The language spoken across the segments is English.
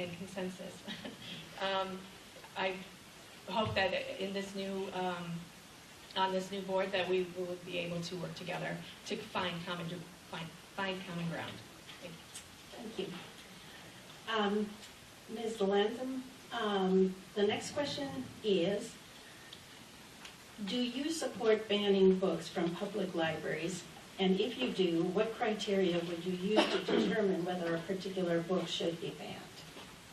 and consensus. I hope that in this new, on this new board, that we will be able to work together to find common ground. Thank you. Ms. Latham, the next question is, do you support banning books from public libraries? And if you do, what criteria would you use to determine whether a particular book should be banned?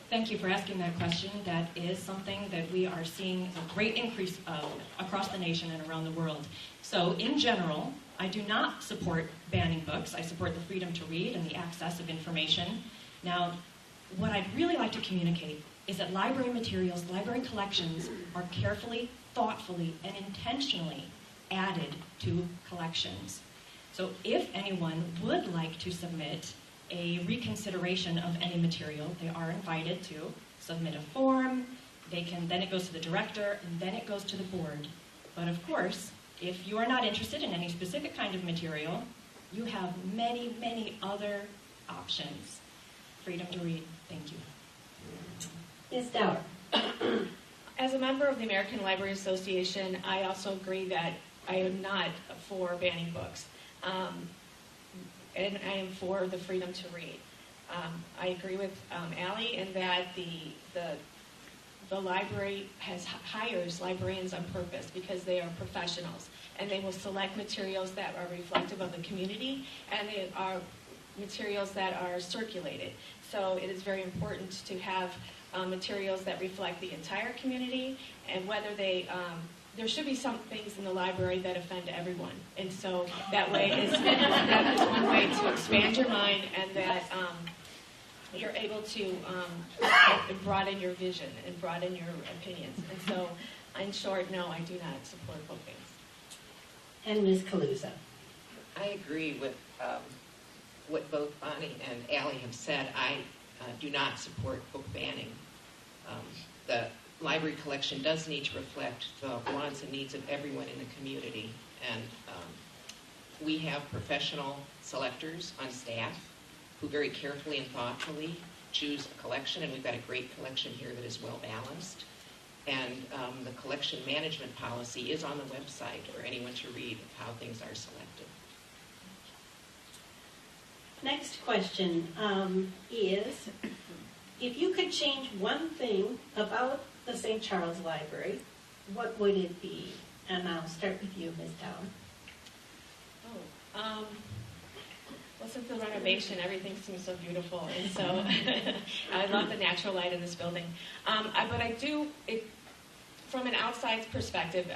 Thank you for asking that question. That is something that we are seeing a great increase of across the nation and around the world. So in general, I do not support banning books. I support the freedom to read and the access of information. Now, what I'd really like to communicate is that library materials, library collections are carefully, thoughtfully, and intentionally added to collections. So if anyone would like to submit a reconsideration of any material, they are invited to submit a form. Then it goes to the director, and then it goes to the board. But of course, if you are not interested in any specific kind of material, you have many, many other options. Freedom to read. Thank you. Ms. Dower. As a member of the American Library Association, I also agree that I am not for banning books. And I am for the freedom to read. I agree with Allie in that the library hires librarians on purpose because they are professionals, and they will select materials that are reflective of the community, and they are materials that are circulated. So it is very important to have materials that reflect the entire community, and whether there should be some things in the library that offend everyone. And so that way that is one way to expand your mind, and that you're able to broaden your vision and broaden your opinions. And so, in short, no, I do not support book bans. And Ms. Calusa. I agree with what both Bonnie and Allie have said. I do not support book banning. The library collection does need to reflect the wants and needs of everyone in the community. And we have professional selectors on staff who very carefully and thoughtfully choose a collection, and we've got a great collection here that is well balanced. And the collection management policy is on the website for anyone to read how things are selected. Next question is, if you could change one thing about the St. Charles Library, what would it be? And I'll start with you, Ms. Down. Well, since the renovation, everything seems so beautiful, and so I love the natural light in this building. But I do, from an outside perspective,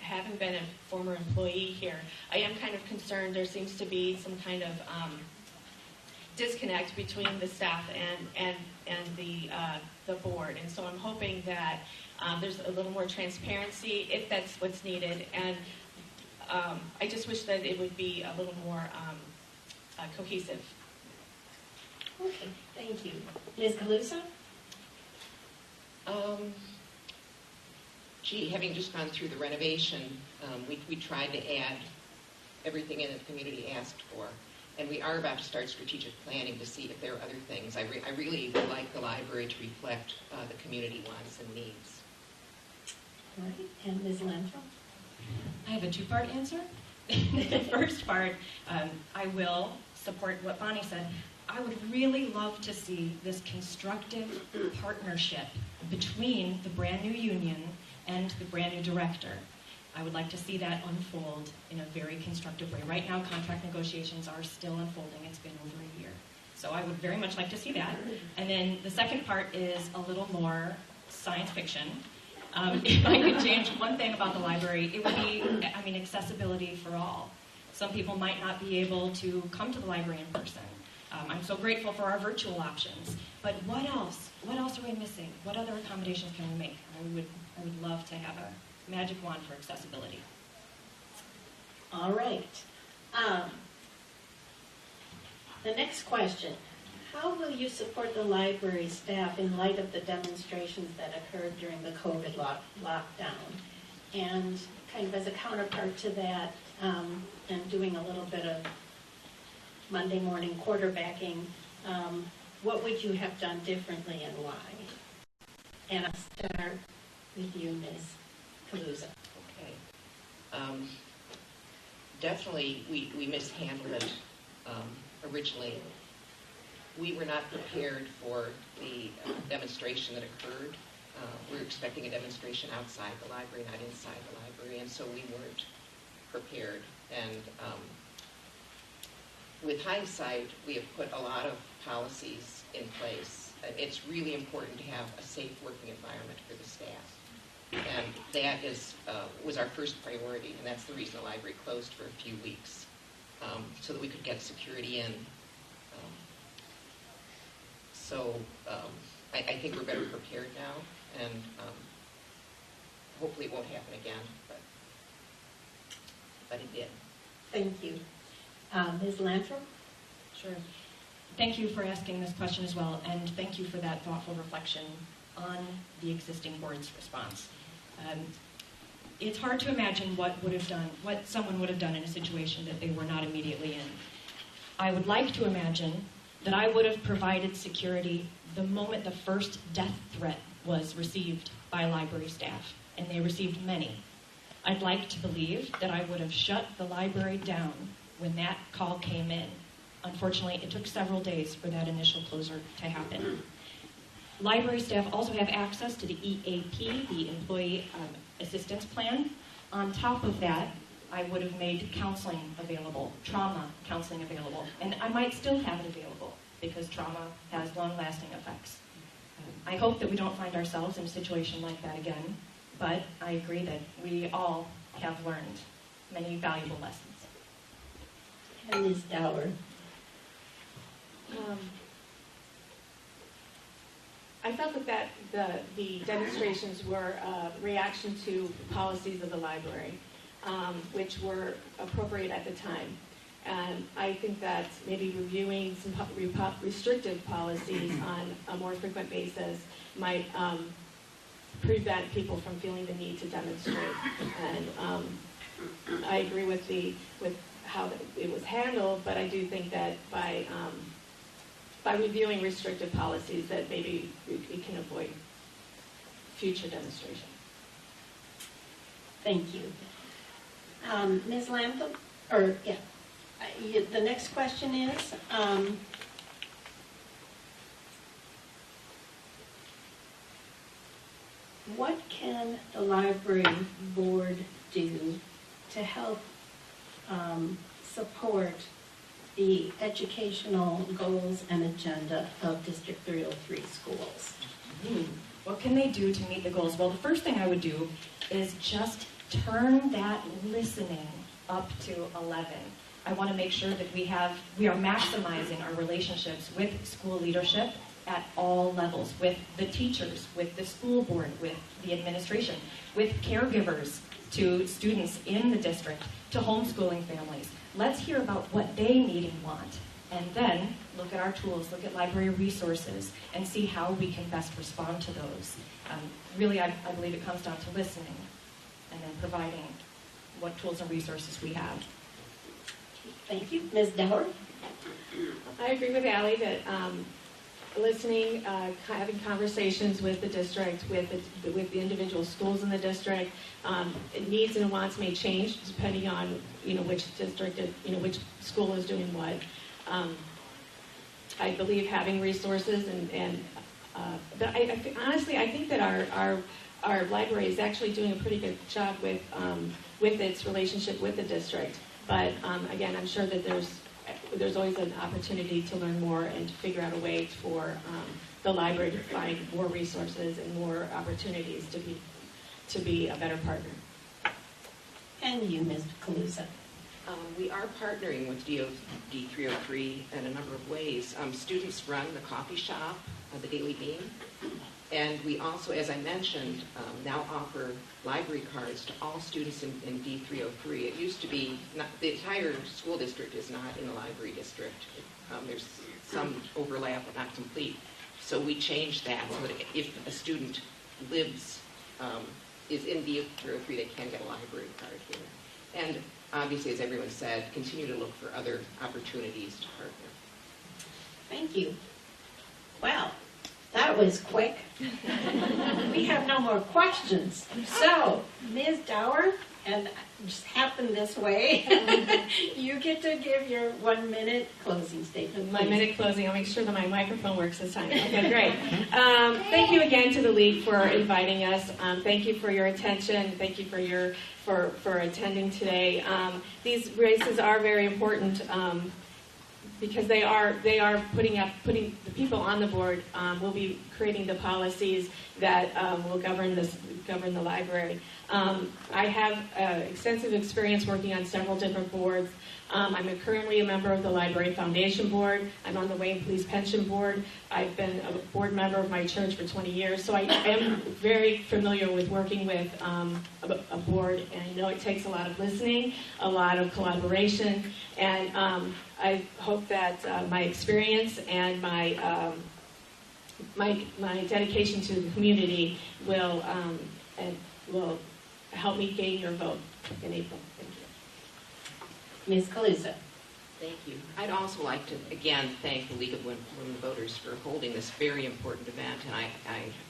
having been a former employee here, I am kind of concerned there seems to be some kind of disconnect between the staff and the board, and so I'm hoping that there's a little more transparency if that's what's needed, and I just wish that it would be a little more cohesive. Okay, thank you. Ms. Calusa? Having just gone through the renovation, we tried to add everything in that the community asked for. And we are about to start strategic planning to see if there are other things. I really would like the library to reflect the community wants and needs. All right, and Ms. Lantham? I have a two-part answer. The first part, I will support what Bonnie said. I would really love to see this constructive partnership between the brand new union and the brand new director. I would like to see that unfold in a very constructive way. Right now, contract negotiations are still unfolding. It's been over a year. So I would very much like to see that. And then the second part is a little more science fiction. If I could change one thing about the library, it would be, accessibility for all. Some people might not be able to come to the library in person. I'm so grateful for our virtual options. But what else? What else are we missing? What other accommodations can we make? I would love to have a magic wand for accessibility. All right. The next question. How will you support the library staff in light of the demonstrations that occurred during the COVID lockdown? And kind of as a counterpart to that, and doing a little bit of Monday morning quarterbacking, what would you have done differently and why? And I'll start with you, Ms. Kaluza. Okay. Definitely, we mishandled it originally. We were not prepared for the demonstration that occurred. We were expecting a demonstration outside the library, not inside the library, and so we weren't prepared. And with hindsight, we have put a lot of policies in place. It's really important to have a safe working environment for the staff. And that was our first priority, and that's the reason the library closed for a few weeks, so that we could get security in. I think we're better prepared now, and hopefully it won't happen again, but it did. Thank you. Ms. Lanthrop? Sure. Thank you for asking this question as well, and thank you for that thoughtful reflection on the existing board's response. It's hard to imagine what someone would have done in a situation that they were not immediately in. I would like to imagine that I would have provided security the moment the first death threat was received by library staff, and they received many. I'd like to believe that I would have shut the library down when that call came in. Unfortunately, it took several days for that initial closure to happen. Library staff also have access to the EAP, the Employee Assistance Plan. On top of that, I would have made counseling available, trauma counseling available, and I might still have it available because trauma has long-lasting effects. I hope that we don't find ourselves in a situation like that again, but I agree that we all have learned many valuable lessons. And Ms. Dower? I felt that the demonstrations were a reaction to policies of the library, which were appropriate at the time. And I think that maybe reviewing some restrictive policies on a more frequent basis might prevent people from feeling the need to demonstrate. And I agree with how it was handled, but I do think that by reviewing restrictive policies that maybe we can avoid future demonstration. Thank you. Ms. Lampton? The next question is, what can the library board do to help support the educational goals and agenda of District 303 schools? What can they do to meet the goals? Well, the first thing I would do is just turn that listening up to 11. I want to make sure that we are maximizing our relationships with school leadership at all levels, with the teachers, with the school board, with the administration, with caregivers to students in the district, to homeschooling families. Let's hear about what they need and want, and then look at our tools, look at library resources, and see how we can best respond to those. Really, I believe it comes down to listening and then providing what tools and resources we have. Thank you. Ms. Dower? I agree with Allie that listening, having conversations with the district, with the individual schools in the district, needs and wants may change depending on which district, which school is doing what. I believe having resources but honestly, I think that our library is actually doing a pretty good job with its relationship with the district. But again, I'm sure that there's always an opportunity to learn more and to figure out a way for the library to find more resources and more opportunities to be a better partner. And you, Ms. Kaluza? We are partnering with D303 in a number of ways. Students run the coffee shop, the Daily Bean, and we also, as I mentioned, now offer library cards to all students in D303. It used to be, the entire school district is not in the library district. There's some overlap but not complete. So we changed that so that if a student is in D303, they can get a library card here. And obviously, as everyone said, continue to look for other opportunities to partner. Thank you. Well, that was quick. We have no more questions. So, Ms. Dower, and it just happened this way, you get to give your 1 minute closing statement. My please. minute closing, I'll make sure that my microphone works this time. Okay, great. Thank you again to the League for inviting us. Thank you for your attention. Thank you for attending today. These races are very important because they are putting the people on the board will be creating the policies that will govern the library. I have extensive experience working on several different boards. I'm currently a member of the Library Foundation Board. I'm on the Wayne Police Pension Board. I've been a board member of my church for 20 years, so I am very familiar with working with a board, and I know it takes a lot of listening, a lot of collaboration, and I hope that my experience and my dedication to the community will help me gain your vote in April. Thank you. Ms. Calusa. Thank you. I'd also like to, again, thank the League of Women Voters for holding this very important event, and I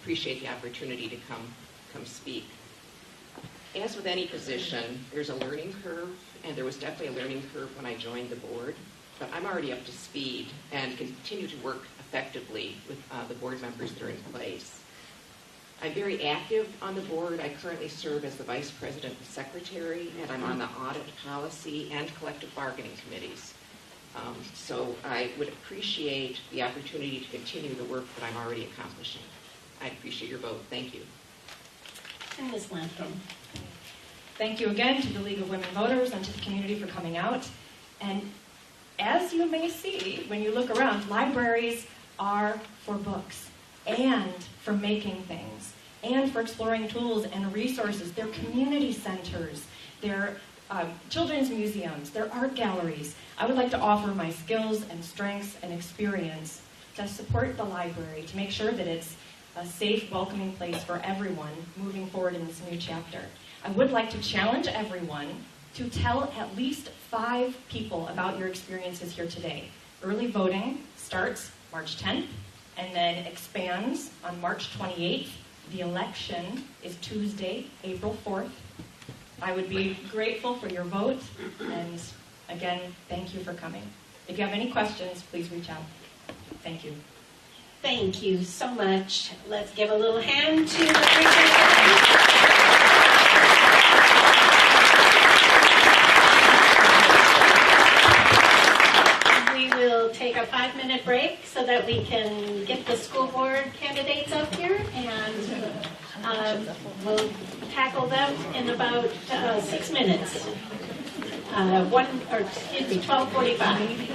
appreciate the opportunity to come speak. As with any position, there's a learning curve, and there was definitely a learning curve when I joined the board, but I'm already up to speed and continue to work effectively with the board members that are in place. I'm very active on the board. I currently serve as the Vice President and Secretary, and I'm on the Audit, Policy, and Collective Bargaining Committees. So I would appreciate the opportunity to continue the work that I'm already accomplishing. I appreciate your vote. Thank you. And Ms. Lampkin. Thank you again to the League of Women Voters and to the community for coming out. And as you may see when you look around, libraries are for books and for making things and for exploring tools and resources. They're community centers. They're children's museums. They're art galleries. I would like to offer my skills and strengths and experience to support the library, to make sure that it's a safe, welcoming place for everyone moving forward in this new chapter. I would like to challenge everyone to tell at least 5 people about your experiences here today. Early voting starts March 10th and then expands on March 28th. The election is Tuesday, April 4th. I would be grateful for your vote, and again, thank you for coming. If you have any questions, please reach out. Thank you. Thank you so much. Let's give a little hand to the presenters. We will take a 5-minute break so that we can get the school board candidates up here, and we'll tackle them in about 6 minutes. 12:45.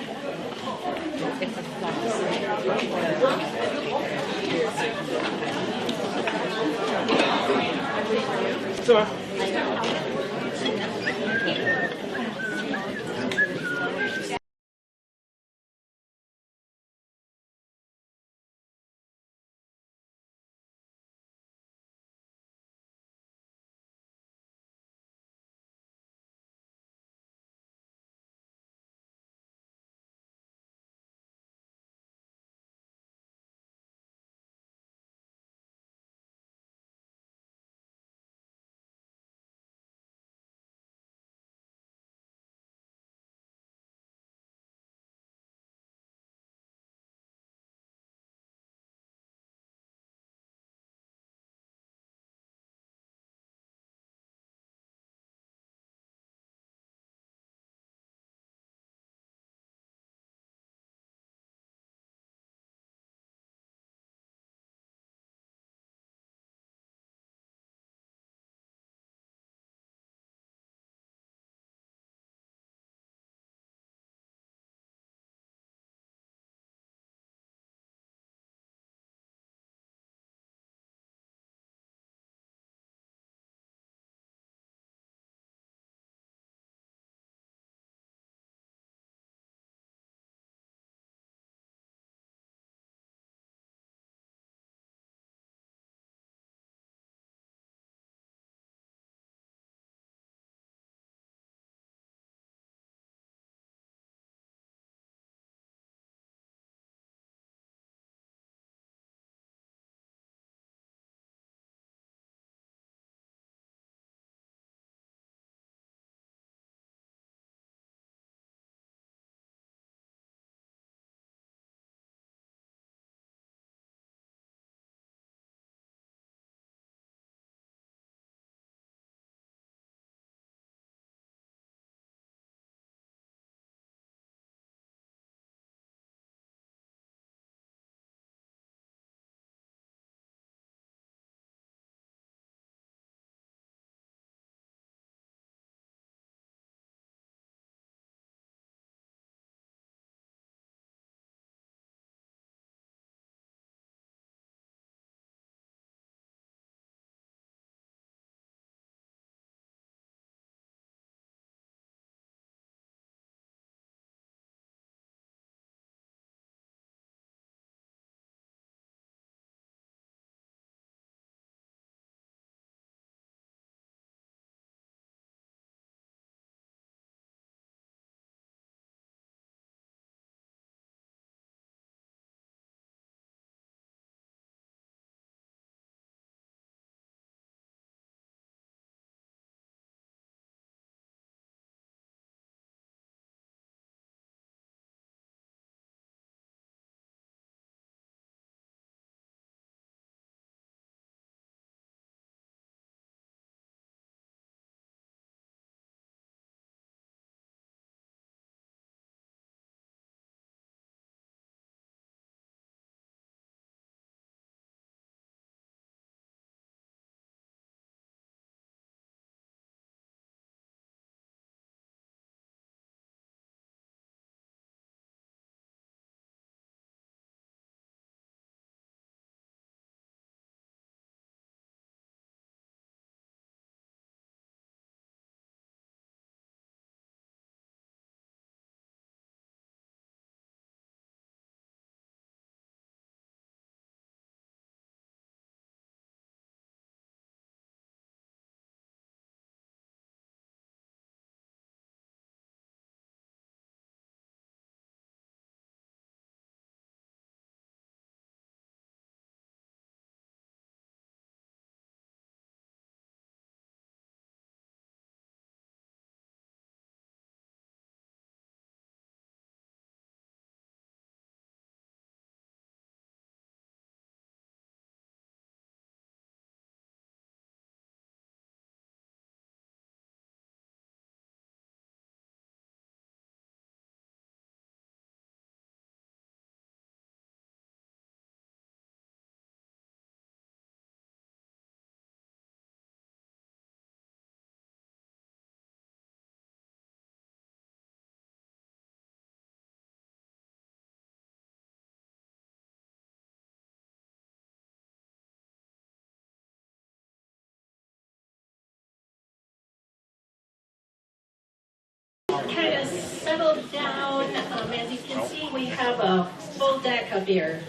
kind of settle down. As you can see, we have a full deck up here.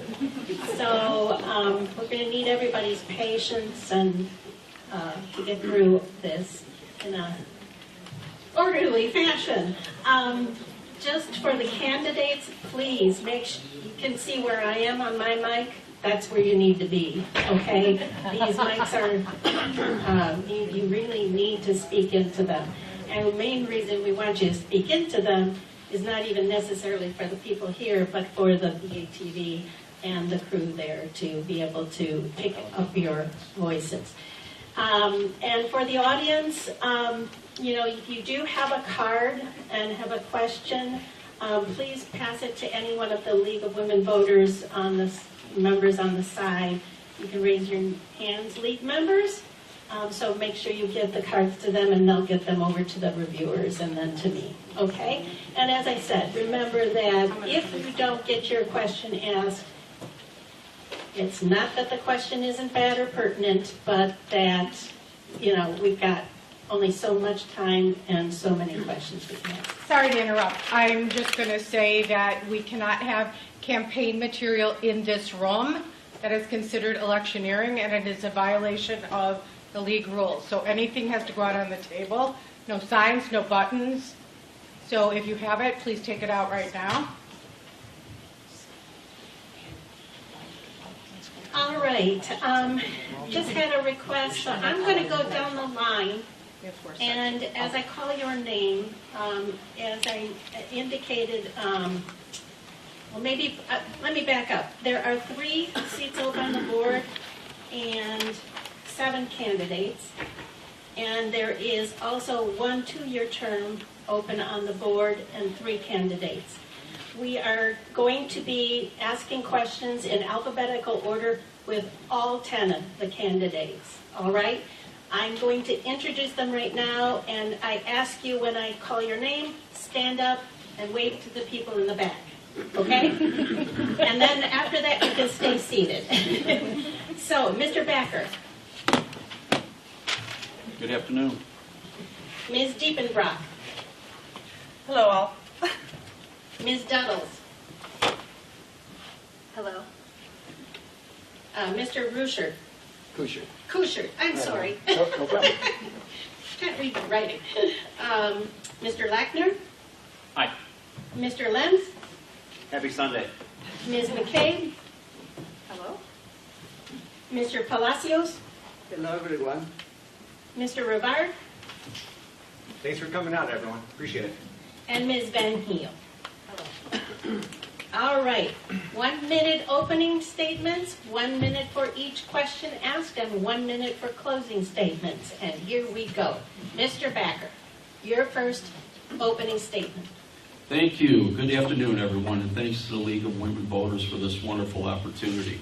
So we're going to need everybody's patience and to get through this in a orderly fashion. Just for the candidates, please make sure you can see where I am on my mic. That's where you need to be, okay? These mics are, you really need to speak into them. And the main reason we want you to speak into them is not even necessarily for the people here, but for the BATV and the crew there to be able to pick up your voices. And for the audience, if you do have a card and have a question, please pass it to any one of the League of Women Voters on the members on the side. You can raise your hands, League members. So make sure you get the cards to them and they'll get them over to the reviewers and then to me, okay? And as I said, remember that if you don't get your question asked, it's not that the question isn't bad or pertinent, but that, we've got only so much time and so many questions we can ask. Sorry to interrupt. I'm just going to say that we cannot have campaign material in this room. That is considered electioneering, and it is a violation of the league rules. So anything has to go out on the table. No signs, no buttons. So if you have it, please take it out right now. All right. Just had a request. So I'm going to go down the line. And as I call your name, as I indicated, let me back up. There are 3 seats open on the board and 7 candidates. And there is also 1 2-year term open on the board and 3 candidates. We are going to be asking questions in alphabetical order with all 10 of the candidates, all right? I'm going to introduce them right now, and I ask you when I call your name, stand up and wave to the people in the back, okay? And then after that, you can stay seated. So, Mr. Backer. Good afternoon. Ms. Diepenbrock. Hello, all. Ms. Duddles. Hello. Mr. Ruschert. Kuschert. I'm sorry. No problem. Can't read the writing. Mr. Lackner. Hi. Mr. Lenz. Happy Sunday. Ms. McCabe. Hello. Mr. Palacios. Hello, everyone. Mr. Rivard. Thanks for coming out, everyone. Appreciate it. And Ms. Van Heel. All right. 1 minute opening statements, 1 minute for each question asked, and 1 minute for closing statements. And here we go. Mr. Backer, your first opening statement. Thank you. Good afternoon, everyone, and thanks to the League of Women Voters for this wonderful opportunity.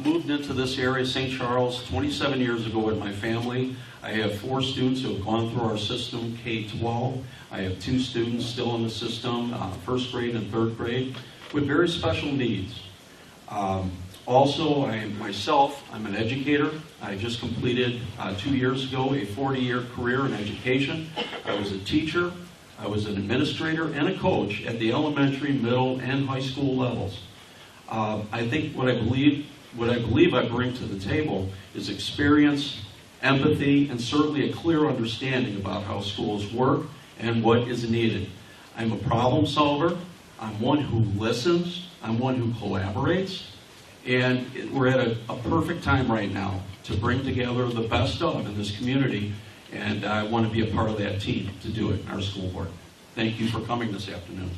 Moved into this area, St. Charles, 27 years ago with my family. I have 4 students who have gone through our system, K-12. I have 2 students still in the system, 1st grade and 3rd grade, with very special needs. Also, I'm an educator. I just completed 2 years ago a 40-year career in education. I was a teacher, I was an administrator, and a coach at the elementary, middle, and high school levels. I think what I believe I bring to the table is experience, empathy, and certainly a clear understanding about how schools work and what is needed. I'm a problem solver. I'm one who listens. I'm one who collaborates. And we're at a perfect time right now to bring together the best of in this community, and I want to be a part of that team to do it in our school board. Thank you for coming this afternoon.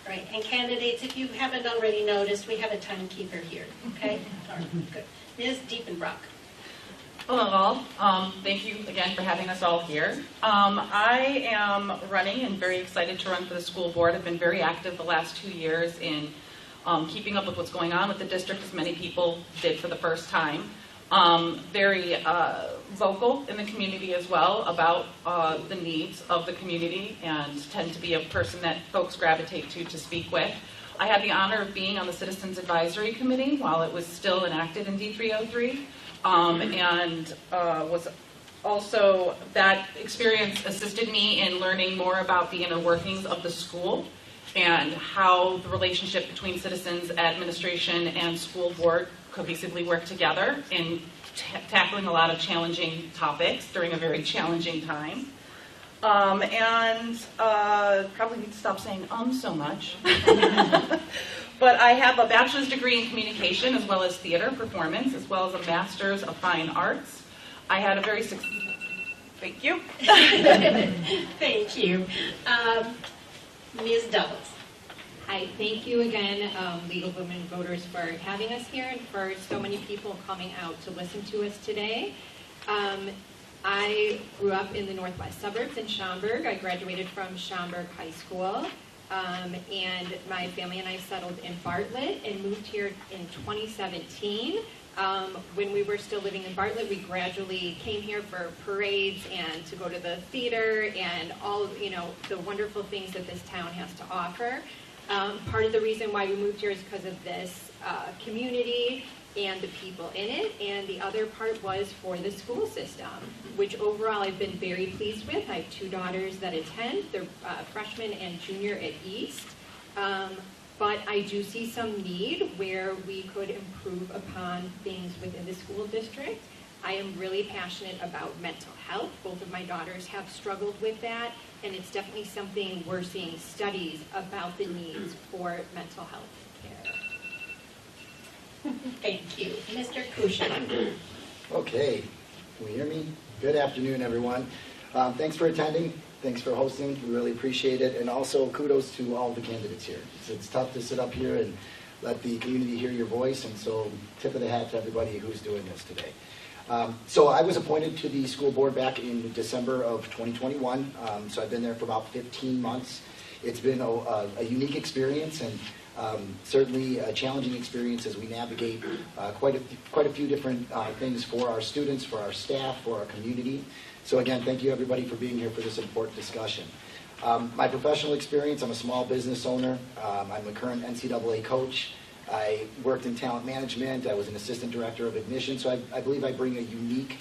Right, and candidates, if you haven't already noticed, we have a timekeeper here, okay? All right, good. Ms. Diepenbrock. Hello, all. Thank you again for having us all here. I am running and very excited to run for the school board. I've been very active the last 2 years in keeping up with what's going on with the district, as many people did for the first time. Very vocal in the community as well about the needs of the community, and tend to be a person that folks gravitate to speak with. I had the honor of being on the Citizens Advisory Committee while it was still enacted in D303, and was also, that experience assisted me in learning more about the inner workings of the school and how the relationship between citizens, administration, and school board cohesively work together in tackling a lot of challenging topics during a very challenging time. Probably need to stop saying so much. But I have a bachelor's degree in communication as well as theater performance, as well as a master's of fine arts. I had a very thank you. Thank you. Ms. Douglas. Hi, thank you again, League of Women Voters, for having us here and for so many people coming out to listen to us today. I grew up in the northwest suburbs in Schaumburg. I graduated from Schaumburg High School, and my family and I settled in Bartlett and moved here in 2017. When we were still living in Bartlett, we gradually came here for parades and to go to the theater and all, the wonderful things that this town has to offer. Part of the reason why we moved here is because of this community and the people in it, and the other part was for the school system, which overall I've been very pleased with. I have 2 daughters that attend. They're freshman and junior at East. But I do see some need where we could improve upon things within the school district. I am really passionate about mental health. Both of my daughters have struggled with that, and it's definitely something we're seeing studies about the needs for mental health care. Thank you. Mr. Kushner. Okay, can you hear me? Good afternoon, everyone. Thanks for attending. Thanks for hosting. We really appreciate it. And also kudos to all the candidates here. It's tough to sit up here and let the community hear your voice, and so tip of the hat to everybody who's doing this today. So I was appointed to the school board back in December of 2021, so I've been there for about 15 months. It's been a unique experience and certainly a challenging experience as we navigate quite a few different things for our students, for our staff, for our community. So again, thank you everybody for being here for this important discussion. My professional experience, I'm a small business owner. I'm a current NCAA coach. I worked in talent management. I was an assistant director of admissions. So I believe I bring a unique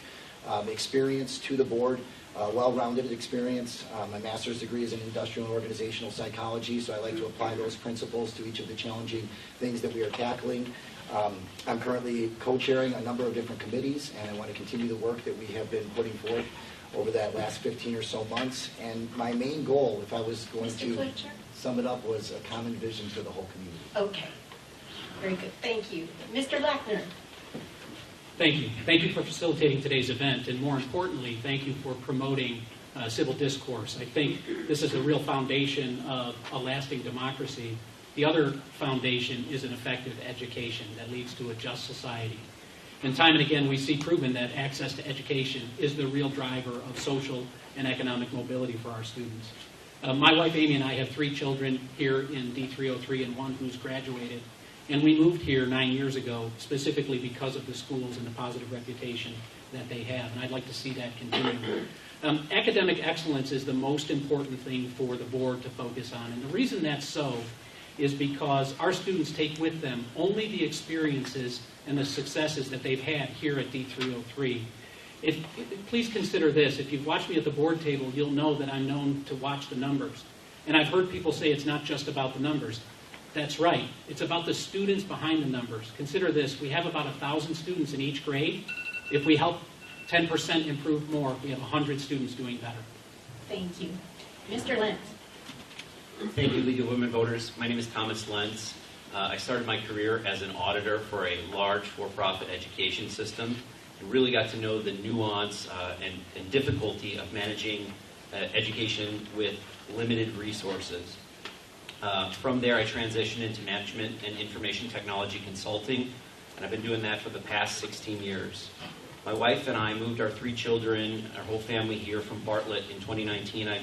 experience to the board, well-rounded experience. My master's degree is in industrial and organizational psychology, so I like to apply those principles to each of the challenging things that we are tackling. I'm currently co-chairing a number of different committees, and I want to continue the work that we have been putting forth over that last 15 or so months. And my main goal, if I was going to sum it up, was a common vision for the whole community. Okay. Very good. Thank you. Mr. Lackner. Thank you. Thank you for facilitating today's event, and more importantly, thank you for promoting civil discourse. I think this is the real foundation of a lasting democracy. The other foundation is an effective education that leads to a just society. And time and again, we see proven that access to education is the real driver of social and economic mobility for our students. My wife Amy and I have 3 children here in D303 and 1 who's graduated. And we moved here 9 years ago specifically because of the schools and the positive reputation that they have. And I'd like to see that continue. Academic excellence is the most important thing for the board to focus on. And the reason that's so is because our students take with them only the experiences and the successes that they've had here at D303. Please consider this. If you've watched me at the board table, you'll know that I'm known to watch the numbers. And I've heard people say it's not just about the numbers. That's right. It's about the students behind the numbers. Consider this. We have about 1,000 students in each grade. If we help 10% improve more, we have 100 students doing better. Thank you. Mr. Lentz. Thank you, League of Women Voters. My name is Thomas Lentz. I started my career as an auditor for a large for-profit education system. I really got to know the nuance and difficulty of managing education with limited resources. From there, I transitioned into management and information technology consulting, and I've been doing that for the past 16 years. My wife and I moved our 3 children, our whole family here from Bartlett in 2019. I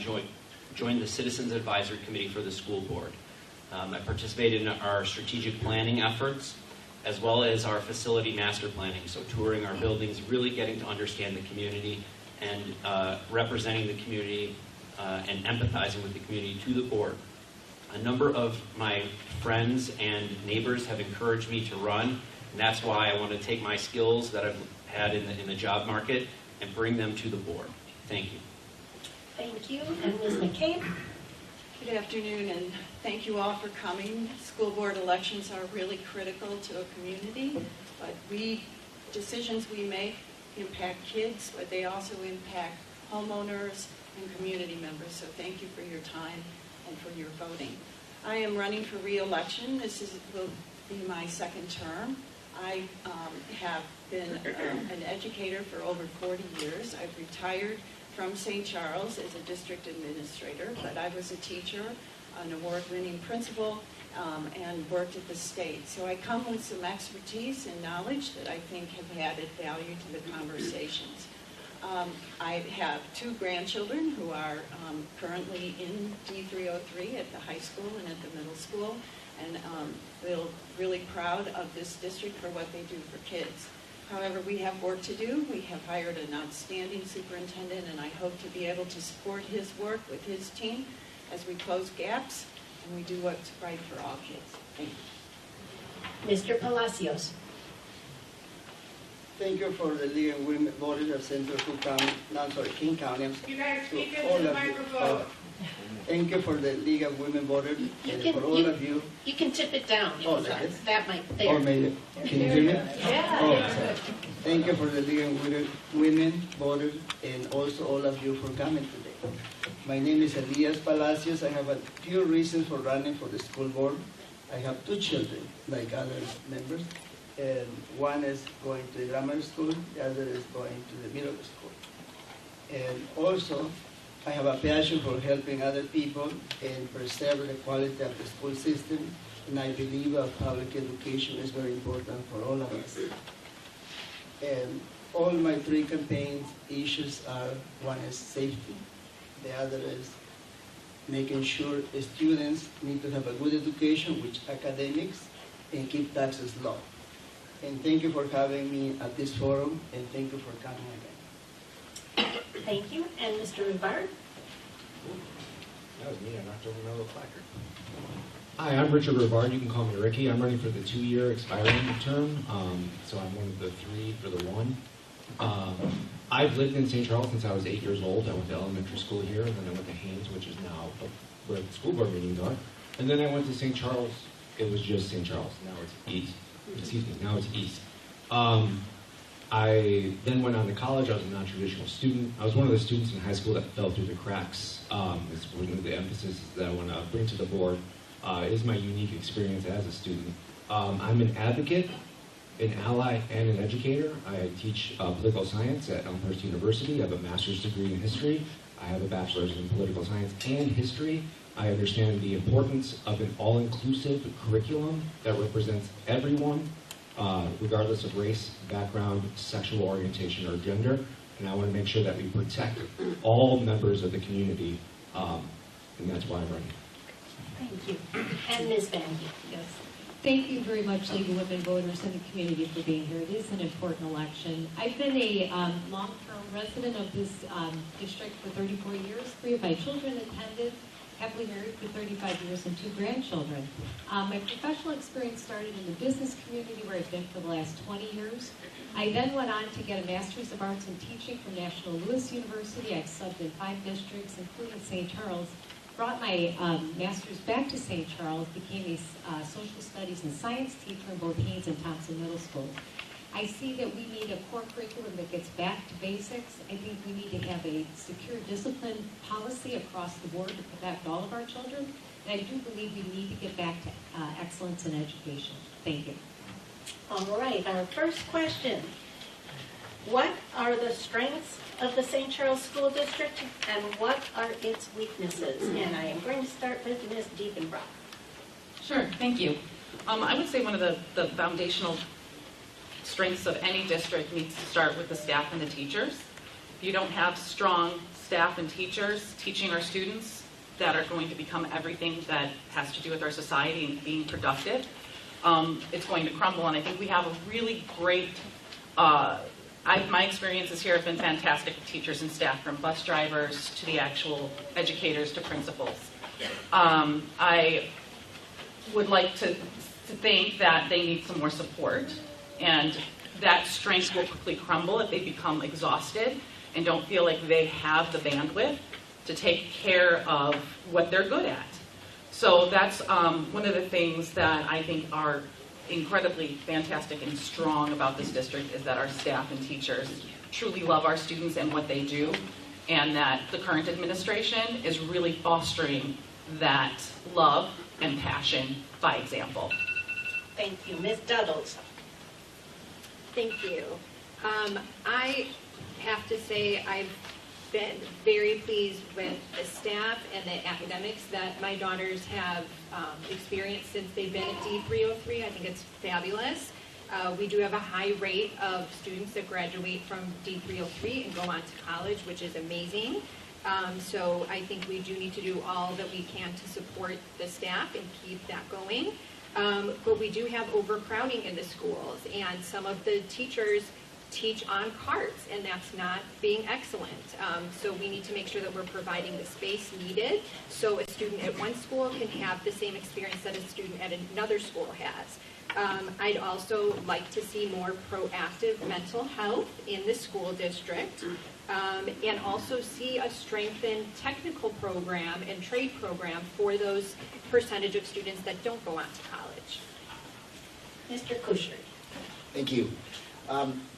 joined the Citizens Advisory Committee for the school board. I participated in our strategic planning efforts, as well as our facility master planning, so touring our buildings, really getting to understand the community and representing the community and empathizing with the community to the board. A number of my friends and neighbors have encouraged me to run, and that's why I want to take my skills that I've had in the job market and bring them to the board. Thank you. Thank you. And Ms. McCabe? Good afternoon, and thank you all for coming. School board elections are really critical to a community, but decisions we make impact kids, but they also impact homeowners and community members. So thank you for your time and for your voting. I am running for re-election. Will be my second term. I have been an educator for over 40 years. I've retired from St. Charles as a district administrator, but I was a teacher, an award-winning principal, and worked at the state. So I come with some expertise and knowledge that I think have added value to the conversations. I have 2 grandchildren who are currently in D303 at the high school and at the middle school, and feel really proud of this district for what they do for kids. However, we have work to do. We have hired an outstanding superintendent, and I hope to be able to support his work with his team as we close gaps and we do what's right for all kids. Thank you. Mr. Palacios? Thank you for the League of Women Voters of Central Cook County, King County. You guys speak all into the of you. microphone. Thank you for the League of Women Voters and for all of you. You can tip it down. Oh, that is? That might, Or there. maybe, can you hear me? Yeah. Oh, sorry. Thank you for the League of Women Voters and also all of you for coming today. My name is Elias Palacios. I have a few reasons for running for the school board. I have 2 children, like other members, and one is going to the grammar school, the other is going to the middle school. And also, I have a passion for helping other people and preserve the quality of the school system, and I believe public education is very important for all of us. And all my 3 campaigns issues are, one is safety, the other is making sure the students need to have a good education, which academics, and keep taxes low. And thank you for having me at this forum, and thank you for coming again. Thank you. And Mr. Rivard? That was me. I knocked over my little placard. Hi, I'm Richard Rivard. You can call me Ricky. I'm running for the 2-year expiring term, so I'm one of the 3 for the 1. I've lived in St. Charles since I was 8 years old. I went to elementary school here, and then I went to Haynes, which is now where the school board meetings are. And then I went to St. Charles. It was just St. Charles. Now it's East. Excuse me. Now it's East. I then went on to college. I was a non-traditional student. I was one of the students in high school that fell through the cracks. It's one of the emphasis that I want to bring to the board. Is my unique experience as a student. I'm an advocate, an ally, and an educator. I teach political science at Elmhurst University. I have a master's degree in history. I have a bachelor's in political science and history. I understand the importance of an all-inclusive curriculum that represents everyone, regardless of race, background, sexual orientation, or gender. And I want to make sure that we protect all members of the community, and that's why I'm running. Thank you. And Ms. Vandy? Yes. Thank you very much, League of Women Voters and the community for being here. It is an important election. I've been a long-term resident of this district for 34 years. 3 of my children attended, happily married for 35 years, and 2 grandchildren. My professional experience started in the business community where I've been for the last 20 years. I then went on to get a Master's of Arts in Teaching from National Louis University. I've subbed in 5 districts, including St. Charles. Brought my master's back to St. Charles, became a social studies and science teacher in both Haynes and Thompson Middle Schools. I see that we need a core curriculum that gets back to basics. I think we need to have a secure discipline policy across the board to protect all of our children. And I do believe we need to get back to excellence in education. Thank you. All right, our first question. What are the strengths of the St. Charles School District, and what are its weaknesses? And I am going to start with Ms. Diepenbrock. Sure, thank you. I would say one of the foundational strengths of any district needs to start with the staff and the teachers. If you don't have strong staff and teachers teaching our students that are going to become everything that has to do with our society and being productive, it's going to crumble. And I think we have a really great my experiences here have been fantastic with teachers and staff, from bus drivers to the actual educators to principals. I would like to think that they need some more support, and that strength will quickly crumble if they become exhausted. and don't feel like they have the bandwidth to take care of what they're good at. So that's one of the things that I think are incredibly fantastic and strong about this district, is that our staff and teachers truly love our students and what they do, and that the current administration is really fostering that love and passion by example. Thank you. Ms. Duddles. Thank you. I have to say I've been very pleased with the staff and the academics that my daughters have experienced since they've been at D303. I think it's fabulous. We do have a high rate of students that graduate from D303 and go on to college, which is amazing. So I think we do need to do all that we can to support the staff and keep that going. But we do have overcrowding in the schools, and some of the teachers teach on carts, and that's not being excellent. So we need to make sure that we're providing the space needed so a student at one school can have the same experience that a student at another school has. I'd also like to see more proactive mental health in the school district, and also see a strengthened technical program and trade program for those percentage of students that don't go on to college. Mr. Kushner. Thank you.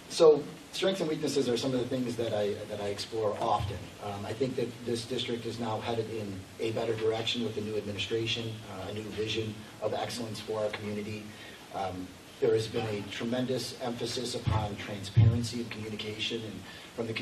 So strengths and weaknesses are some of the things that I explore often. I think that this district is now headed in a better direction with the new administration, a new vision of excellence for our community. There has been a tremendous emphasis upon transparency and communication, and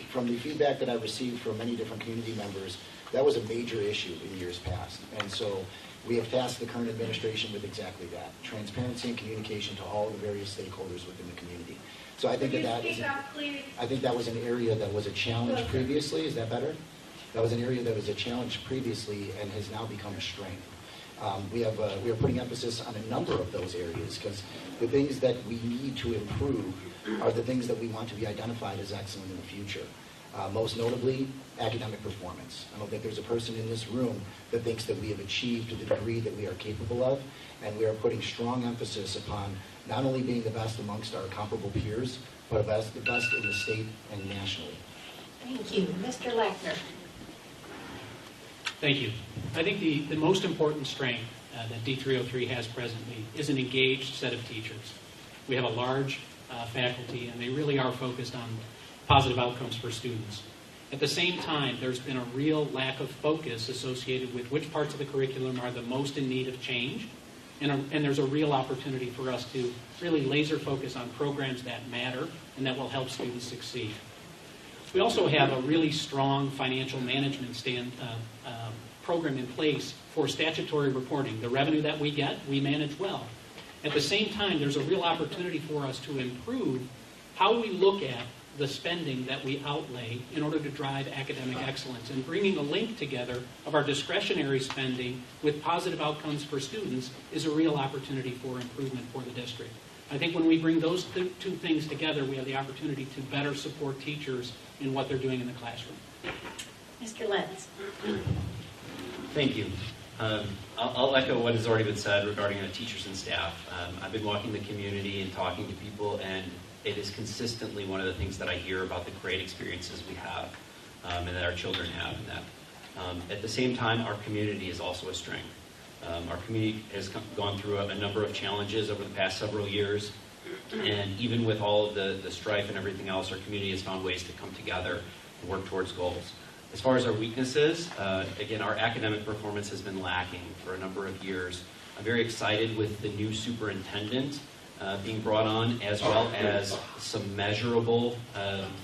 from the feedback that I received from many different community members, that was a major issue in years past. And so we have tasked the current administration with exactly that, transparency and communication to all the various stakeholders within the community. So I think that was an area that was a challenge previously. Is that better? That was an area that was a challenge previously and has now become a strength. We are putting emphasis on a number of those areas because the things that we need to improve are the things that we want to be identified as excellent in the future. Most notably, academic performance. I don't think there's a person in this room that thinks that we have achieved to the degree that we are capable of, and we are putting strong emphasis upon not only being the best amongst our comparable peers, but the best in the state and nationally. Thank you. Mr. Lackner. Thank you. I think the most important strength that D303 has presently is an engaged set of teachers. We have a large faculty, and they really are focused on positive outcomes for students. At the same time, there's been a real lack of focus associated with which parts of the curriculum are the most in need of change, and there's a real opportunity for us to really laser focus on programs that matter and that will help students succeed. We also have a really strong financial management program in place for statutory reporting. The revenue that we get, we manage well. At the same time, there's a real opportunity for us to improve how we look at the spending that we outlay in order to drive academic excellence, and bringing a link together of our discretionary spending with positive outcomes for students is a real opportunity for improvement for the district. I think when we bring those two things together, we have the opportunity to better support teachers in what they're doing in the classroom. Mr. Lenz. Thank you. I'll echo what has already been said regarding teachers and staff. I've been walking the community and talking to people, and it is consistently one of the things that I hear about the great experiences we have and that our children have. And that, at the same time, our community is also a strength. Our community has gone through a number of challenges over the past several years, and even with all of the strife and everything else, our community has found ways to come together and work towards goals. As far as our weaknesses, again, our academic performance has been lacking for a number of years. I'm very excited with the new superintendent being brought on, as well as some measurable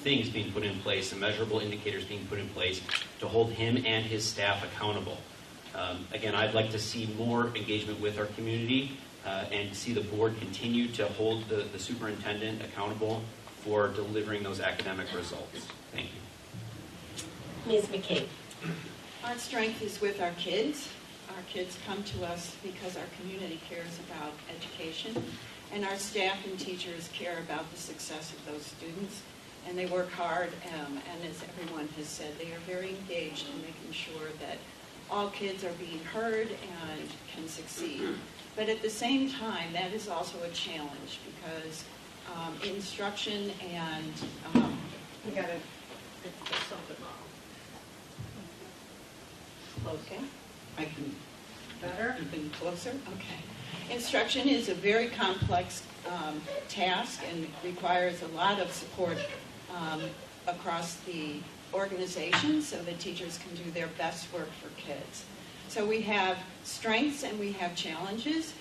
things being put in place, some measurable indicators being put in place to hold him and his staff accountable. Again, I'd like to see more engagement with our community and see the board continue to hold the superintendent accountable for delivering those academic results. Thank you. Ms. McCabe. Our strength is with our kids. Our kids come to us because our community cares about education, and our staff and teachers care about the success of those students, and they work hard, and as everyone has said, they are very engaged in making sure that all kids are being heard and can succeed. But at the same time, that is also a challenge because instruction and Okay. I can. Better? Even closer? Okay. Instruction is a very complex task and requires a lot of support across the organization so that teachers can do their best work for kids. So we have strengths and we have challenges.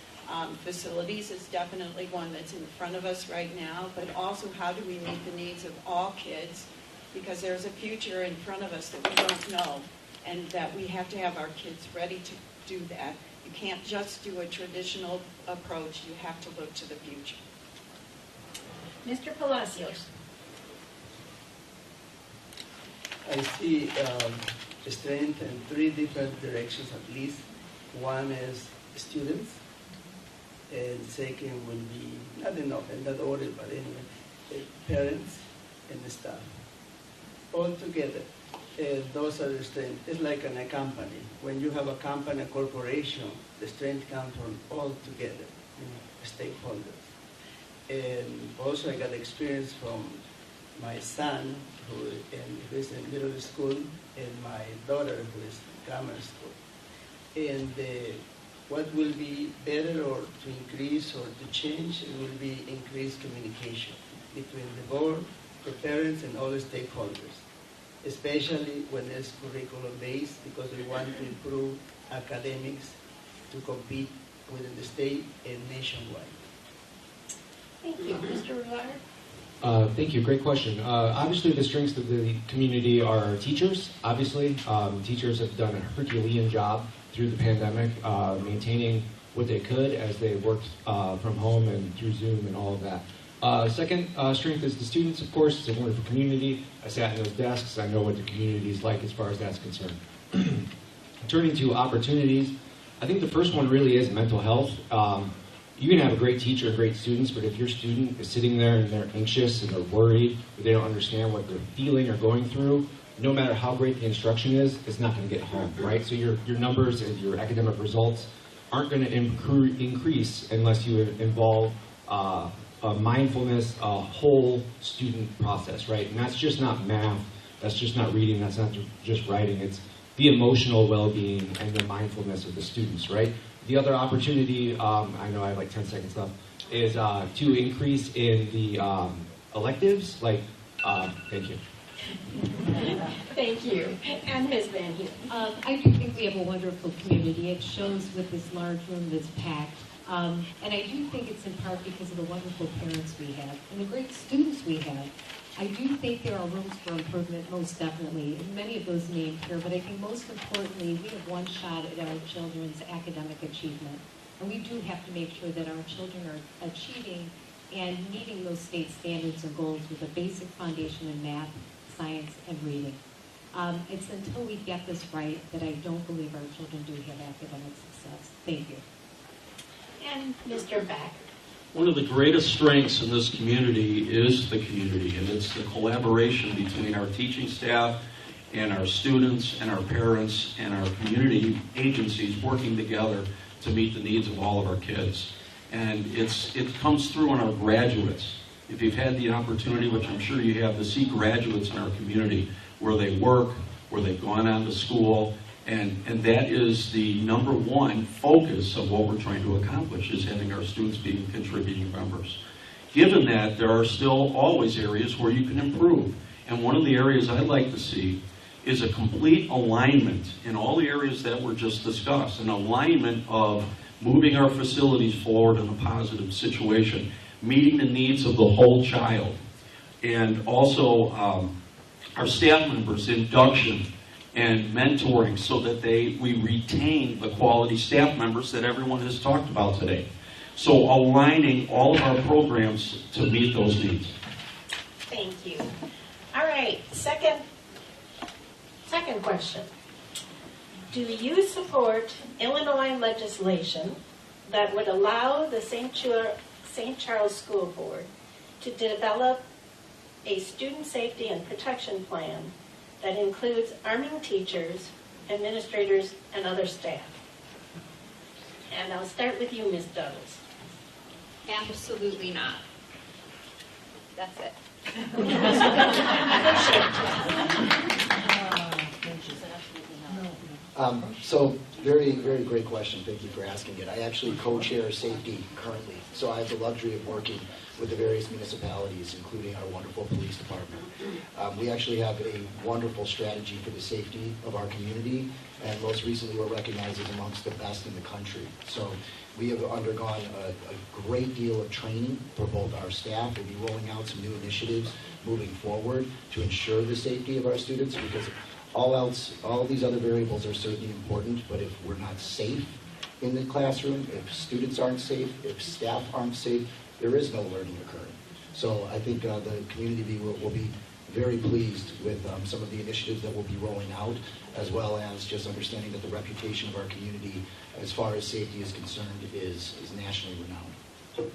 Facilities is definitely one that's in front of us right now, but also how do we meet the needs of all kids, because there's a future in front of us that we don't know, and that we have to have our kids ready to do that. You can't just do a traditional approach, you have to look to the future. Mr. Palacios. I see strength in three different directions at least. One is students, and second will be, not in that order, but anyway, parents and the staff. All together, those are the strengths. It's like in a company. When you have a company, a corporation, the strength comes from all together, stakeholders. And also I got experience from my son, who is in middle school, and my daughter, who is in grammar school. And what will be better or to increase or to change, it will be increased communication between the board, the parents, and all the stakeholders, especially when it's curriculum-based, because we want to improve academics to compete within the state and nationwide. Thank you. Mr. Rivera? Thank you. Great question. Obviously, the strengths of the community are teachers. Obviously, teachers have done a Herculean job through the pandemic, maintaining what they could as they worked from home and through Zoom and all of that. Second strength is the students, of course. It's a wonderful community. I sat in those desks. I know what the community is like as far as that's concerned. Turning to opportunities, I think the first one really is mental health. You can have a great teacher and great students, but if your student is sitting there and they're anxious and they're worried, or they don't understand what they're feeling or going through, no matter how great the instruction is, it's not going to get home, right? So your numbers and your academic results aren't going to increase unless you involve a mindfulness, a whole student process, right? And that's just not math, that's just not reading, that's not just writing, it's the emotional well-being and the mindfulness of the students, right? The other opportunity, I know I have like 10 seconds left, is to increase in the electives, thank you. Thank you. And Ms. Van Heelen. I do think we have a wonderful community. It shows with this large room that's packed. And I do think it's in part because of the wonderful parents we have and the great students we have. I do think there are rooms for improvement, most definitely, and many of those named here, but I think most importantly, we have one shot at our children's academic achievement. And we do have to make sure that our children are achieving and meeting those state standards and goals with a basic foundation in math, science, and reading. It's until we get this right that I don't believe our children do have academic success. Thank you. And Mr. Beck. One of the greatest strengths in this community is the community, and it's the collaboration between our teaching staff and our students and our parents and our community agencies working together to meet the needs of all of our kids. And it comes through in our graduates. If you've had the opportunity, which I'm sure you have, to see graduates in our community where they work, where they've gone on to school, and that is the number one focus of what we're trying to accomplish, is having our students be contributing members. Given that, there are still always areas where you can improve. And one of the areas I'd like to see is a complete alignment in all the areas that were just discussed, an alignment of moving our facilities forward in a positive situation, meeting the needs of the whole child, and also our staff members' induction and mentoring so that we retain the quality staff members that everyone has talked about today. So aligning all of our programs to meet those needs. Thank you. All right, second question. Do you support Illinois legislation that would allow the St. Charles School Board to develop a student safety and protection plan that includes arming teachers, administrators, and other staff? And I'll start with you, Ms. Douglas. Absolutely not. That's it. So very, very great question. Thank you for asking it. I actually co-chair safety currently, so I have the luxury of working with the various municipalities, including our wonderful police department. We actually have a wonderful strategy for the safety of our community, and most recently we're recognized as amongst the best in the country. So we have undergone a great deal of training for both our staff. We'll be rolling out some new initiatives moving forward to ensure the safety of our students, because all these other variables are certainly important, but if we're not safe in the classroom, if students aren't safe, if staff aren't safe, there is no learning occurring. So I think the community will be very pleased with some of the initiatives that we'll be rolling out, as well as just understanding that the reputation of our community as far as safety is concerned is nationally renowned.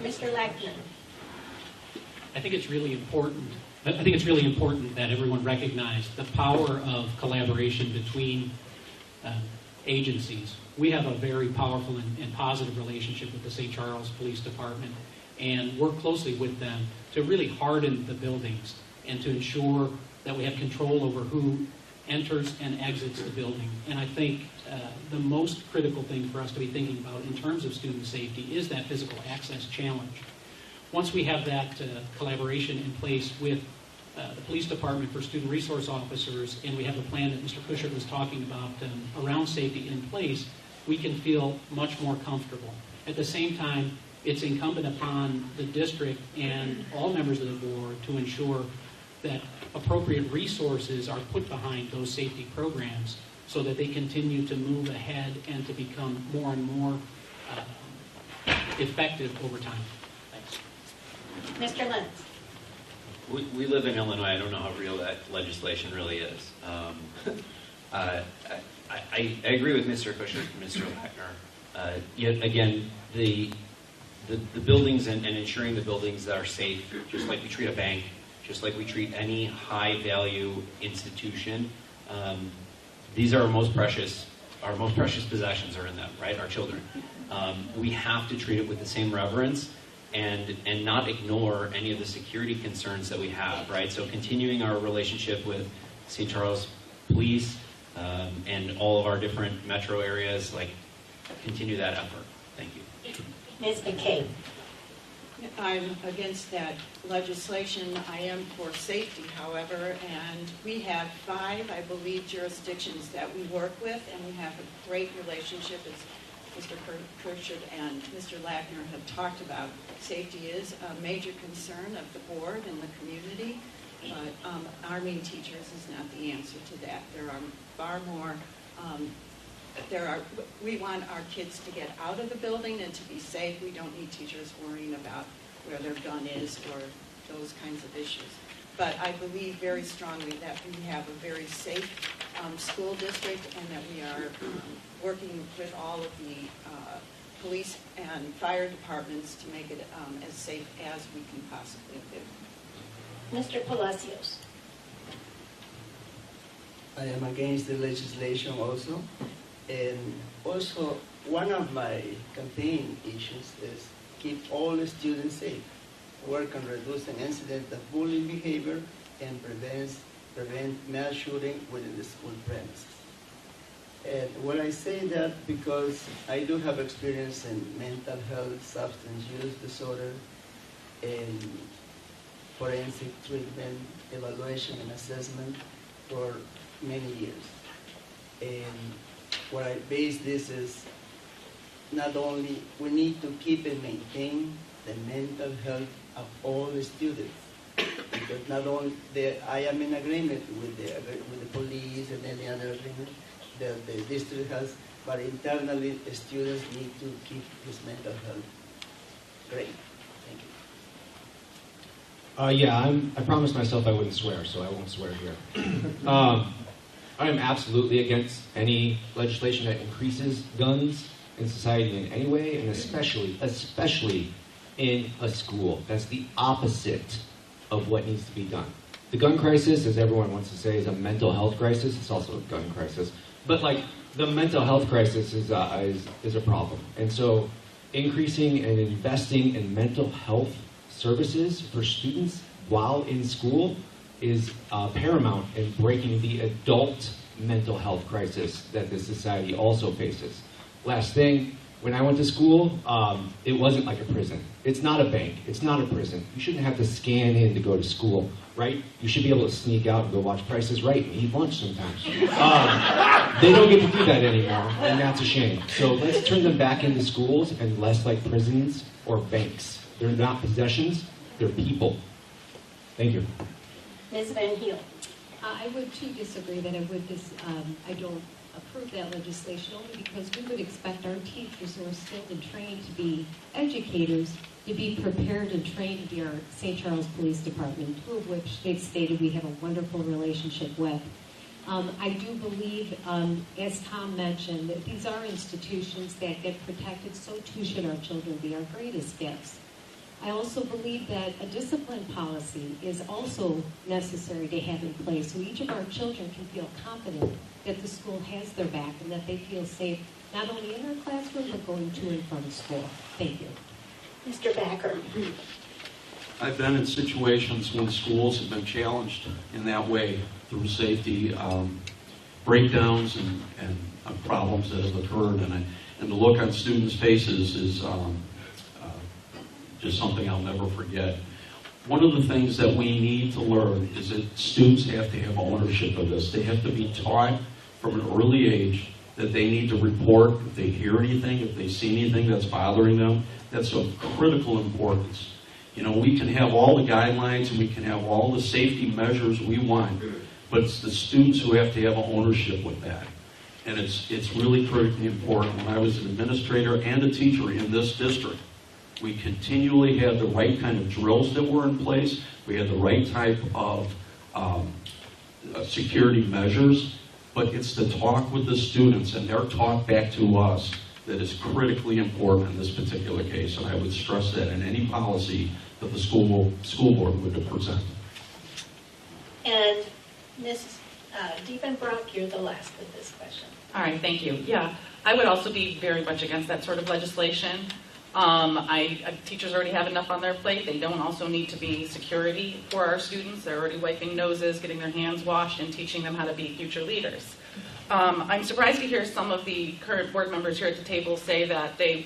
Mr. Lackner. I think it's really important. I think it's really important that everyone recognize the power of collaboration between agencies. We have a very powerful and positive relationship with the St. Charles Police Department, and work closely with them to really harden the buildings and to ensure that we have control over who enters and exits the building. And I think the most critical thing for us to be thinking about in terms of student safety is that physical access challenge. Once we have that collaboration in place with the police department for student resource officers, and we have the plan that Mr. Kushert was talking about around safety in place, we can feel much more comfortable. At the same time, it's incumbent upon the district and all members of the board to ensure that appropriate resources are put behind those safety programs so that they continue to move ahead and to become more and more effective over time. Thanks. Mr. Lentz. We live in Illinois. I don't know how real that legislation really is. I agree with Mr. Kushner and Mr. Lackner. Yet again, the buildings and ensuring the buildings that are safe, just like we treat a bank, just like we treat any high-value institution, these are our most precious possessions are in them, right? Our children. We have to treat it with the same reverence and not ignore any of the security concerns that we have, right? So continuing our relationship with St. Charles Police and all of our different metro areas, like, continue that effort. Thank you. Ms. McCabe. I'm against that legislation. I am for safety, however, and we have 5, I believe, jurisdictions that we work with, and we have a great relationship, as Mr. Kushert and Mr. Lackner have talked about. Safety is a major concern of the board and the community, but arming teachers is not the answer to that. There are far more, we want our kids to get out of the building and to be safe. We don't need teachers worrying about where their gun is or those kinds of issues. But I believe very strongly that we have a very safe school district, and that we are working with all of the police and fire departments to make it as safe as we can possibly do. Mr. Palacios. I am against the legislation also. And also, one of my campaign issues is keep all the students safe, work on reducing incidents of bullying behavior, and prevent mass shooting within the school premises. And when I say that, because I do have experience in mental health, substance use disorder, and forensic treatment, evaluation and assessment for many years. And what I base this is not only we need to keep and maintain the mental health of all the students, because not only I am in agreement with the police and any other agreement that the district has, but internally the students need to keep his mental health great. Thank you. Yeah, I promised myself I wouldn't swear, so I won't swear here. I am absolutely against any legislation that increases guns in society in any way, and especially in a school. That's the opposite of what needs to be done. The gun crisis, as everyone wants to say, is a mental health crisis. It's also a gun crisis. But like the mental health crisis is a problem. And so increasing and investing in mental health services for students while in school is paramount in breaking the adult mental health crisis that this society also faces. Last thing, when I went to school, it wasn't like a prison. It's not a bank. It's not a prison. You shouldn't have to scan in to go to school, right? You should be able to sneak out and go watch Price is Right and eat lunch sometimes. They don't get to do that anymore, and that's a shame. So let's turn them back into schools and less like prisons or banks. They're not possessions, they're people. Thank you. Ms. Van Heel. I would too disagree that I don't approve that legislation only because we would expect our teachers who are skilled and trained to be educators to be prepared and trained to be our St. Charles Police Department, two of which they've stated we have a wonderful relationship with. I do believe, as Tom mentioned, that these are institutions that get protected, so too should our children be our greatest gifts. I also believe that a discipline policy is also necessary to have in place so each of our children can feel confident that the school has their back and that they feel safe not only in their classroom but going to and from school. Thank you. Mr. Backer. I've been in situations when schools have been challenged in that way through safety breakdowns and problems that have occurred, and the look on students' faces is just something I'll never forget. One of the things that we need to learn is that students have to have ownership of this. They have to be taught from an early age that they need to report if they hear anything, if they see anything that's bothering them. That's of critical importance. You know, we can have all the guidelines and we can have all the safety measures we want, but it's the students who have to have ownership with that. And it's really critically important. When I was an administrator and a teacher in this district, we continually had the right kind of drills that were in place. We had the right type of security measures, but it's the talk with the students and their talk back to us that is critically important in this particular case. And I would stress that in any policy that the school board would present. And Ms. Diepenbrock, you're the last with this question. All right, thank you. Yeah, I would also be very much against that sort of legislation. Teachers already have enough on their plate. They don't also need to be security for our students. They're already wiping noses, getting their hands washed, and teaching them how to be future leaders. I'm surprised to hear some of the current board members here at the table say that they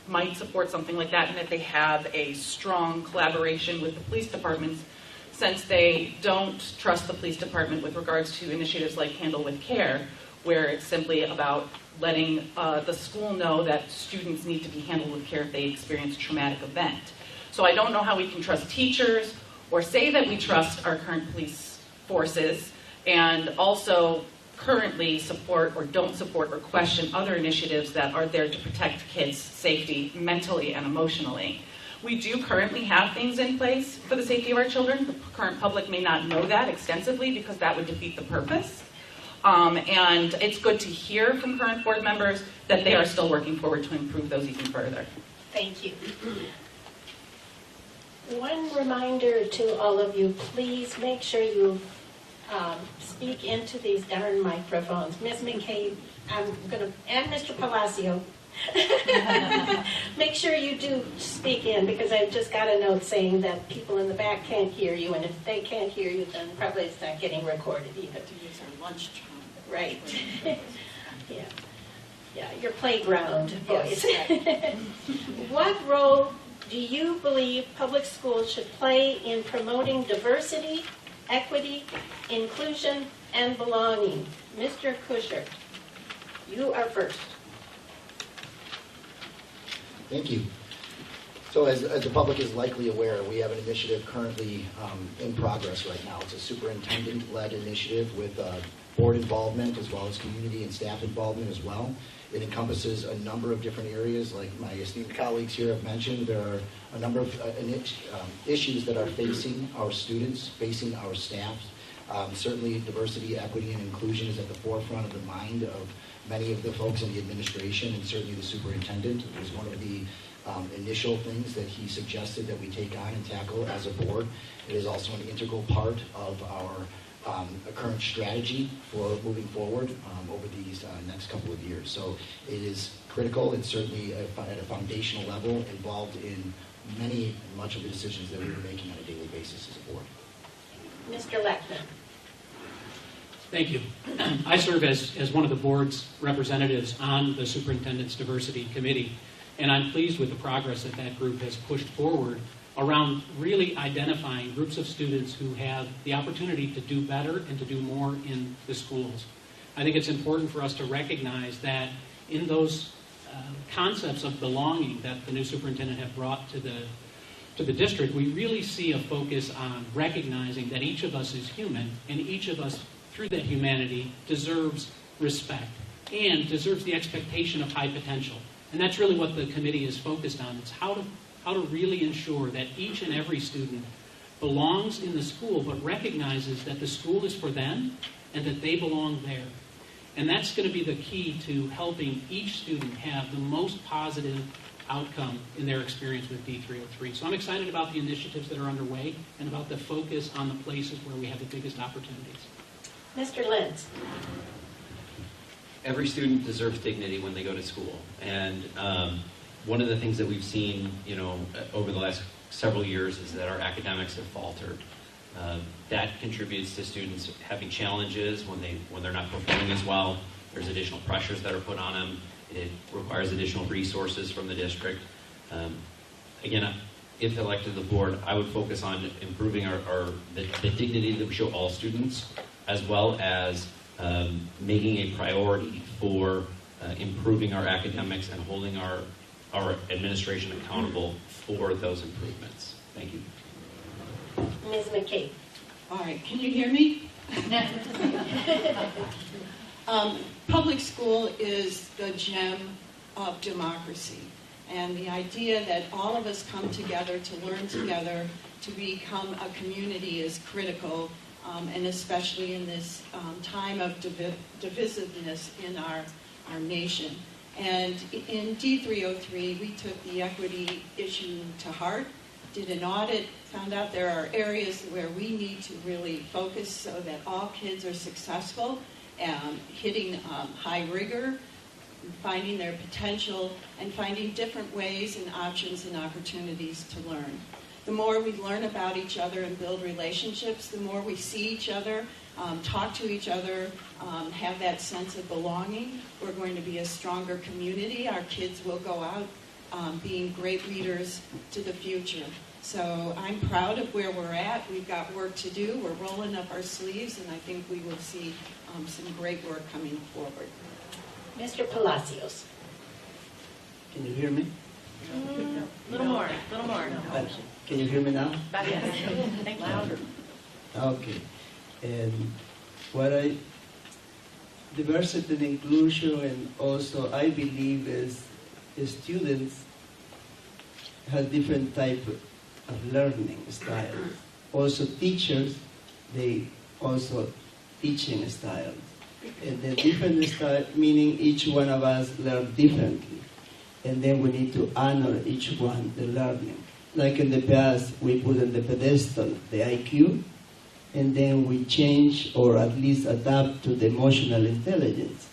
might support something like that and that they have a strong collaboration with the police departments, since they don't trust the police department with regards to initiatives like Handle with Care, where it's simply about letting the school know that students need to be handled with care if they experience a traumatic event. So I don't know how we can trust teachers or say that we trust our current police forces and also currently support or don't support or question other initiatives that are there to protect kids' safety mentally and emotionally. We do currently have things in place for the safety of our children. The current public may not know that extensively because that would defeat the purpose. And it's good to hear from current board members that they are still working forward to improve those even further. Thank you. One reminder to all of you, please make sure you speak into these darn microphones. Ms. McCabe, and Mr. Palacio, make sure you do speak in, because I've just got a note saying that people in the back can't hear you, and if they can't hear you, then probably it's not getting recorded either. To use our lunch time. Right. Yeah, your playground voice. What role do you believe public schools should play in promoting diversity, equity, inclusion, and belonging? Mr. Kushert, you are first. Thank you. So as the public is likely aware, we have an initiative currently in progress right now. It's a superintendent-led initiative with board involvement as well as community and staff involvement as well. It encompasses a number of different areas. Like my esteemed colleagues here have mentioned, there are a number of issues that are facing our students, facing our staff. Certainly diversity, equity, and inclusion is at the forefront of the mind of many of the folks in the administration, and certainly the superintendent. It was one of the initial things that he suggested that we take on and tackle as a board. It is also an integral part of our current strategy for moving forward over these next couple of years. So it is critical. It's certainly at a foundational level involved in much of the decisions that we are making on a daily basis as a board. Mr. Leckman. Thank you. I serve as one of the board's representatives on the Superintendent's Diversity Committee, and I'm pleased with the progress that that group has pushed forward around really identifying groups of students who have the opportunity to do better and to do more in the schools. I think it's important for us to recognize that in those concepts of belonging that the new superintendent have brought to the district, we really see a focus on recognizing that each of us is human, and each of us, through that humanity, deserves respect and deserves the expectation of high potential. And that's really what the committee is focused on. It's how to really ensure that each and every student belongs in the school, but recognizes that the school is for them and that they belong there. And that's going to be the key to helping each student have the most positive outcome in their experience with D303. So I'm excited about the initiatives that are underway and about the focus on the places where we have the biggest opportunities. Mr. Lentz. Every student deserves dignity when they go to school. And one of the things that we've seen, over the last several years is that our academics have faltered. That contributes to students having challenges when they're not performing as well. There's additional pressures that are put on them. It requires additional resources from the district. Again, if elected to the board, I would focus on improving the dignity that we show all students, as well as making a priority for improving our academics and holding our administration accountable for those improvements. Thank you. Ms. McKay. All right, can you hear me? Public school is the gem of democracy. And the idea that all of us come together to learn together, to become a community is critical, and especially in this time of divisiveness in our nation. And in D303, we took the equity issue to heart, did an audit, found out there are areas where we need to really focus so that all kids are successful, hitting high rigor, finding their potential, and finding different ways and options and opportunities to learn. The more we learn about each other and build relationships, the more we see each other, talk to each other, have that sense of belonging, we're going to be a stronger community. Our kids will go out being great leaders to the future. So I'm proud of where we're at. We've got work to do. We're rolling up our sleeves, and I think we will see some great work coming forward. Mr. Palacios. Can you hear me? Little more. Can you hear me now? Yes. Thank you. Okay. And diversity and inclusion, and also I believe is students have different type of learning styles. Also teachers, they also teaching styles. And the different style, meaning each one of us learn differently. And then we need to honor each one, the learning. Like in the past, we put on the pedestal the IQ, and then we change or at least adapt to the emotional intelligence,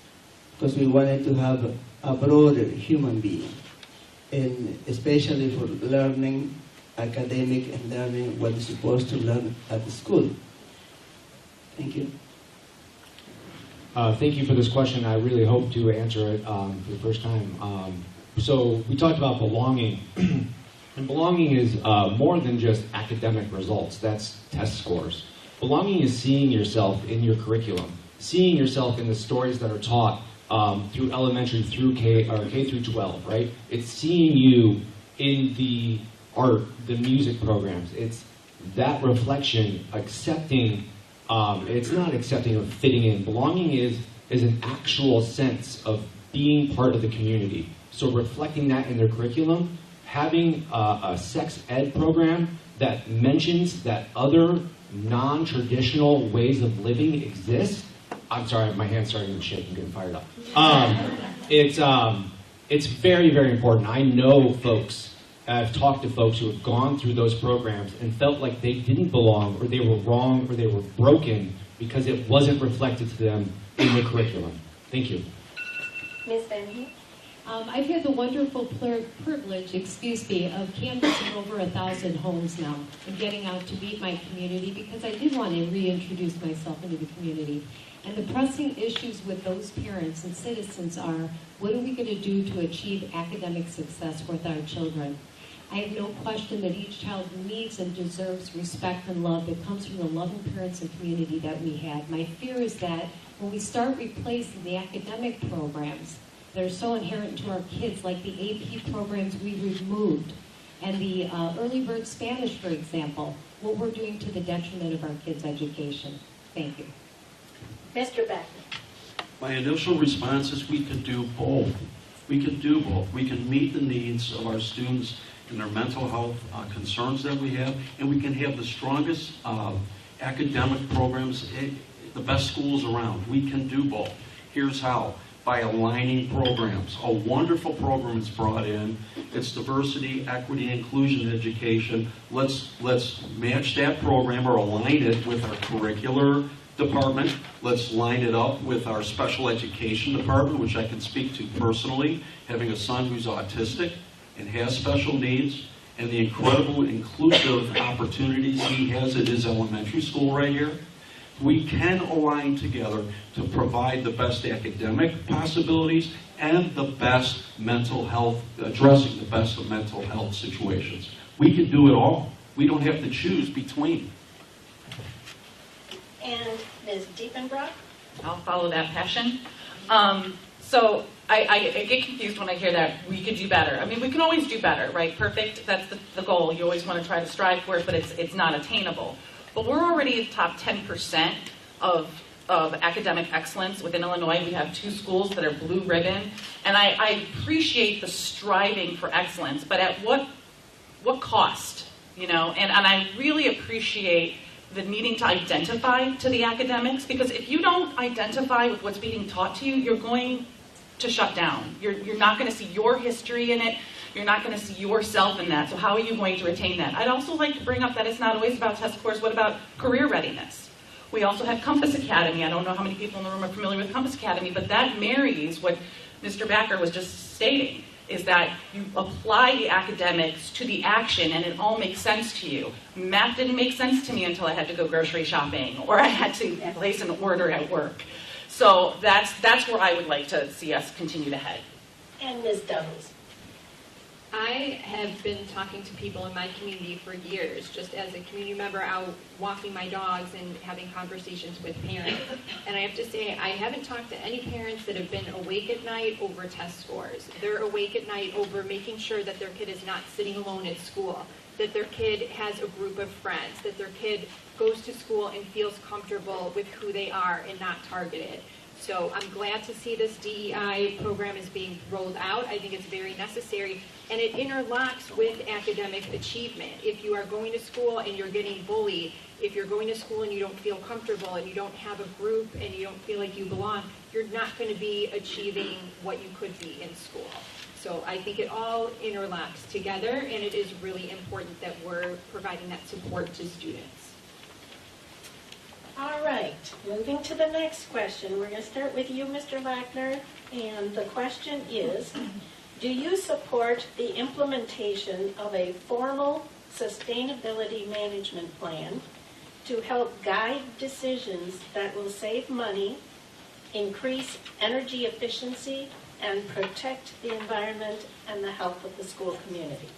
because we wanted to have a broader human being, and especially for learning, academic and learning what is supposed to learn at the school. Thank you. Thank you for this question. I really hope to answer it for the first time. So we talked about belonging. And belonging is more than just academic results. That's test scores. Belonging is seeing yourself in your curriculum, seeing yourself in the stories that are taught through elementary through K through 12, right? It's seeing you in the art, the music programs. It's that reflection, accepting. It's not accepting of fitting in. Belonging is an actual sense of being part of the community. So reflecting that in their curriculum, having a sex ed program that mentions that other non-traditional ways of living exist. I'm sorry, my hand's starting to shake. I'm getting fired up. It's very, very important. I know folks. I've talked to folks who have gone through those programs and felt like they didn't belong, or they were wrong, or they were broken because it wasn't reflected to them in the curriculum. Thank you. Ms. Van Heek. I've had the wonderful privilege, of canvassing over 1,000 homes now and getting out to meet my community because I did want to reintroduce myself into the community. And the pressing issues with those parents and citizens are, what are we going to do to achieve academic success with our children? I have no question that each child needs and deserves respect and love that comes from the loving parents and community that we have. My fear is that when we start replacing the academic programs that are so inherent to our kids, like the AP programs we removed, and the early bird Spanish, for example, what we're doing to the detriment of our kids' education. Thank you. Mr. Beckman. My initial response is we can do both. We can do both. We can meet the needs of our students and their mental health concerns that we have, and we can have the strongest academic programs, the best schools around. We can do both. Here's how. By aligning programs. A wonderful program is brought in. It's diversity, equity, inclusion education. Let's match that program or align it with our curricular department. Let's line it up with our special education department, which I can speak to personally, having a son who's autistic and has special needs, and the incredible inclusive opportunities he has at his elementary school right here. We can align together to provide the best academic possibilities and the best mental health, addressing the best of mental health situations. We can do it all. We don't have to choose between. And Ms. Diepenbrock? I'll follow that passion. So I get confused when I hear that we could do better. I mean, we can always do better, right? Perfect, that's the goal. You always want to try to strive for it, but it's not attainable. But we're already at the top 10% of academic excellence within Illinois. We have 2 schools that are blue ribbon. And I appreciate the striving for excellence, but at what cost? You know, and I really appreciate the needing to identify to the academics, because if you don't identify with what's being taught to you, you're going to shut down. You're not going to see your history in it. You're not going to see yourself in that. So how are you going to retain that? I'd also like to bring up that it's not always about test scores. What about career readiness? We also have Compass Academy. I don't know how many people in the room are familiar with Compass Academy, but that marries what Mr. Backer was just stating, is that you apply the academics to the action and it all makes sense to you. Math didn't make sense to me until I had to go grocery shopping or I had to place an order at work. So that's where I would like to see us continue to head. And Ms. Downs. I have been talking to people in my community for years, just as a community member out walking my dogs and having conversations with parents. And I have to say, I haven't talked to any parents that have been awake at night over test scores. They're awake at night over making sure that their kid is not sitting alone at school, that their kid has a group of friends, that their kid goes to school and feels comfortable with who they are and not targeted. So I'm glad to see this DEI program is being rolled out. I think it's very necessary, and it interlocks with academic achievement. If you are going to school and you're getting bullied, if you're going to school and you don't feel comfortable and you don't have a group and you don't feel like you belong, you're not going to be achieving what you could be in school. So I think it all interlocks together, and it is really important that we're providing that support to students. All right, moving to the next question. We're going to start with you, Mr. Wagner, and the question is, do you support the implementation of a formal sustainability management plan to help guide decisions that will save money, increase energy efficiency, and protect the environment and the health of the school community?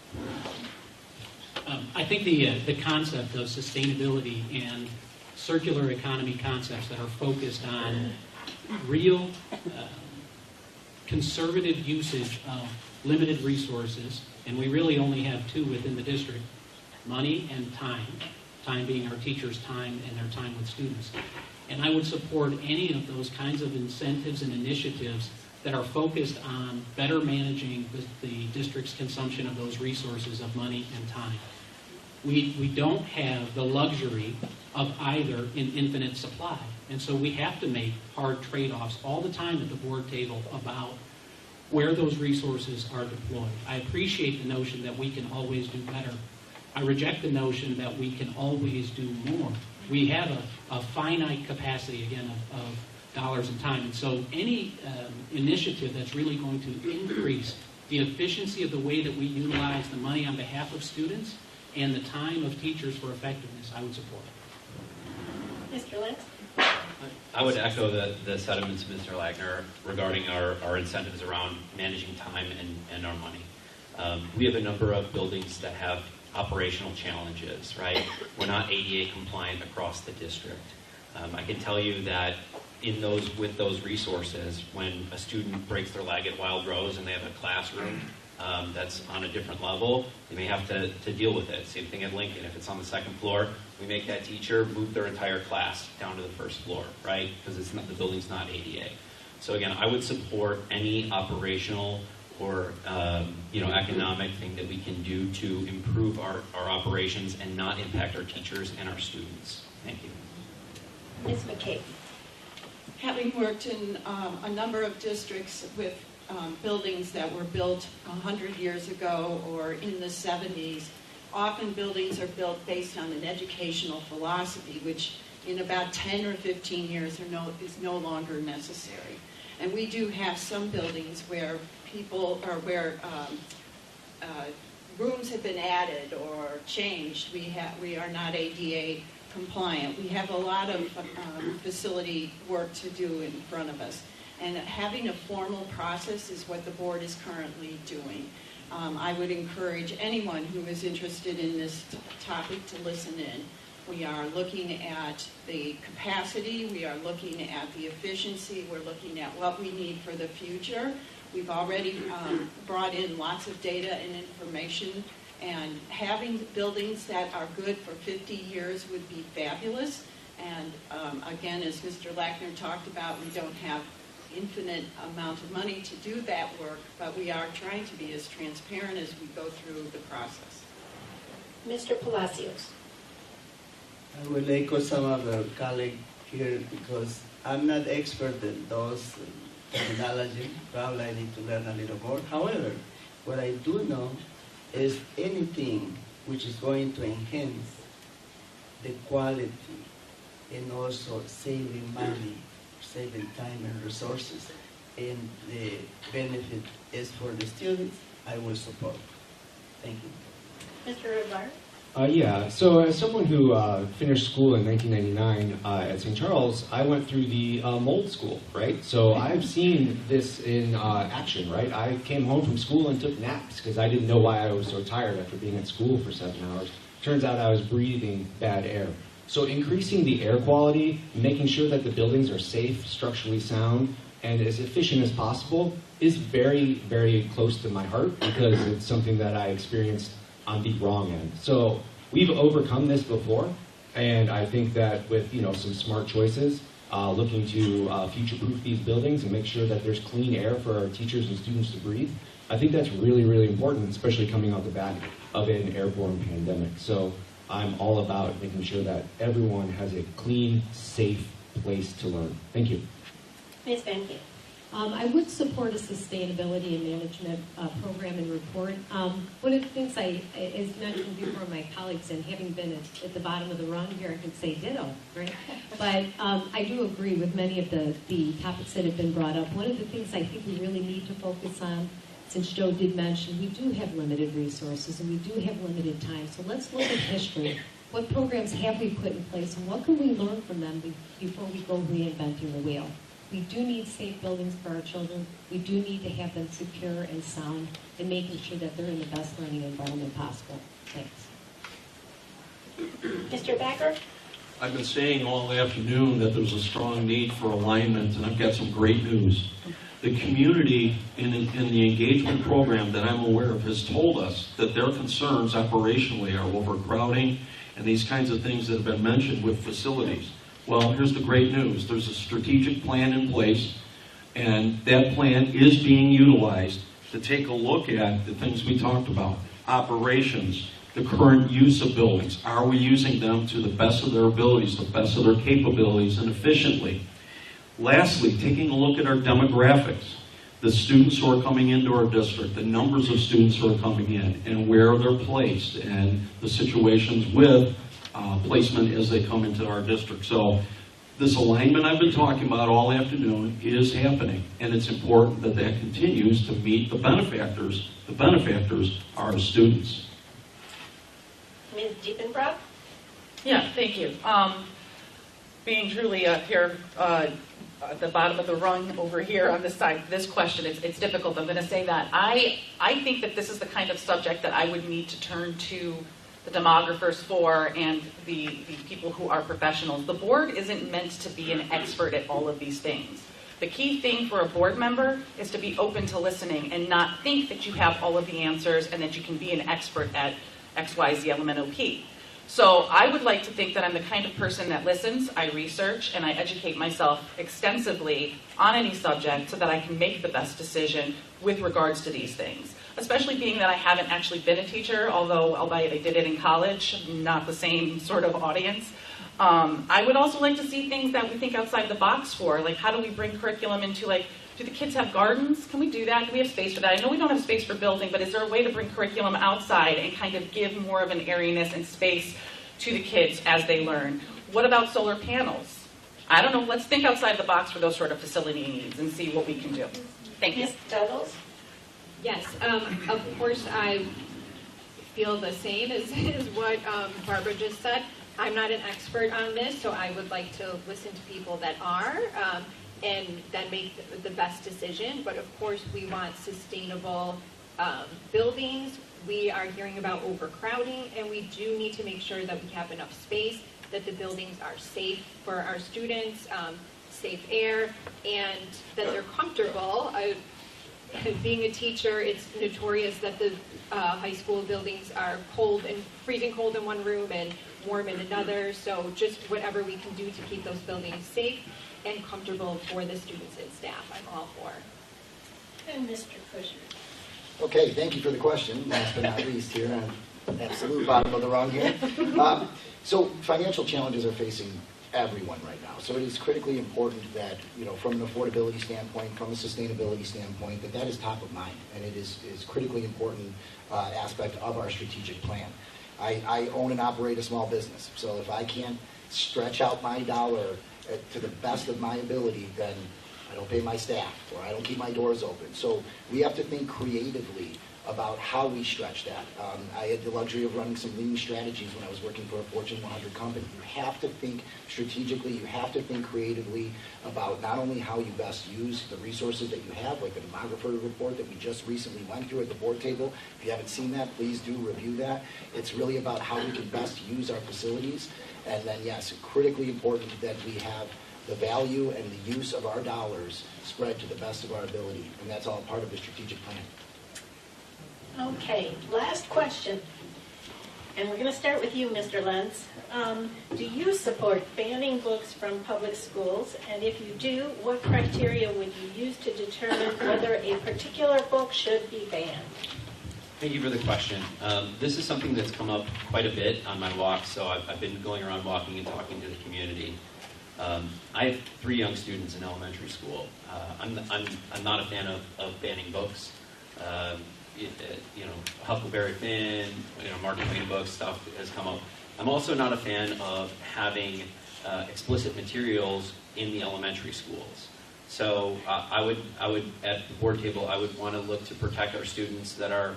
I think the concept of sustainability and circular economy concepts that are focused on real conservative usage of limited resources, and we really only have 2 within the district, money and time, time being our teachers' time and their time with students. And I would support any of those kinds of incentives and initiatives that are focused on better managing the district's consumption of those resources of money and time. We don't have the luxury of either in infinite supply. And so we have to make hard trade-offs all the time at the board table about where those resources are deployed. I appreciate the notion that we can always do better. I reject the notion that we can always do more. We have a finite capacity, again, of dollars and time. And so any initiative that's really going to increase the efficiency of the way that we utilize the money on behalf of students and the time of teachers for effectiveness, I would support. Mr. Lentz? I would echo the sentiments of Mr. Lackner regarding our incentives around managing time and our money. We have a number of buildings that have operational challenges, right? We're not ADA compliant across the district. I can tell you that with those resources, when a student breaks their leg at Wild Rose and they have a classroom that's on a different level, they may have to deal with it. Same thing at Lincoln. If it's on the second floor, we make that teacher move their entire class down to the first floor, right? Because the building's not ADA. So again, I would support any operational or economic thing that we can do to improve our operations and not impact our teachers and our students. Thank you. Ms. McKay? Having worked in a number of districts with buildings that were built 100 years ago or in the 70s, often buildings are built based on an educational philosophy, which in about 10 or 15 years is no longer necessary. And we do have some buildings where rooms have been added or changed. We are not ADA compliant. We have a lot of facility work to do in front of us. And having a formal process is what the board is currently doing. I would encourage anyone who is interested in this topic to listen in. We are looking at the capacity, we are looking at the efficiency, we're looking at what we need for the future. We've already brought in lots of data and information, and having buildings that are good for 50 years would be fabulous. And again, as Mr. Lackner talked about, we don't have infinite amount of money to do that work, but we are trying to be as transparent as we go through the process. Mr. Palacios? I will echo some of the colleagues here because I'm not expert in those terminology. Probably I need to learn a little more. However, what I do know is anything which is going to enhance the quality and also saving money, saving time and resources, and the benefit is for the students, I will support. Thank you. Mr. Rivard? Yeah, so as someone who finished school in 1999 at St. Charles, I went through the mold school, right? So I've seen this in action, right? I came home from school and took naps because I didn't know why I was so tired after being at school for 7 hours. Turns out I was breathing bad air. So increasing the air quality, making sure that the buildings are safe, structurally sound, and as efficient as possible is very, very close to my heart because it's something that I experienced on the wrong end. So we've overcome this before, and I think that with some smart choices, looking to future-proof these buildings and make sure that there's clean air for our teachers and students to breathe, I think that's really, really important, especially coming out the back of an airborne pandemic. So I'm all about making sure that everyone has a clean, safe place to learn. Thank you. Ms. Van Keen? I would support a sustainability and management program and report. One of the things as mentioned before my colleagues, and having been at the bottom of the rung here, I could say ditto, right? But I do agree with many of the topics that have been brought up. One of the things I think we really need to focus on, since Joe did mention, we do have limited resources and we do have limited time. So let's look at history. What programs have we put in place and what can we learn from them before we go reinventing the wheel? We do need safe buildings for our children. We do need to have them secure and sound and making sure that they're in the best learning environment possible. Thanks. Mr. Backer? I've been saying all afternoon that there's a strong need for alignment, and I've got some great news. The community in the engagement program that I'm aware of has told us that their concerns operationally are overcrowding and these kinds of things that have been mentioned with facilities. Well, here's the great news. There's a strategic plan in place, and that plan is being utilized to take a look at the things we talked about. Operations, the current use of buildings. Are we using them to the best of their abilities, the best of their capabilities, and efficiently? Lastly, taking a look at our demographics. The students who are coming into our district, the numbers of students who are coming in, and where they're placed, and the situations with placement as they come into our district. So this alignment I've been talking about all afternoon is happening, and it's important that that continues to meet the benefactors. The benefactors are our students. Ms. Diepenbrock? Yeah, thank you. Being truly here at the bottom of the rung over here on this side, this question, it's difficult. I'm going to say that. I think that this is the kind of subject that I would need to turn to the demographers for and the people who are professionals. The board isn't meant to be an expert at all of these things. The key thing for a board member is to be open to listening and not think that you have all of the answers and that you can be an expert at X, Y, Z, LMNOP. So I would like to think that I'm the kind of person that listens, I research, and I educate myself extensively on any subject so that I can make the best decision with regards to these things. Especially being that I haven't actually been a teacher, although albeit I did it in college, not the same sort of audience. I would also like to see things that we think outside the box for, like how do we bring curriculum into, like, do the kids have gardens? Can we do that? Do we have space for that? I know we don't have space for building, but is there a way to bring curriculum outside and kind of give more of an airiness and space to the kids as they learn? What about solar panels? I don't know. Let's think outside the box for those sort of facility needs and see what we can do. Thank you. Ms. Douglas? Yes, of course, I feel the same as what Barbara just said. I'm not an expert on this, so I would like to listen to people that are and then make the best decision. But of course, we want sustainable buildings. We are hearing about overcrowding, and we do need to make sure that we have enough space, that the buildings are safe for our students, safe air, and that they're comfortable. Being a teacher, it's notorious that the high school buildings are cold and freezing cold in one room and warm in another. So just whatever we can do to keep those buildings safe and comfortable for the students and staff, I'm all for. And Mr. Kushner? Okay, thank you for the question. Last but not least here, on absolute bottom of the rung here. So financial challenges are facing everyone right now. So it is critically important that, from an affordability standpoint, from a sustainability standpoint, that is top of mind. And it is critically important aspect of our strategic plan. I own and operate a small business. So if I can't stretch out my dollar to the best of my ability, then I don't pay my staff or I don't keep my doors open. So we have to think creatively about how we stretch that. I had the luxury of running some lean strategies when I was working for a Fortune 100 company. You have to think strategically, you have to think creatively about not only how you best use the resources that you have, like the demographer report that we just recently went through at the board table. If you haven't seen that, please do review that. It's really about how we can best use our facilities. And then, yes, critically important that we have the value and the use of our dollars spread to the best of our ability. And that's all part of the strategic plan. Okay, last question. And we're going to start with you, Mr. Lentz. Do you support banning books from public schools? And if you do, what criteria would you use to determine whether a particular book should be banned? Thank you for the question. This is something that's come up quite a bit on my walk, so I've been going around walking and talking to the community. I have 3 young students in elementary school. I'm not a fan of banning books. Huckleberry Finn, Mark Twain books, stuff has come up. I'm also not a fan of having explicit materials in the elementary schools. So I would at the board table, I would want to look to protect our students that are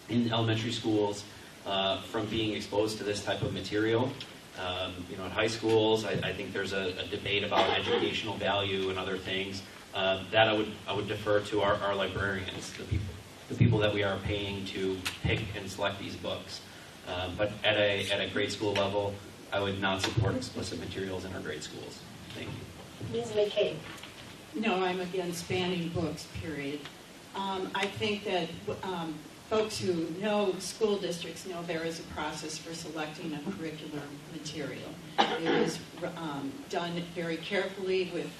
in elementary schools from being exposed to this type of material. At high schools, I think there's a debate about educational value and other things. That I would defer to our librarians, the people that we are paying to pick and select these books. But at a grade school level, I would not support explicit materials in our grade schools. Thank you. Ms. McCabe? No, I'm against banning books, period. I think that folks who know, school districts know there is a process for selecting a curricular material. It is done very carefully with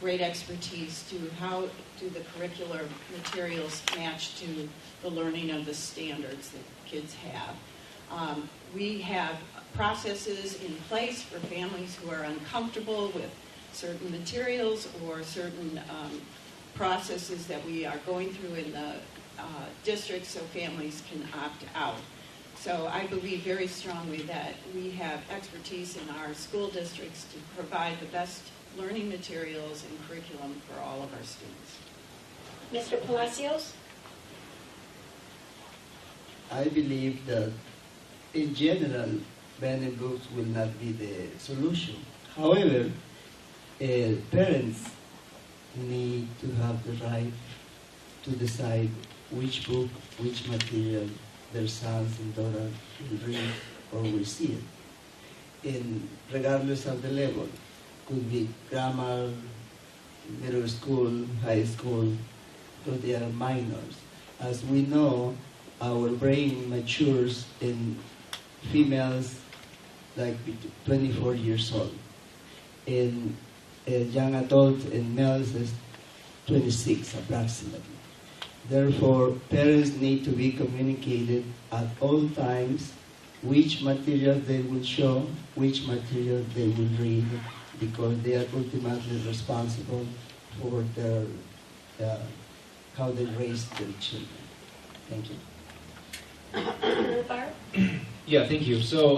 great expertise to how do the curricular materials match to the learning of the standards that kids have. We have processes in place for families who are uncomfortable with certain materials or certain processes that we are going through in the district so families can opt out. So I believe very strongly that we have expertise in our school districts to provide the best learning materials and curriculum for all of our students. Mr. Palacios? I believe that in general, banning books will not be the solution. However, parents need to have the right to decide which book, which material their sons and daughters will read or will see it. And regardless of the level, could be grammar, middle school, high school, though they are minors. As we know, our brain matures in females like 24 years old. In a young adult in males is 26 approximately. Therefore, parents need to be communicated at all times which material they will show, which material they will read, because they are ultimately responsible for their how they raise their children. Thank you. Yeah, thank you. So,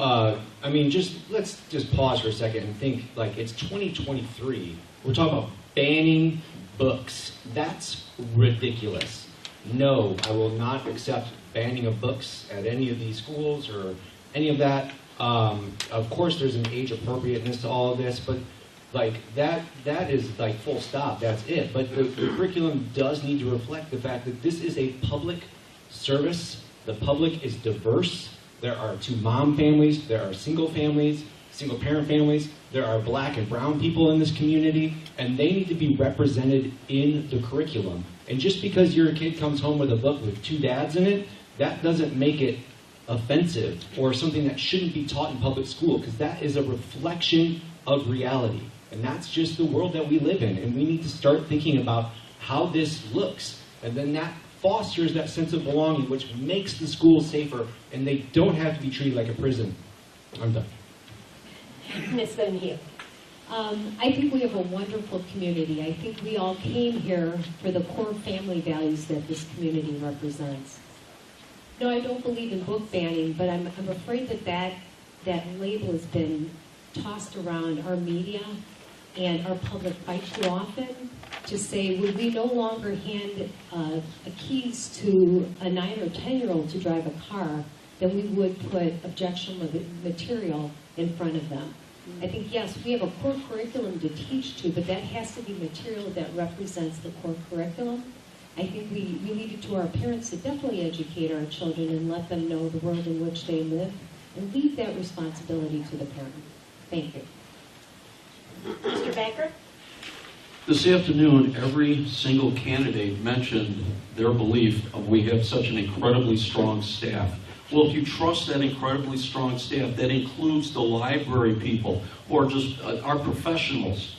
I mean, let's just pause for a second and think, like, it's 2023. We're talking about banning books. That's ridiculous. No, I will not accept banning of books at any of these schools or any of that. Of course, there's an age appropriateness to all of this, but like that is like full stop. That's it. But the curriculum does need to reflect the fact that this is a public service. The public is diverse. There are two mom families. There are single families, single parent families. There are black and brown people in this community, and they need to be represented in the curriculum. And just because your kid comes home with a book with two dads in it, that doesn't make it offensive or something that shouldn't be taught in public school, because that is a reflection of reality. And that's just the world that we live in. And we need to start thinking about how this looks. And then that fosters that sense of belonging, which makes the school safer, and they don't have to be treated like a prison. I'm done. Ms. Van Heel. I think we have a wonderful community. I think we all came here for the core family values that this community represents. No, I don't believe in book banning, but I'm afraid that label has been tossed around our media and our public quite too often to say, would we no longer hand keys to a 9 or 10-year-old to drive a car than we would put objectionable material in front of them. I think, yes, we have a core curriculum to teach to, but that has to be material that represents the core curriculum. I think we leave it to our parents to definitely educate our children and let them know the world in which they live, and leave that responsibility to the parent. Thank you. Mr. Becker? This afternoon, every single candidate mentioned their belief of we have such an incredibly strong staff. Well, if you trust that incredibly strong staff, that includes the library people who are just our professionals.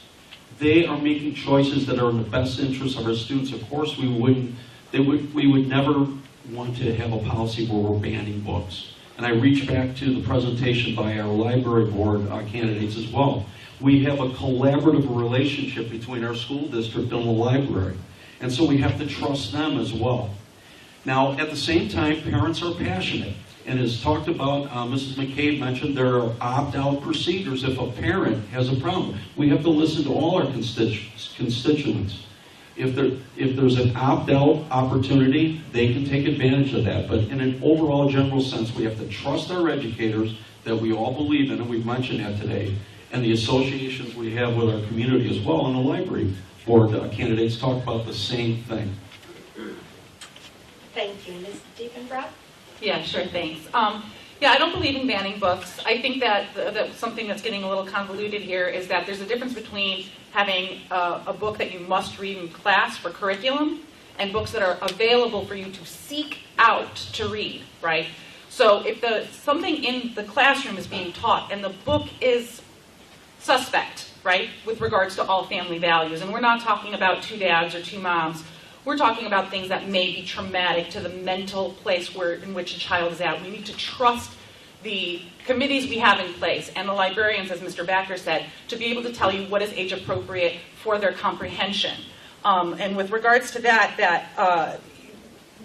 They are making choices that are in the best interest of our students. Of course, we would never want to have a policy where we're banning books. And I reach back to the presentation by our library board candidates as well. We have a collaborative relationship between our school district and the library. And so we have to trust them as well. Now, at the same time, parents are passionate. And as talked about, Mrs. McCabe mentioned, there are opt-out procedures if a parent has a problem. We have to listen to all our constituents. If there's an opt-out opportunity, they can take advantage of that. But in an overall general sense, we have to trust our educators that we all believe in, and we've mentioned that today, and the associations we have with our community as well, and the library board candidates talk about the same thing. Thank you. Ms. Diefenbrock? Yeah, sure, thanks. Yeah, I don't believe in banning books. I think that something that's getting a little convoluted here is that there's a difference between having a book that you must read in class for curriculum and books that are available for you to seek out to read, right? So if something in the classroom is being taught and the book is suspect, right, with regards to all family values, and we're not talking about two dads or two moms, we're talking about things that may be traumatic to the mental place in which a child is at. We need to trust the committees we have in place and the librarians, as Mr. Backer said, to be able to tell you what is age appropriate for their comprehension. And with regards to that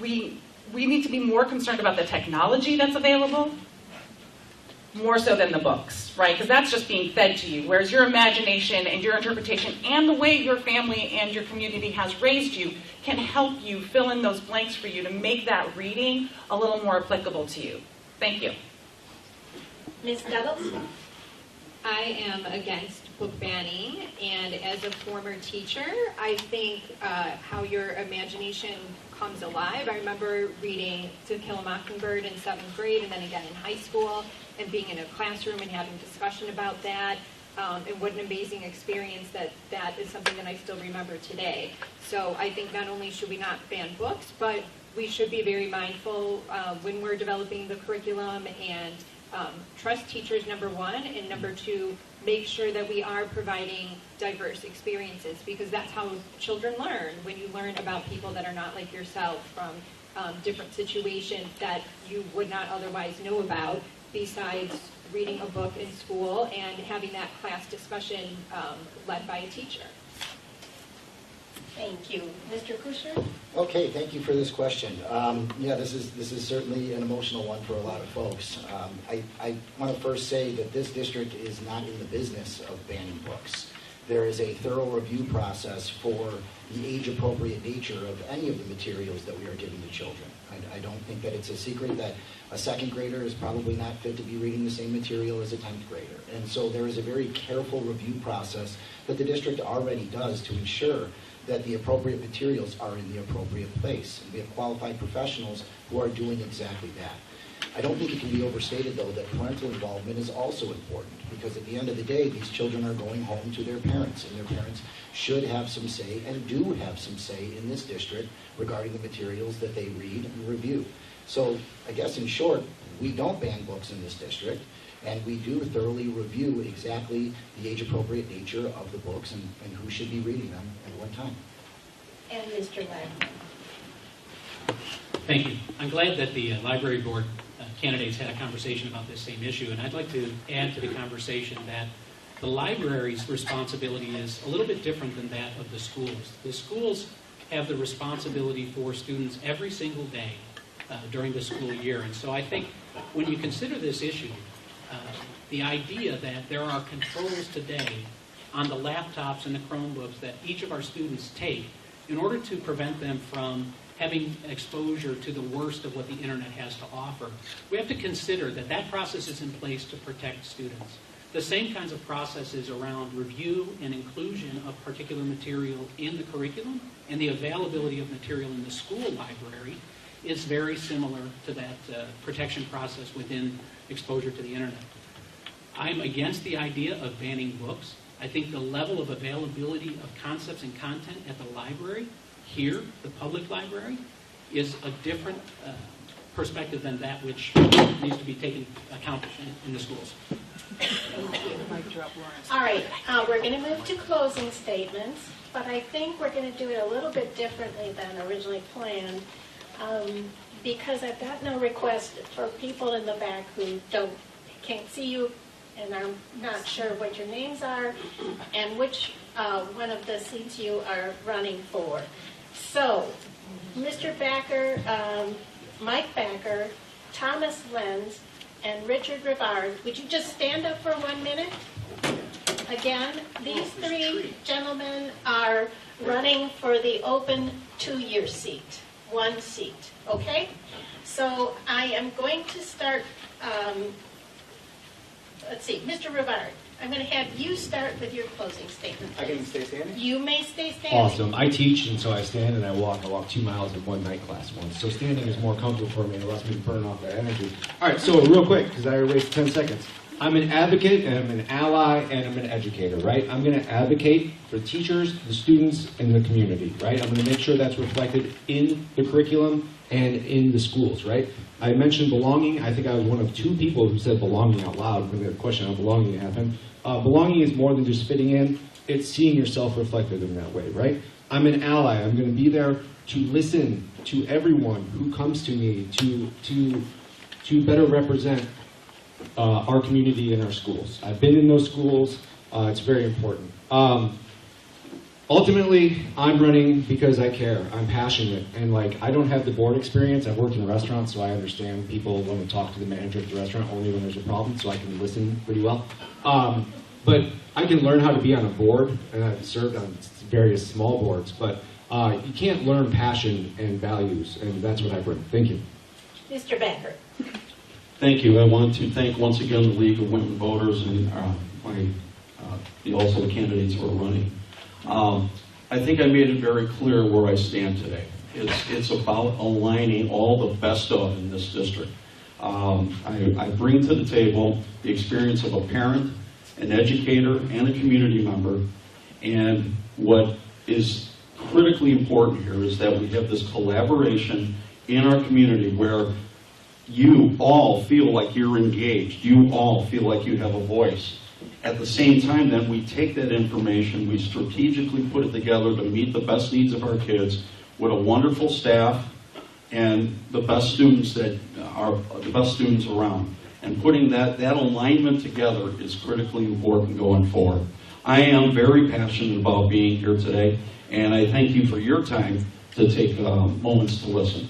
we need to be more concerned about the technology that's available more so than the books, right? Because that's just being fed to you, whereas your imagination and your interpretation and the way your family and your community has raised you can help you fill in those blanks for you to make that reading a little more applicable to you. Thank you. Ms. Duddles? I am against book banning, and as a former teacher, I think how your imagination comes alive. I remember reading To Kill a Mockingbird in 7th grade and then again in high school, and being in a classroom and having discussion about that. And what an amazing experience that is something that I still remember today. So I think not only should we not ban books, but we should be very mindful when we're developing the curriculum and trust teachers, number one, and number two, make sure that we are providing diverse experiences, because that's how children learn. When you learn about people that are not like yourself from different situations that you would not otherwise know about, besides reading a book in school and having that class discussion led by a teacher. Thank you. Mr. Kushner? Okay, thank you for this question. Yeah, this is certainly an emotional one for a lot of folks. I want to first say that this district is not in the business of banning books. There is a thorough review process for the age-appropriate nature of any of the materials that we are giving to children. I don't think that it's a secret that a 2nd grader is probably not fit to be reading the same material as a 10th grader. And so there is a very careful review process that the district already does to ensure that the appropriate materials are in the appropriate place. And we have qualified professionals who are doing exactly that. I don't think it can be overstated, though, that parental involvement is also important, because at the end of the day, these children are going home to their parents, and their parents should have some say, and do have some say in this district regarding the materials that they read and review. So I guess in short, we don't ban books in this district, and we do thoroughly review exactly the age-appropriate nature of the books and who should be reading them at what time. And Mr. Wagner? Thank you. I'm glad that the library board candidates had a conversation about this same issue, and I'd like to add to the conversation that the library's responsibility is a little bit different than that of the schools. The schools have the responsibility for students every single day during the school year, and so I think when you consider this issue, the idea that there are controls today on the laptops and the Chromebooks that each of our students take in order to prevent them from having exposure to the worst of what the internet has to offer, we have to consider that that process is in place to protect students. The same kinds of processes around review and inclusion of particular material in the curriculum and the availability of material in the school library is very similar to that protection process within exposure to the internet. I'm against the idea of banning books. I think the level of availability of concepts and content at the library, here, the public library, is a different perspective than that which needs to be taken account in the schools. All right, we're going to move to closing statements, but I think we're going to do it a little bit differently than originally planned, because I've gotten a request for people in the back who can't see you and are not sure what your names are and which one of the seats you are running for. So, Mr. Backer, Mike Backer, Thomas Lenz, and Richard Rivard, would you just stand up for 1 minute? Again, these 3 gentlemen are running for the open 2-year seat, 1 seat, okay? So I am going to start, let's see, Mr. Rivard, I'm going to have you start with your closing statement. I can stay standing? You may stay standing. Awesome. I teach, and so I stand and I walk. I walk 2 miles in one night class once. So standing is more comfortable for me and allows me to burn off that energy. All right, so real quick, because I already wasted 10 seconds. I'm an advocate, and I'm an ally, and I'm an educator, right? I'm going to advocate for teachers, the students, and the community, right? I'm going to make sure that's reflected in the curriculum and in the schools, right? I mentioned belonging. I think I was one of 2 people who said belonging out loud when the question on belonging happened. Belonging is more than just fitting in. It's seeing yourself reflected in that way, right? I'm an ally. I'm going to be there to listen to everyone who comes to me to better represent our community and our schools. I've been in those schools. It's very important. ultimately, I'm running because I care. I'm passionate. And like, I don't have the board experience. I've worked in restaurants, so I understand people want to talk to the manager at the restaurant only when there's a problem, so I can listen pretty well. But I can learn how to be on a board, and I've served on various small boards, but you can't learn passion and values, and that's what I bring. Thank you. Mr. Backer. Thank you. I want to thank once again the League of Women Voters and also the candidates who are running. I think I made it very clear where I stand today. It's about aligning all the best of in this district. I bring to the table the experience of a parent, an educator, and a community member, and what is critically important here is that we have this collaboration in our community where you all feel like you're engaged, you all feel like you have a voice. At the same time, then we take that information, we strategically put it together to meet the best needs of our kids with a wonderful staff and the best students that are the best students around. And putting that alignment together is critically important going forward. I am very passionate about being here today, and I thank you for your time to take moments to listen.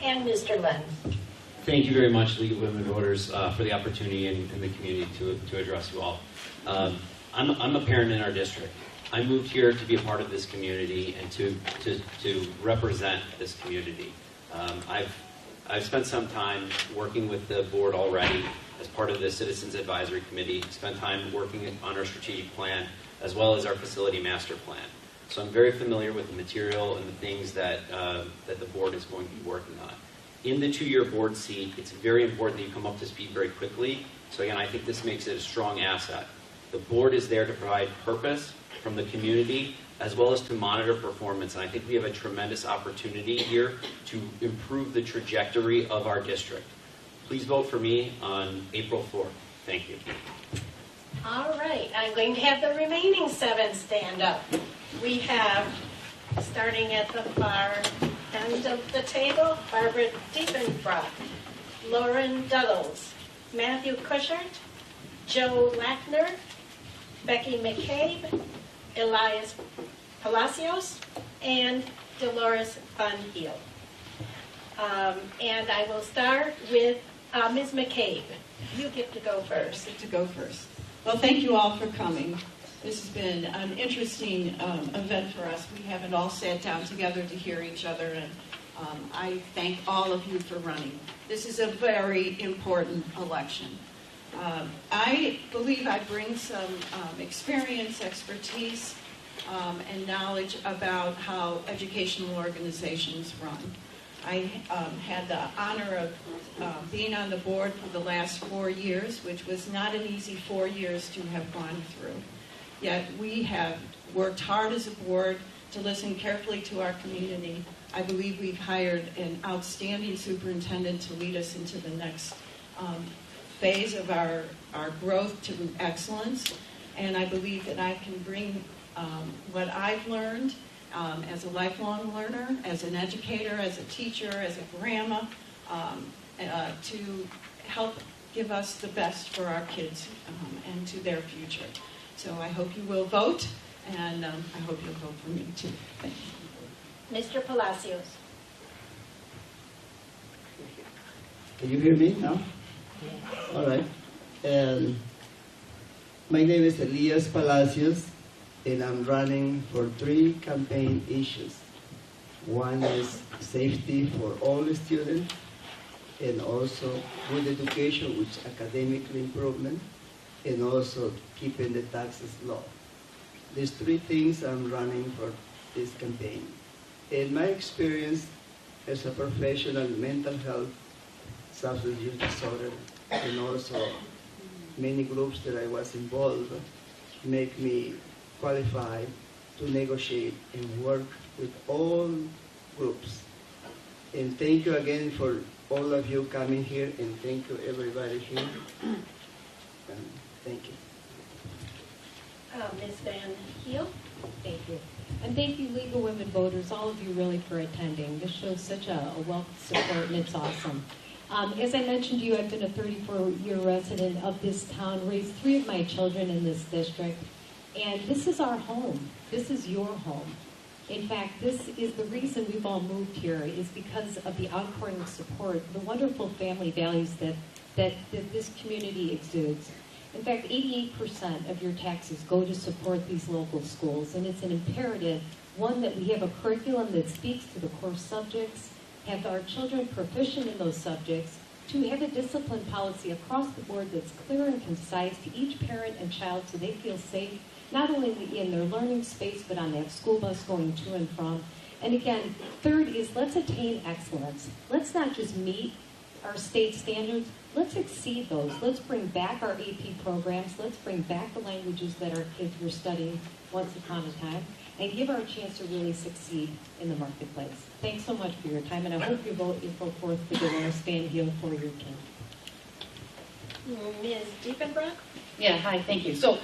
And Mr. Lenz. Thank you very much, League of Women Voters, for the opportunity in the community to address you all. I'm a parent in our district. I moved here to be a part of this community and to represent this community. I've spent some time working with the board already as part of the Citizens Advisory Committee, spent time working on our strategic plan as well as our facility master plan. So I'm very familiar with the material and the things that the board is going to be working on. In the 2-year board seat, it's very important that you come up to speed very quickly. So again, I think this makes it a strong asset. The board is there to provide purpose from the community as well as to monitor performance. And I think we have a tremendous opportunity here to improve the trajectory of our district. Please vote for me on April 4th. Thank you. All right, I'm going to have the remaining 7 stand up. We have, starting at the far end of the table, Barbara Diepenbrock, Lauren Duddles, Matthew Cushart, Joe Lackner, Becky McCabe, Elias Palacios, and Dolores Van Heel. And I will start with Ms. McCabe. You get to go first. To go first. Well, thank you all for coming. This has been an interesting event for us. We haven't all sat down together to hear each other, and I thank all of you for running. This is a very important election. I believe I bring some experience, expertise, and knowledge about how educational organizations run. I had the honor of being on the board for the last 4 years, which was not an easy 4 years to have gone through. Yet we have worked hard as a board to listen carefully to our community. I believe we've hired an outstanding superintendent to lead us into the next phase of our growth to excellence. And I believe that I can bring what I've learned as a lifelong learner, as an educator, as a teacher, as a grandma, to help give us the best for our kids and to their future. So I hope you will vote, and I hope you'll vote for me too. Thank you. Mr. Palacios. Can you hear me now? All right. My name is Elias Palacios, and I'm running for 3 campaign issues. One is safety for all the students, and also good education, which is academic improvement, and also keeping the taxes low. These 3 things I'm running for this campaign. In my experience as a professional in mental health, substance use disorder, and also many groups that I was involved, make me qualified to negotiate and work with all groups. And thank you again for all of you coming here, and thank you everybody here. Thank you. Ms. Van Heel. Thank you. And thank you, League of Women Voters, all of you really for attending. This shows such a wealth of support, and it's awesome. As I mentioned to you, I've been a 34-year resident of this town, raised 3 of my children in this district, And this is our home. This is your home. In fact, this is the reason we've all moved here, is because of the outpouring of support, the wonderful family values that this community exudes. In fact, 88% of your taxes go to support these local schools, and it's an imperative, one, that we have a curriculum that speaks to the core subjects, have our children proficient in those subjects, to have a discipline policy across the board that's clear and concise to each parent and child so they feel safe, not only in their learning space, but on that school bus going to and from. And again, third is let's attain excellence. Let's not just meet our state standards, let's exceed those. Let's bring back our AP programs. Let's bring back the languages that our kids were studying once upon a time, and give our a chance to really succeed in the marketplace. Thanks so much for your time, and I hope you vote April 4th for the winner stand here for your king. Ms. Diepenbrock? Yeah, hi, thank you. So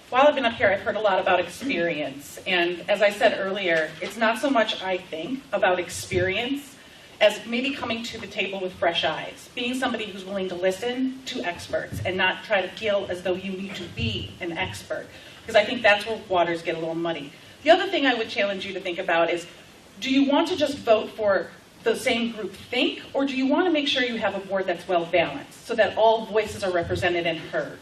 while I've been up here, I've heard a lot about experience. And as I said earlier, it's not so much, I think, about experience as maybe coming to the table with fresh eyes, being somebody who's willing to listen to experts and not try to feel as though you need to be an expert, because I think that's where waters get a little muddy. The other thing I would challenge you to think about is, do you want to just vote for the same group think, or do you want to make sure you have a board that's well balanced so that all voices are represented and heard?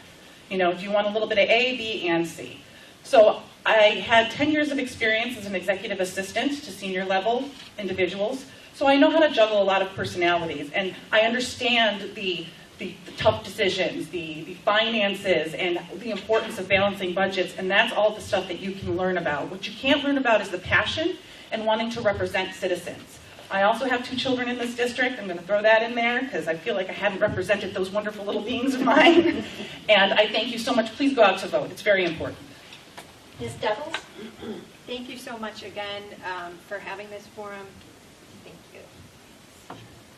You know, do you want a little bit of A, B, and C? So I had 10 years of experience as an executive assistant to senior level individuals, so I know how to juggle a lot of personalities, and I understand the tough decisions, the finances, and the importance of balancing budgets, and that's all the stuff that you can learn about. What you can't learn about is the passion and wanting to represent citizens. I also have 2 children in this district. I'm going to throw that in there because I feel like I haven't represented those wonderful little beings of mine. And I thank you so much. Please go out to vote. It's very important. Ms. Devils? Thank you so much again for having this forum. Thank you.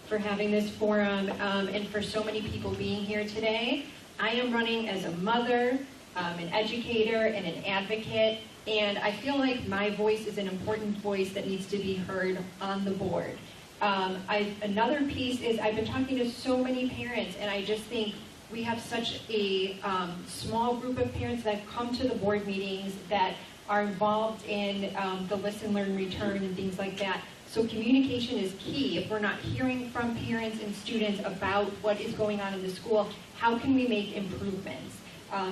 For having this forum and for so many people being here today. I am running as a mother, an educator, and an advocate. And I feel like my voice is an important voice that needs to be heard on the board. Another piece is I've been talking to so many parents, and I just think we have such a small group of parents that have come to the board meetings that are involved in the listen, learn, return, and things like that. So communication is key. If we're not hearing from parents and students about what is going on in the school, how can we make improvements?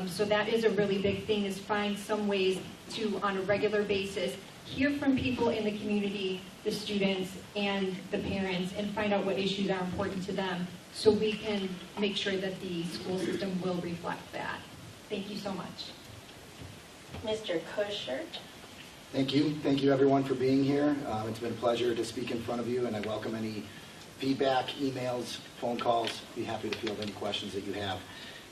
So that is a really big thing, is find some ways to, on a regular basis, hear from people in the community, the students and the parents, and find out what issues are important to them so we can make sure that the school system will reflect that. Thank you so much. Mr. Kushert? Thank you. Thank you, everyone, for being here. It's been a pleasure to speak in front of you, and I welcome any feedback, emails, phone calls. Be happy to field any questions that you have.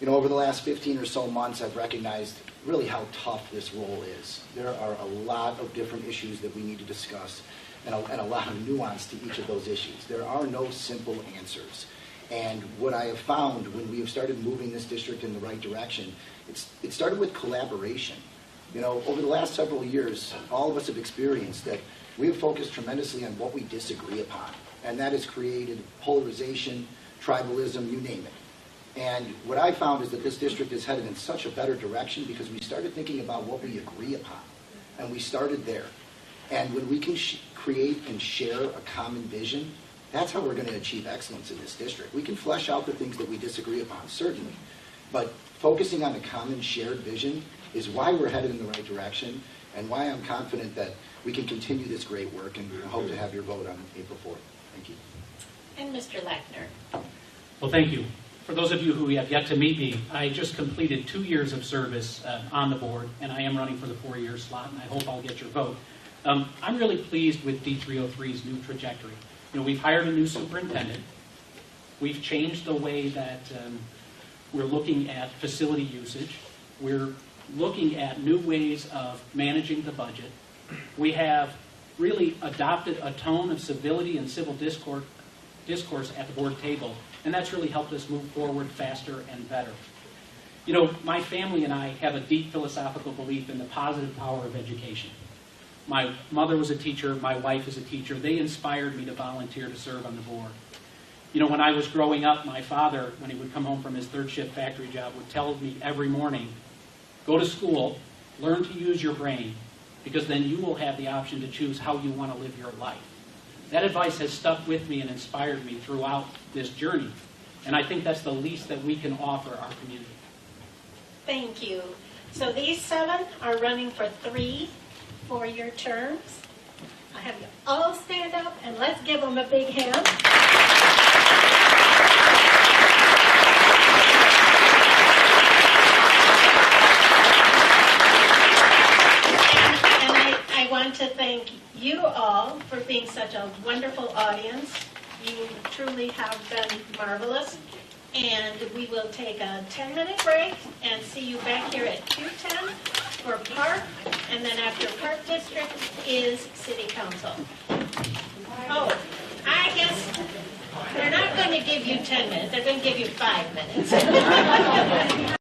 You know, over the last 15 or so months, I've recognized really how tough this role is. There are a lot of different issues that we need to discuss, and a lot of nuance to each of those issues. There are no simple answers. And what I have found when we have started moving this district in the right direction, it started with collaboration. You know, over the last several years, all of us have experienced that we have focused tremendously on what we disagree upon, and that has created polarization, tribalism, you name it. And what I found is that this district is headed in such a better direction because we started thinking about what we agree upon, and we started there. And when we can create and share a common vision, that's how we're going to achieve excellence in this district. We can flesh out the things that we disagree upon, certainly, but focusing on a common shared vision is why we're headed in the right direction and why I'm confident that we can continue this great work, and I hope to have your vote on April 4th. Thank you. And Mr. Lackner? Well, thank you. For those of you who have yet to meet me, I just completed 2 years of service on the board, and I am running for the 4-year slot, and I hope I'll get your vote. I'm really pleased with D303's new trajectory. You know, we've hired a new superintendent. We've changed the way that we're looking at facility usage. We're looking at new ways of managing the budget. We have really adopted a tone of civility and civil discourse at the board table, and that's really helped us move forward faster and better. You know, my family and I have a deep philosophical belief in the positive power of education. My mother was a teacher, my wife is a teacher. They inspired me to volunteer to serve on the board. You know, when I was growing up, my father, when he would come home from his third shift factory job, would tell me every morning, go to school, Learn to use your brain, because then you will have the option to choose how you want to live your life. That advice has stuck with me and inspired me throughout this journey. And I think that's the least that we can offer our community. Thank you. So these 7 are running for 3 4-year terms. I have you all stand up and let's give them a big hand. I want to thank you all for being such a wonderful audience. You truly have been marvelous. And we will take a 10-minute break and see you back here at 2:10 for Park. And then after Park District is City Council. Oh, I guess they're not going to give you 10 minutes. They're going to give you 5 minutes.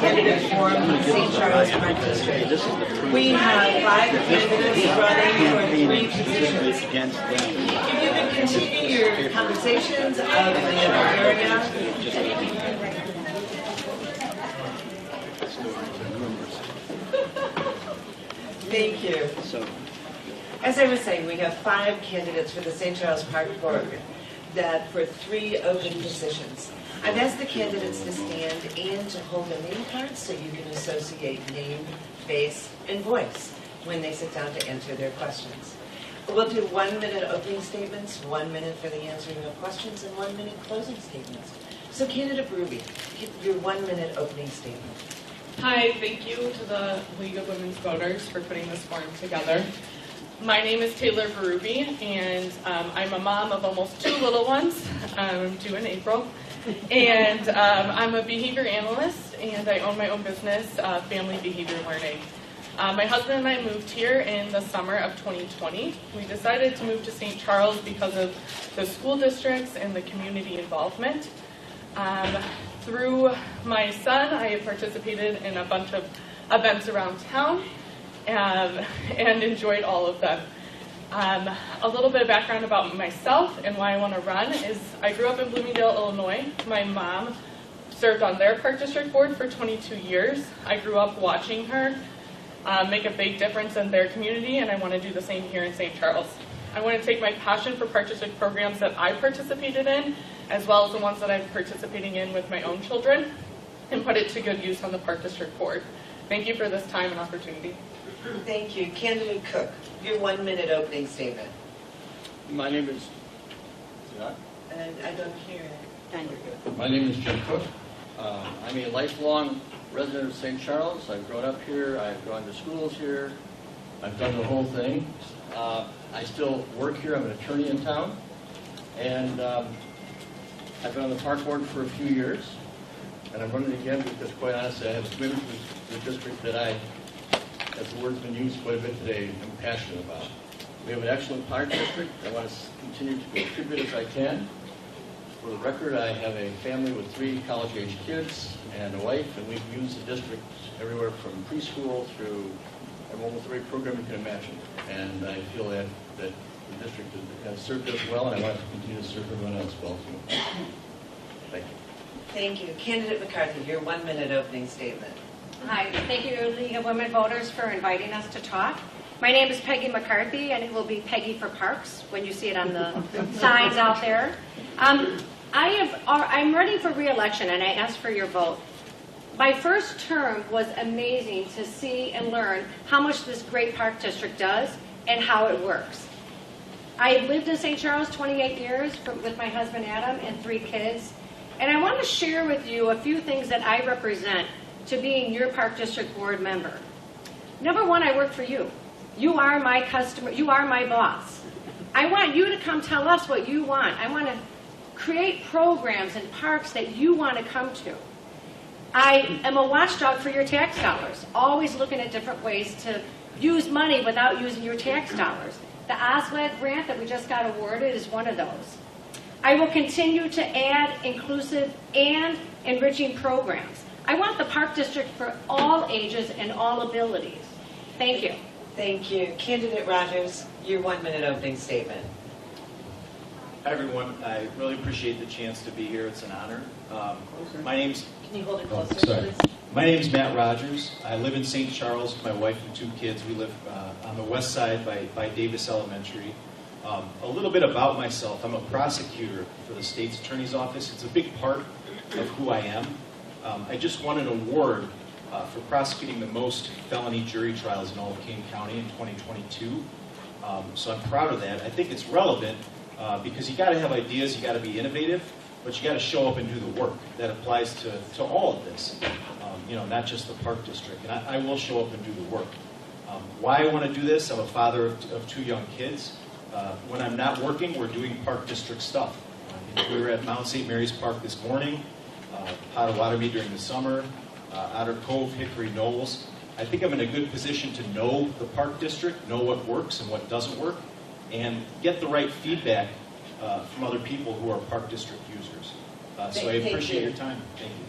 candidate forum, St. Charles Park District. We have 5 candidates running for 3 positions. If you could continue your conversations out in the area. Thank you. As I was saying, we have 5 candidates for the St. Charles Park Board that for 3 open positions. I've asked the candidates to stand and to hold their name cards so you can associate name, face, and voice when they sit down to answer their questions. We'll do 1-minute opening statements, 1 minute for the answering of questions, and 1 minute closing statements. So candidate Ruby, give your 1-minute opening statement. Hi, thank you to the League of Women's Voters for putting this forum together. My name is Taylor Berube, and I'm a mom of almost 2 little ones, due in April. And I'm a behavior analyst, and I own my own business, Family Behavior Learning. My husband and I moved here in the summer of 2020. We decided to move to St. Charles because of the school districts and the community involvement. Through my son, I have participated in a bunch of events around town and enjoyed all of them. A little bit of background about myself and why I want to run is I grew up in Bloomingdale, Illinois. My mom served on their park district board for 22 years. I grew up watching her make a big difference in their community, and I want to do the same here in St. Charles. I want to take my passion for park district programs that I participated in, as well as the ones that I'm participating in with my own children, and put it to good use on the park district board. Thank you for this time and opportunity. Thank you. Candidate Cook, your 1-minute opening statement. My name is... And I don't hear it. My name is Jim Cook. I'm a lifelong resident of St. Charles. I've grown up here. I've gone to schools here. I've done the whole thing. I still work here. I'm an attorney in town. And I've been on the park board for a few years. And I'm running again because, quite honestly, I have a commitment to the district that I, as the word's been used quite a bit today, I'm passionate about. We have an excellent park district. I want to continue to contribute as I can. For the record, I have a family with 3 college-age kids and a wife, and we've used the district everywhere from preschool through almost every program you can imagine. And I feel that the district has served us well, and I want to continue to serve everyone else well, too. Thank you. Thank you. Candidate McCarthy, your 1-minute opening statement. Hi, thank you, League of Women Voters, for inviting us to talk. My name is Peggy McCarthy, and it will be Peggy for Parks when you see it on the signs out there. I'm running for re-election, and I ask for your vote. My first term was amazing to see and learn how much this great park district does and how it works. I lived in St. Charles 28 years with my husband Adam and 3 kids, and I want to share with you a few things that I represent to being your park district board member. Number 1, I work for you. You are my customer. You are my boss. I want you to come tell us what you want. I want to create programs and parks that you want to come to. I am a watchdog for your tax dollars, always looking at different ways to use money without using your tax dollars. The OSLED grant that we just got awarded is one of those. I will continue to add inclusive and enriching programs. I want the park district for all ages and all abilities. Thank you. Thank you. Candidate Rogers, your 1-minute opening statement. Hi, everyone. I really appreciate the chance to be here. It's an honor. My name's... Can you hold it closer, please? My name is Matt Rogers. I live in St. Charles with my wife and 2 kids. We live on the west side by Davis Elementary. A little bit about myself. I'm a prosecutor for the state's attorney's office. It's a big part of who I am. I just won an award for prosecuting the most felony jury trials in all of Kane County in 2022. So I'm proud of that. I think it's relevant because you got to have ideas, you got to be innovative, but you got to show up and do the work. That applies to all of this, not just the park district. And I will show up and do the work. Why I want to do this, I'm a father of 2 young kids. When I'm not working, we're doing park district stuff. We were at Mount St. Mary's Park this morning, Potawatomi during the summer, Otter Cove, Hickory Knolls. I think I'm in a good position to know the park district, know what works and what doesn't work, and get the right feedback from other people who are park district users. So I appreciate your time. Thank you.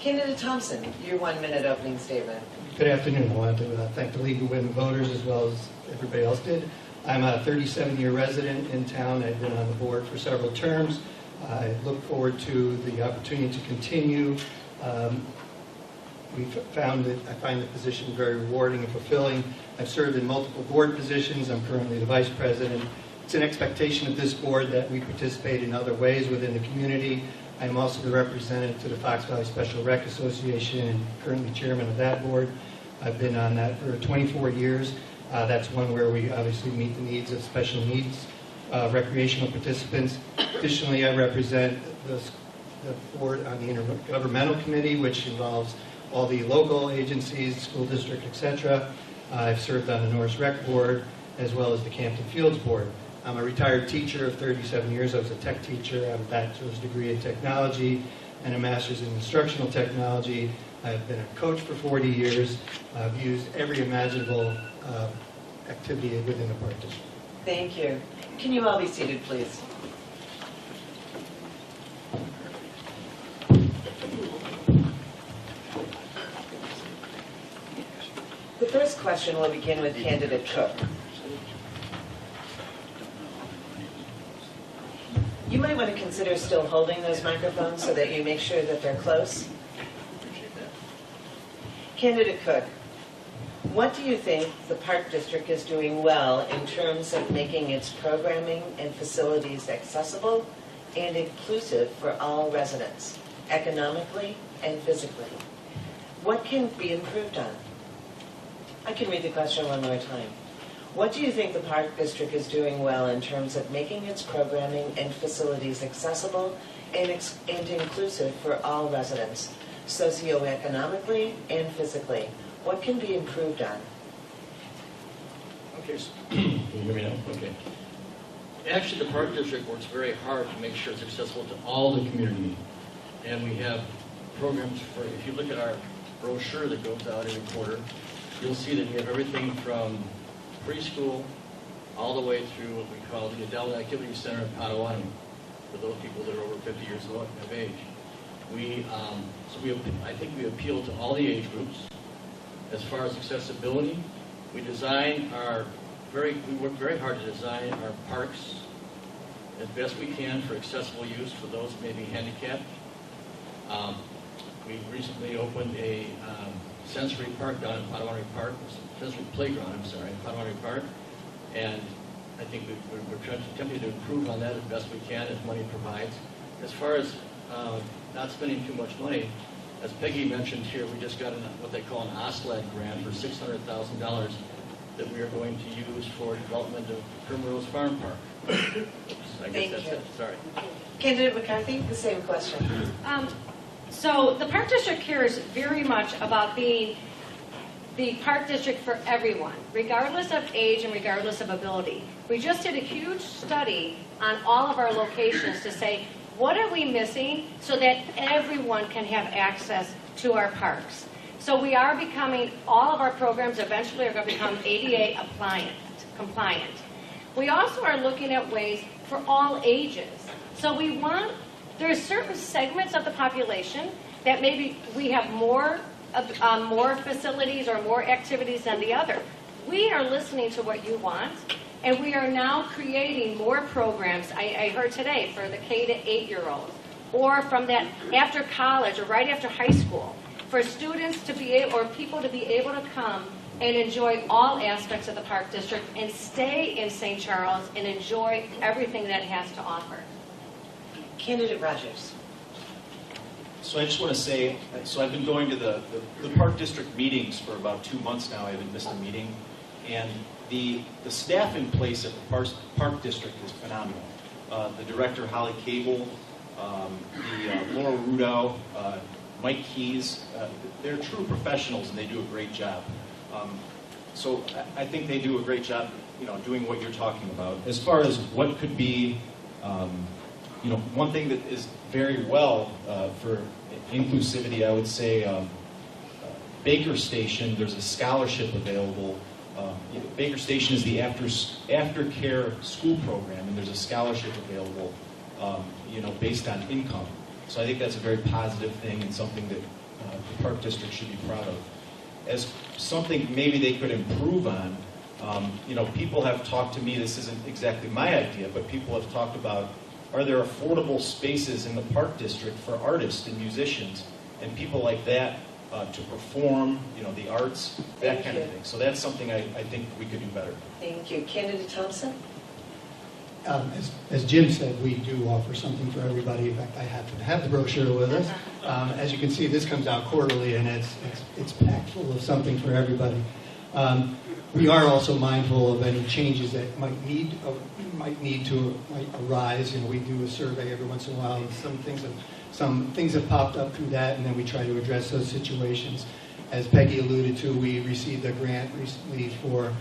Candidate Thompson, your 1-minute opening statement. Good afternoon. I want to thank the League of Women Voters as well as everybody else did. I'm a 37-year resident in town. I've been on the board for several terms. I look forward to the opportunity to continue. I find the position very rewarding and fulfilling. I've served in multiple board positions. I'm currently the vice president. It's an expectation of this board that we participate in other ways within the community. I'm also the representative to the Fox Valley Special Rec Association and currently chairman of that board. I've been on that for 24 years. That's one where we obviously meet the needs of special needs recreational participants. Additionally, I represent the board on the Intergovernmental Committee, which involves all the local agencies, school district, etc. I've served on the Norris Rec Board as well as the Campton Fields Board. I'm a retired teacher of 37 years. I was a tech teacher. I have a bachelor's degree in technology and a master's in instructional technology. I've been a coach for 40 years. I've used every imaginable activity within the park district. Thank you. Can you all be seated, please? The first question will begin with candidate Cook. You might want to consider still holding those microphones so that you make sure that they're close. Candidate Cook, what do you think the Park District is doing well in terms of making its programming and facilities accessible and inclusive for all residents, economically and physically? What can be improved on? I can read the question one more time. What do you think the Park District is doing well in terms of making its programming and facilities accessible and inclusive for all residents, socioeconomically and physically? What can be improved on? Okay, so, can you hear me now? Okay. Actually, the Park District works very hard to make sure it's accessible to all the community. And we have programs for, if you look at our brochure that goes out every quarter, you'll see that we have everything from preschool all the way through what we call the Adult Activity Center in Potawatomi, for those people that are over 50 years of age. I think we appeal to all the age groups. As far as accessibility, we work very hard to design our parks as best we can for accessible use for those who may be handicapped. We recently opened a sensory park down in Potawatomi Park, sensory playground, in Potawatomi Park, and I think we're attempting to improve on that as best we can as money provides. As far as not spending too much money, as Peggy mentioned here, we just got what they call an OSLAD grant for $600,000 that we are going to use for development of Primrose Farm Park. Oops, I guess that's it. Sorry. Candidate McCarthy, the same question. So the Park District cares very much about being the Park District for everyone, regardless of age and regardless of ability. We just did a huge study on all of our locations to say, what are we missing so that everyone can have access to our parks? So we are becoming, all of our programs eventually are going to become ADA compliant. We also are looking at ways for all ages. So there's certain segments of the population that maybe we have more facilities or more activities than the other. We are listening to what you want, and we are now creating more programs. I heard today for the K to 8-year-olds, or from that after college or right after high school, for students to be able, or people to be able to come and enjoy all aspects of the Park District and stay in St. Charles and enjoy everything that it has to offer. Candidate Rogers. So I just want to say, I've been going to the Park District meetings for about 2 months now. I haven't missed a meeting. And the staff in place at the Park District is phenomenal. The director, Holly Cable, Laura Rudow, Mike Keys, they're true professionals and they do a great job. So I think they do a great job, doing what you're talking about. As far as what could be, one thing that is very well for inclusivity, I would say Baker Station, there's a scholarship available. Baker Station is the aftercare school program, and there's a scholarship available, based on income. So I think that's a very positive thing and something that the Park District should be proud of. As something maybe they could improve on, people have talked to me, this isn't exactly my idea, but people have talked about, are there affordable spaces in the Park District for artists and musicians and people like that to perform, the arts, that kind of thing. So that's something I think we could do better. Thank you. Candidate Thompson? As Jim said, we do offer something for everybody. In fact, I happen to have the brochure with us. As you can see, this comes out quarterly, and it's packed full of something for everybody. We are also mindful of any changes that might need to arise. We do a survey every once in a while, and some things have popped up through that, and then we try to address those situations. As Peggy alluded to, we received a grant recently from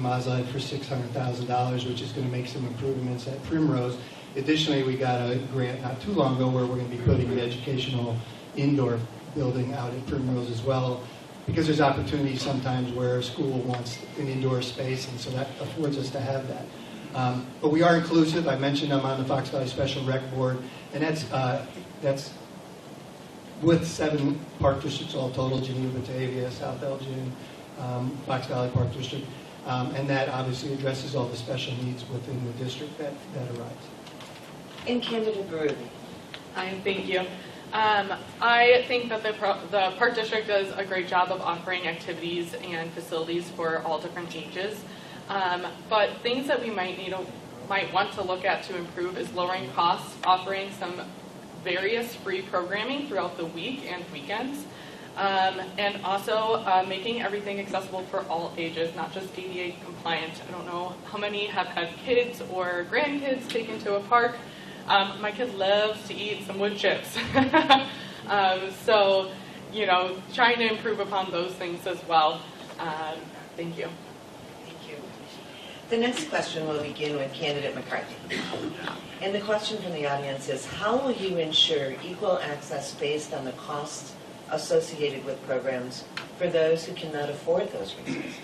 OSLED for $600,000, which is going to make some improvements at Primrose. Additionally, we got a grant not too long ago where we're going to be putting an educational indoor building out at Primrose as well, because there's opportunities sometimes where a school wants an indoor space, and so that affords us to have that. But we are inclusive. I mentioned I'm on the Fox Valley Special Rec Board, and that's with 7 park districts all total: Geneva, Batavia, South Elgin, Fox Valley Park District. And that obviously addresses all the special needs within the district that arise. And Candidate Berube. Thank you. I think that the Park District does a great job of offering activities and facilities for all different ages. But things that we might want to look at to improve is lowering costs, offering some various free programming throughout the week and weekends. And also making everything accessible for all ages, not just ADA compliant. I don't know how many have had kids or grandkids taken to a park. My kid loves to eat some wood chips. So, trying to improve upon those things as well. Thank you. Thank you. The next question will begin with Candidate McCarthy. And the question from the audience is, how will you ensure equal access based on the costs associated with programs for those who cannot afford those resources?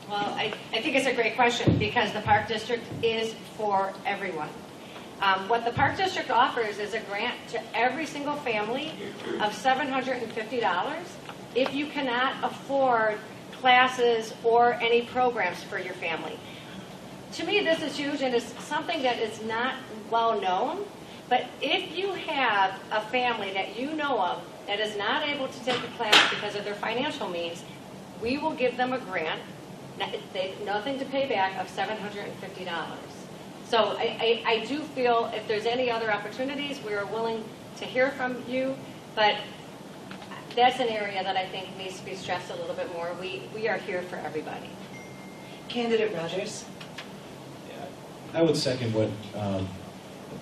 Well, I think it's a great question because the Park District is for everyone. What the Park District offers is a grant to every single family of $750 if you cannot afford classes or any programs for your family. To me, this is huge, and it's something that is not well known. But if you have a family that you know of that is not able to take a class because of their financial means, we will give them a grant, nothing to pay back, of $750. So I do feel if there's any other opportunities, we are willing to hear from you, but that's an area that I think needs to be stressed a little bit more. We are here for everybody. Candidate Rogers. I would second what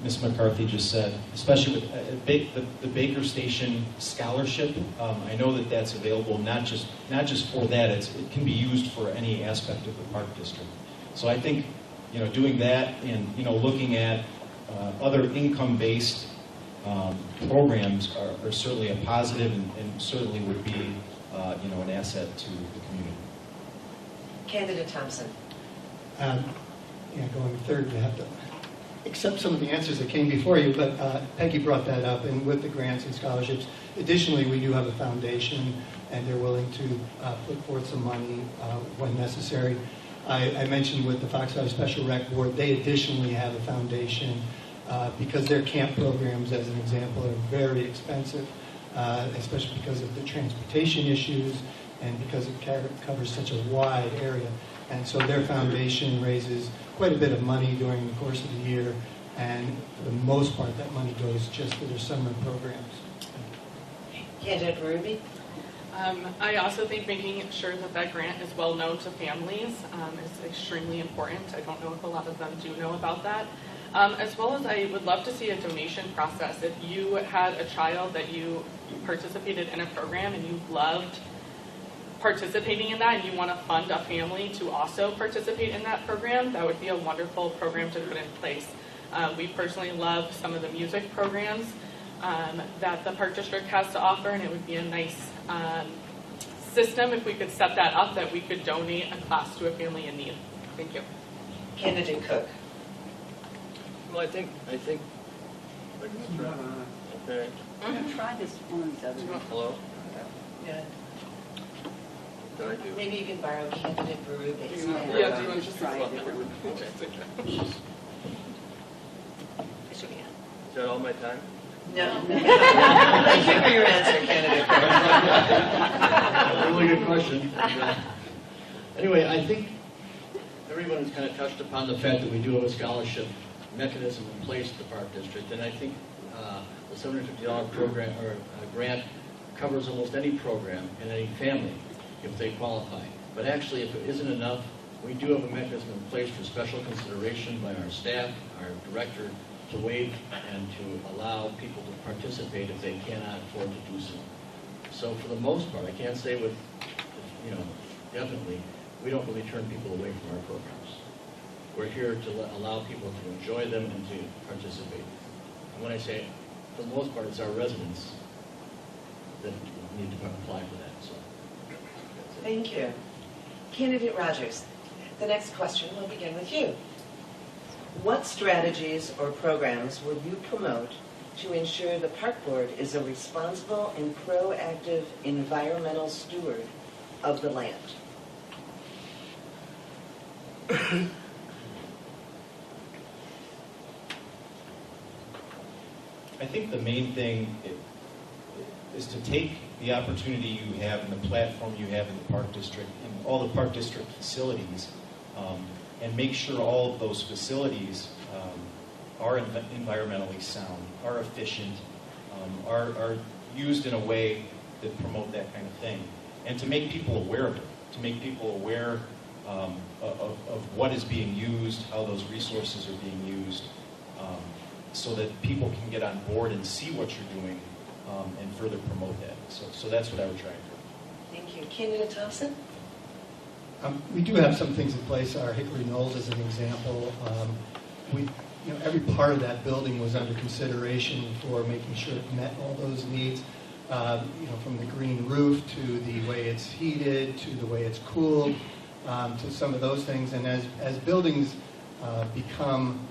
Ms. McCarthy just said, especially with the Baker Station Scholarship. I know that that's available not just for that. It can be used for any aspect of the Park District. So I think doing that and looking at other income-based programs are certainly a positive and certainly would be an asset to the community. Candidate Thompson. Going third, we have to accept some of the answers that came before you, but Peggy brought that up, and with the grants and scholarships. Additionally, we do have a foundation, and they're willing to put forth some money when necessary. I mentioned with the Fox Valley Special Rec Board, they additionally have a foundation because their camp programs, as an example, are very expensive, especially because of the transportation issues and because it covers such a wide area. And so their foundation raises quite a bit of money during the course of the year, and for the most part, that money goes just for their summer programs. Candidate Berube. I also think making sure that grant is well known to families is extremely important. I don't know if a lot of them do know about that. As well as I would love to see a donation process. If you had a child that you participated in a program and you loved participating in that and you want to fund a family to also participate in that program, that would be a wonderful program to put in place. We personally love some of the music programs that the Park District has to offer, and it would be a nice system if we could set that up, that we could donate a class to a family in need. Thank you. Candidate Cook. Well, I think. Okay. I'm going to try this one. Hello. Yeah. Maybe you can borrow candidate Berube's. Yeah, do you want to just try it? Is that all my time? No. Thank you for your answer, candidate. Really good question. Anyway, I think everyone has kind of touched upon the fact that we do have a scholarship mechanism in place at the Park District, and I think the $750 program or grant covers almost any program and any family if they qualify. But actually, if it isn't enough, we do have a mechanism in place for special consideration by our staff, our director, to waive and to allow people to participate if they cannot afford to do so. So for the most part, I can't say with, definitely, we don't really turn people away from our programs. We're here to allow people to enjoy them and to participate. And when I say, for the most part, it's our residents that need to apply for that. So, Thank you. Candidate Rogers, the next question will begin with you. What strategies or programs will you promote to ensure the Park Board is a responsible and proactive environmental steward of the land? I think the main thing is to take the opportunity you have and the platform you have in the Park District and all the Park District facilities and make sure all of those facilities are environmentally sound, are efficient, are used in a way that promote that kind of thing. And to make people aware of it, to make people aware of what is being used, how those resources are being used, so that people can get on board and see what you're doing and further promote that. So that's what I would try and do. Thank you. Candidate Thompson? We do have some things in place. Our Hickory Knolls is an example. Every part of that building was under consideration for making sure it met all those needs. From the green roof to the way it's heated, to the way it's cooled, to some of those things. And as buildings become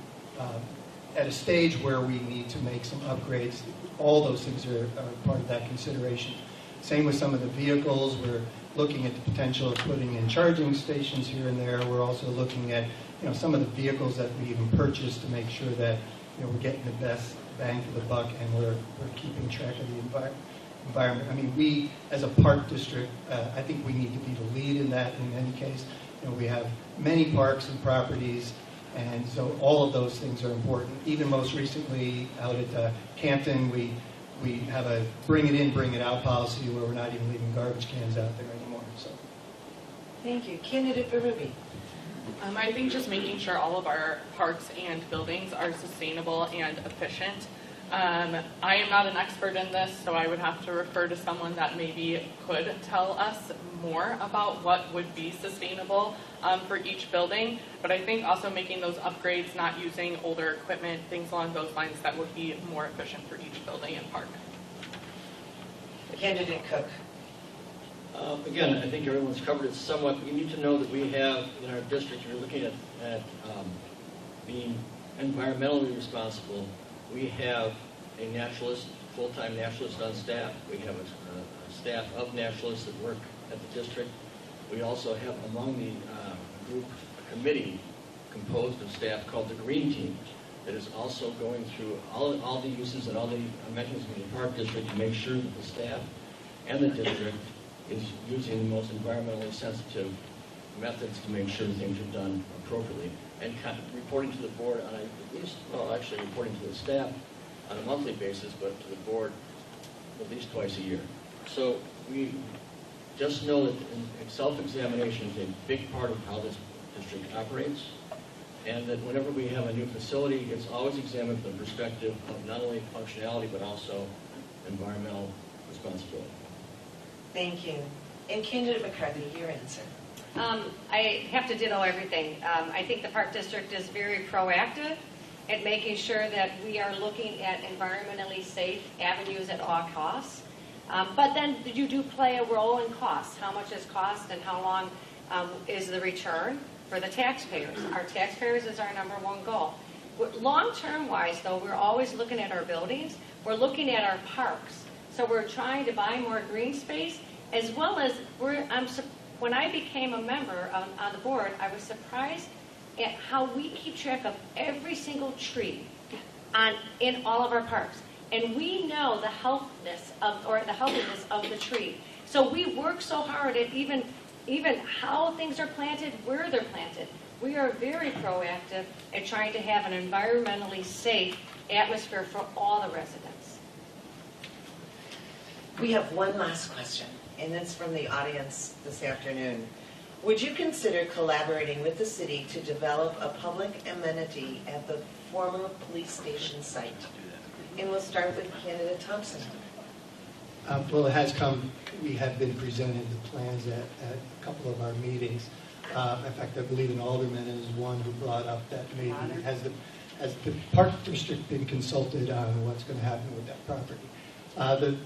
at a stage where we need to make some upgrades, all those things are part of that consideration. Same with some of the vehicles. We're looking at the potential of putting in charging stations here and there. We're also looking at some of the vehicles that we even purchase to make sure that we're getting the best bang for the buck and we're keeping track of the environment. I mean, we as a park district, I think we need to be the lead in that. In any case, we have many parks and properties, and so all of those things are important. Even most recently out at Campton, we have a bring it in, bring it out policy where we're not even leaving garbage cans out there anymore. So, thank you. Candidate Berube. I think just making sure all of our parks and buildings are sustainable and efficient. I am not an expert in this, so I would have to refer to someone that maybe could tell us more about what would be sustainable for each building. But I think also making those upgrades, not using older equipment, things along those lines that would be more efficient for each building and park. Candidate Cook. Again, I think everyone's covered it somewhat. You need to know that we have in our district, you're looking at being environmentally responsible. We have a naturalist, full-time naturalist on staff. We have a staff of naturalists that work at the district. We also have among the group a committee composed of staff called the Green Team that is also going through all the uses and all the mechanisms in the Park District to make sure that the staff and the district is using the most environmentally sensitive methods to make sure things are done appropriately, and reporting to the board on reporting to the staff on a monthly basis, but to the board at least twice a year. So we just know that self-examination is a big part of how this district operates, and that whenever we have a new facility, it's always examined from the perspective of not only functionality, but also environmental responsibility. Thank you. And Candidate McCarthy, your answer. I have to ditto everything. I think the Park District is very proactive at making sure that we are looking at environmentally safe avenues at all costs. But then you do play a role in cost. How much is cost and how long is the return for the taxpayers? Our taxpayers is our number one goal. Long-term wise, though, we're always looking at our buildings. We're looking at our parks. So we're trying to buy more green space, as well as when I became a member on the board, I was surprised at how we keep track of every single tree in all of our parks. And we know the healthiness of the tree. So we work so hard at even how things are planted, where they're planted. We are very proactive at trying to have an environmentally safe atmosphere for all the residents. We have one last question, and it's from the audience this afternoon. Would you consider collaborating with the city to develop a public amenity at the former police station site? And we'll start with candidate Thompson. Well, it has come, we have been presented the plans at a couple of our meetings. In fact, I believe an alderman is one who brought up that maybe has the Park District been consulted on what's going to happen with that property.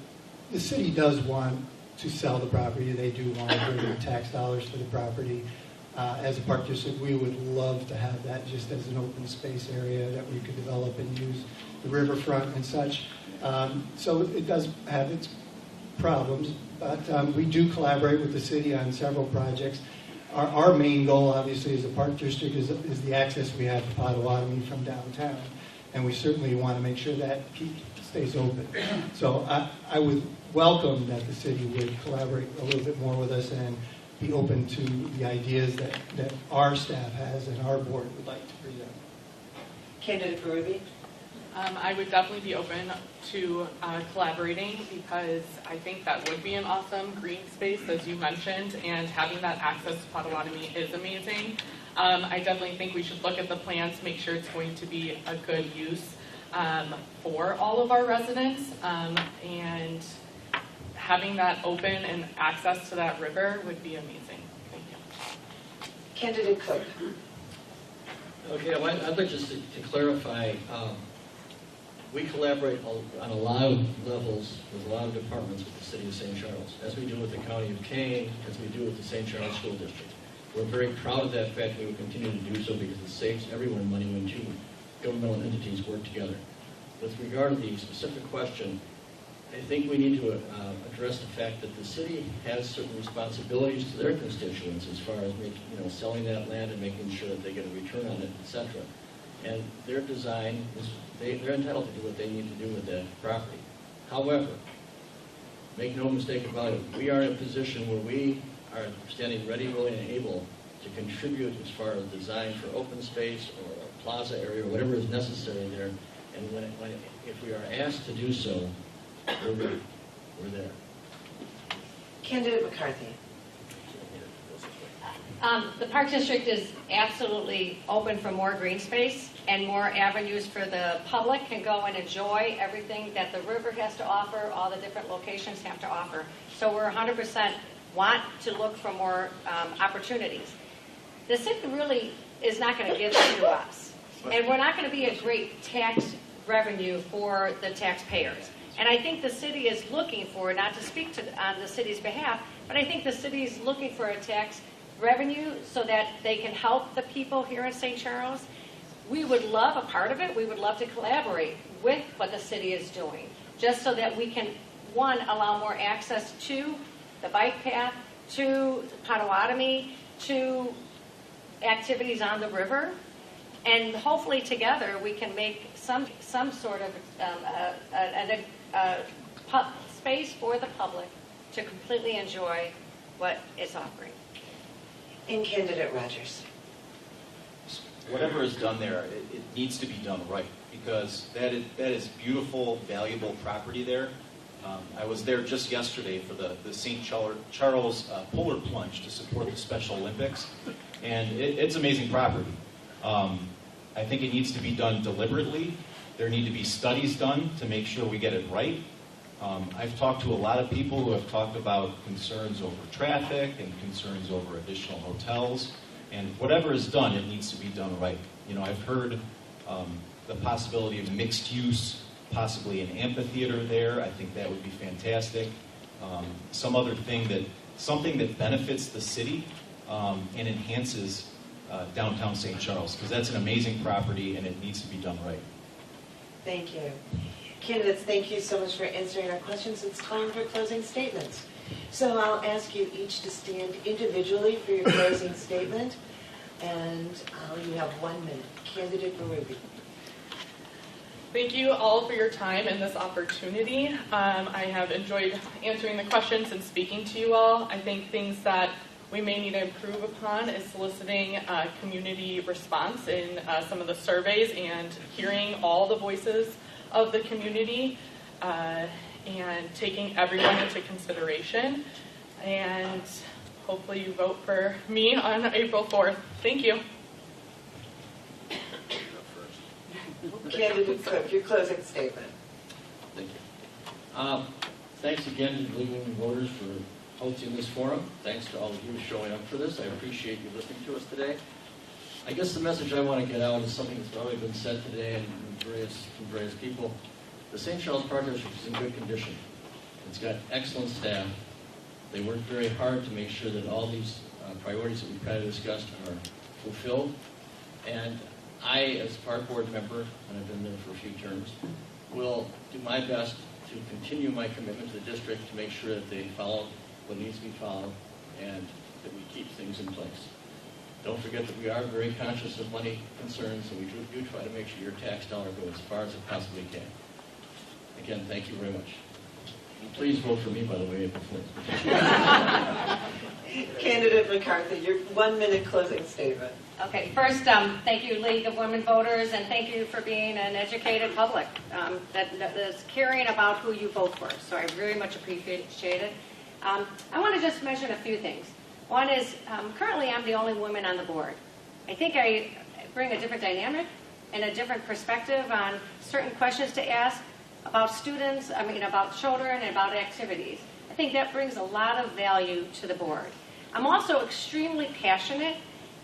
The city does want to sell the property. They do want to bring in tax dollars for the property. As a Park District, we would love to have that just as an open space area that we could develop and use the riverfront and such. So it does have its problems, but we do collaborate with the city on several projects. Our main goal, obviously, as a Park District is the access we have to Potawatomi from downtown, and we certainly want to make sure that stays open. So I would welcome that the city would collaborate a little bit more with us and be open to the ideas that our staff has and our board would like to present. Candidate Berube? I would definitely be open to collaborating, because I think that would be an awesome green space, as you mentioned, and having that access to Potawatomi is amazing. I definitely think we should look at the plans, make sure it's going to be a good use for all of our residents, and having that open and access to that river would be amazing. Thank you. Candidate Cook? Okay, I'd like just to clarify, we collaborate on a lot of levels with a lot of departments with the City of St. Charles, as we do with the County of Kane, as we do with the St. Charles School District. We're very proud of that fact. We will continue to do so because it saves everyone money when two governmental entities work together. With regard to the specific question, I think we need to address the fact that the city has certain responsibilities to their constituents as far as selling that land and making sure that they get a return on it, etc. And their design is, they're entitled to do what they need to do with that property. However, make no mistake about it, we are in a position where we are standing ready, willing, and able to contribute as far as design for open space or a plaza area or whatever is necessary there. And if we are asked to do so, we're ready. We're there. Candidate McCarthy? The Park District is absolutely open for more green space and more avenues for the public can go and enjoy everything that the river has to offer, all the different locations have to offer. So we're 100% want to look for more opportunities. The city really is not going to give it to us. And we're not going to be a great tax revenue for the taxpayers. And I think the city is looking for, not to speak on the city's behalf, but I think the city is looking for a tax revenue so that they can help the people here in St. Charles. We would love a part of it. We would love to collaborate with what the city is doing, just so that we can, one, allow more access to the bike path, to Potawatomi, to activities on the river, and hopefully together we can make some sort of space for the public to completely enjoy what it's offering. And Candidate Rogers? Whatever is done there, it needs to be done right, because that is beautiful, valuable property there. I was there just yesterday for the St. Charles Polar Plunge to support the Special Olympics, and it's amazing property. I think it needs to be done deliberately. There need to be studies done to make sure we get it right. I've talked to a lot of people who have talked about concerns over traffic and concerns over additional hotels. And whatever is done, it needs to be done right. I've heard the possibility of mixed use, possibly an amphitheater there. I think that would be fantastic. Something that benefits the city and enhances downtown St. Charles, because that's an amazing property and it needs to be done right. Thank you. Candidates, thank you so much for answering our questions. It's time for closing statements. So I'll ask you each to stand individually for your closing statement, and you have 1 minute. Candidate Berube. Thank you all for your time and this opportunity. I have enjoyed answering the questions and speaking to you all. I think things that we may need to improve upon is soliciting community response in some of the surveys and hearing all the voices of the community and taking everyone into consideration. And hopefully you vote for me on April 4th. Thank you. Candidate Cook, your closing statement. Thank you. Thanks again to the League of Women Voters for hosting this forum. Thanks to all of you showing up for this. I appreciate you listening to us today. I guess the message I want to get out is something that's already been said today and from various people. The St. Charles Park District is in good condition. It's got excellent staff. They work very hard to make sure that all these priorities that we've kind of discussed are fulfilled. And I, as a park board member, and I've been there for a few terms, will do my best to continue my commitment to the district to make sure that they follow what needs to be followed and that we keep things in place. Don't forget that we are very conscious of money concerns, and we do try to make sure your tax dollar goes as far as it possibly can. Again, thank you very much. And please vote for me, by the way, April 4th. Candidate McCarthy, your 1 minute closing statement. Okay, first, thank you, League of Women Voters, and thank you for being an educated public that is caring about who you vote for. So I very much appreciate it. I want to just mention a few things. One is, currently I'm the only woman on the board. I think I bring a different dynamic and a different perspective on certain questions to ask about students, about children, and about activities. I think that brings a lot of value to the board. I'm also extremely passionate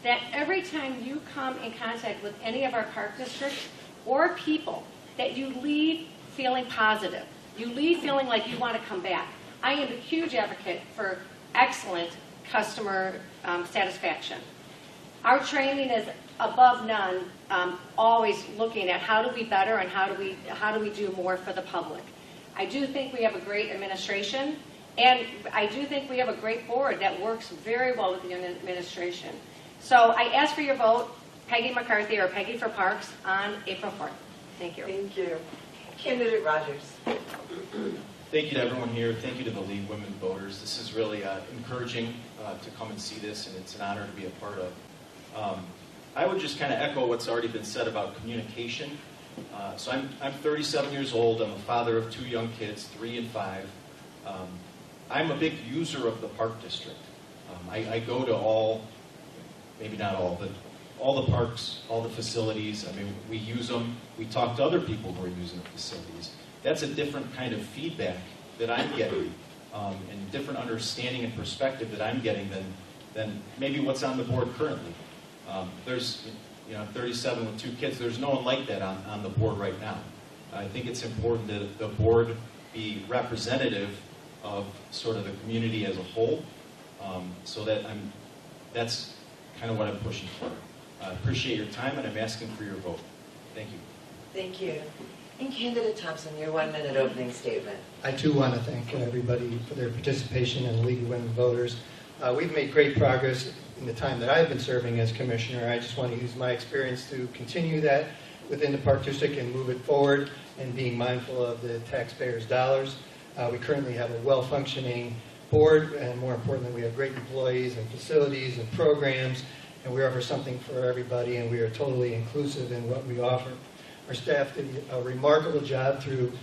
that every time you come in contact with any of our park districts or people, that you leave feeling positive. You leave feeling like you want to come back. I am a huge advocate for excellent customer satisfaction. Our training is above none, always looking at how do we better and how do we do more for the public. I do think we have a great administration, and I do think we have a great board that works very well with the administration. So I ask for your vote, Peggy McCarthy or Peggy for Parks, on April 4th. Thank you. Thank you. Candidate Rogers. Thank you to everyone here. Thank you to the League of Women Voters. This is really encouraging to come and see this, and it's an honor to be a part of. I would just kind of echo what's already been said about communication. So I'm 37 years old. I'm a father of 2 young kids, 3 and 5. I'm a big user of the Park District. I go to all, maybe not all, but all the parks, all the facilities. I mean, we use them. We talk to other people who are using the facilities. That's a different kind of feedback that I'm getting, and different understanding and perspective that I'm getting than maybe what's on the board currently. There's, 37 with 2 kids. There's no one like that on the board right now. I think it's important that the board be representative of sort of the community as a whole, so that that's kind of what I'm pushing for. I appreciate your time, and I'm asking for your vote. Thank you. Thank you. And Candidate Thompson, your 1 minute opening statement. I too want to thank everybody for their participation in the League of Women Voters. We've made great progress in the time that I've been serving as commissioner. I just want to use my experience to continue that within the Park District and move it forward, and being mindful of the taxpayers' dollars. We currently have a well-functioning board, and more importantly, we have great employees and facilities and programs, and we offer something for everybody, and we are totally inclusive in what we offer. Our staff did a remarkable job through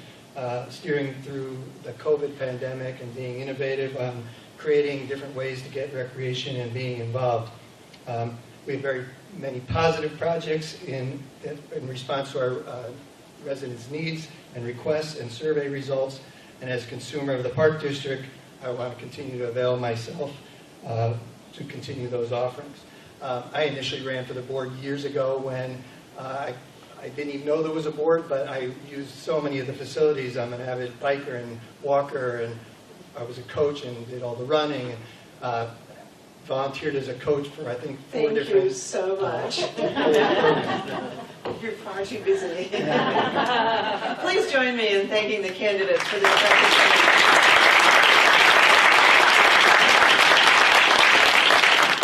steering through the COVID pandemic and being innovative on creating different ways to get recreation and being involved. We have very many positive projects in response to our residents' needs and requests and survey results. And as consumer of the Park District, I want to continue to avail myself to continue those offerings. I initially ran for the board years ago when I didn't even know there was a board, but I used so many of the facilities. I'm an avid biker and walker, and I was a coach and did all the running, and volunteered as a coach for, I think, 4 different... Thank you so much. You're far too busy. Please join me in thanking the candidates for their participation.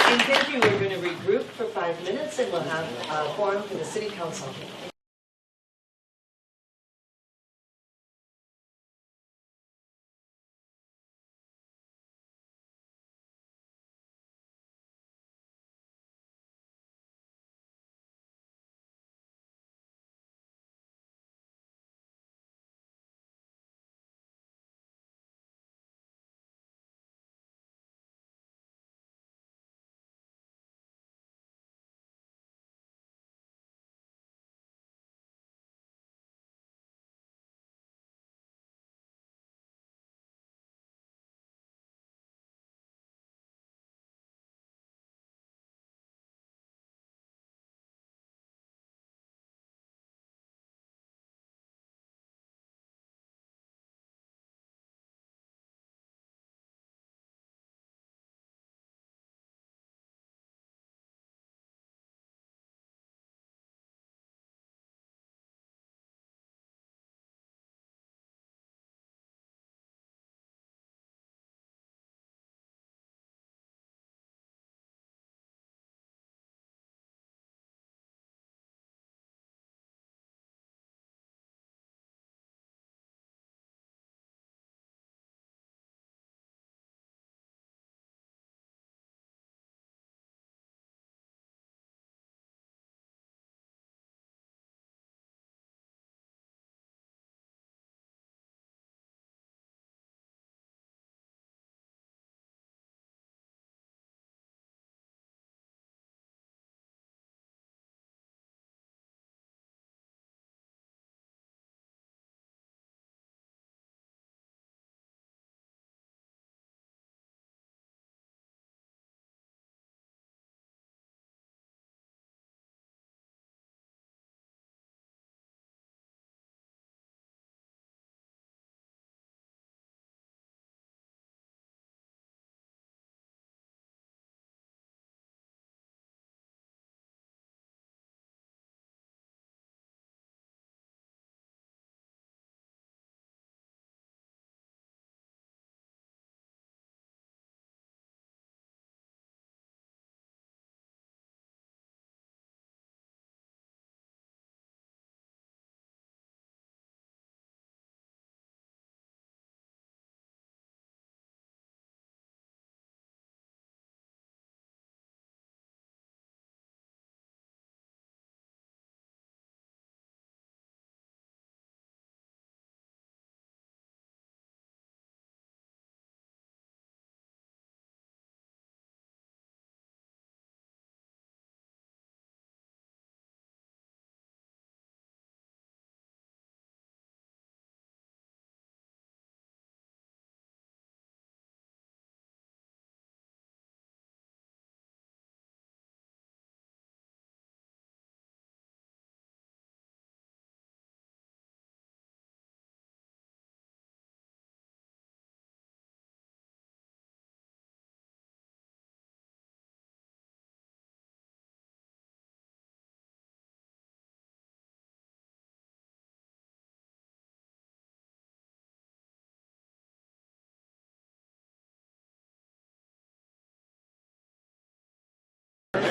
And thank you. We're going to regroup for 5 minutes and we'll have a forum for the City Council.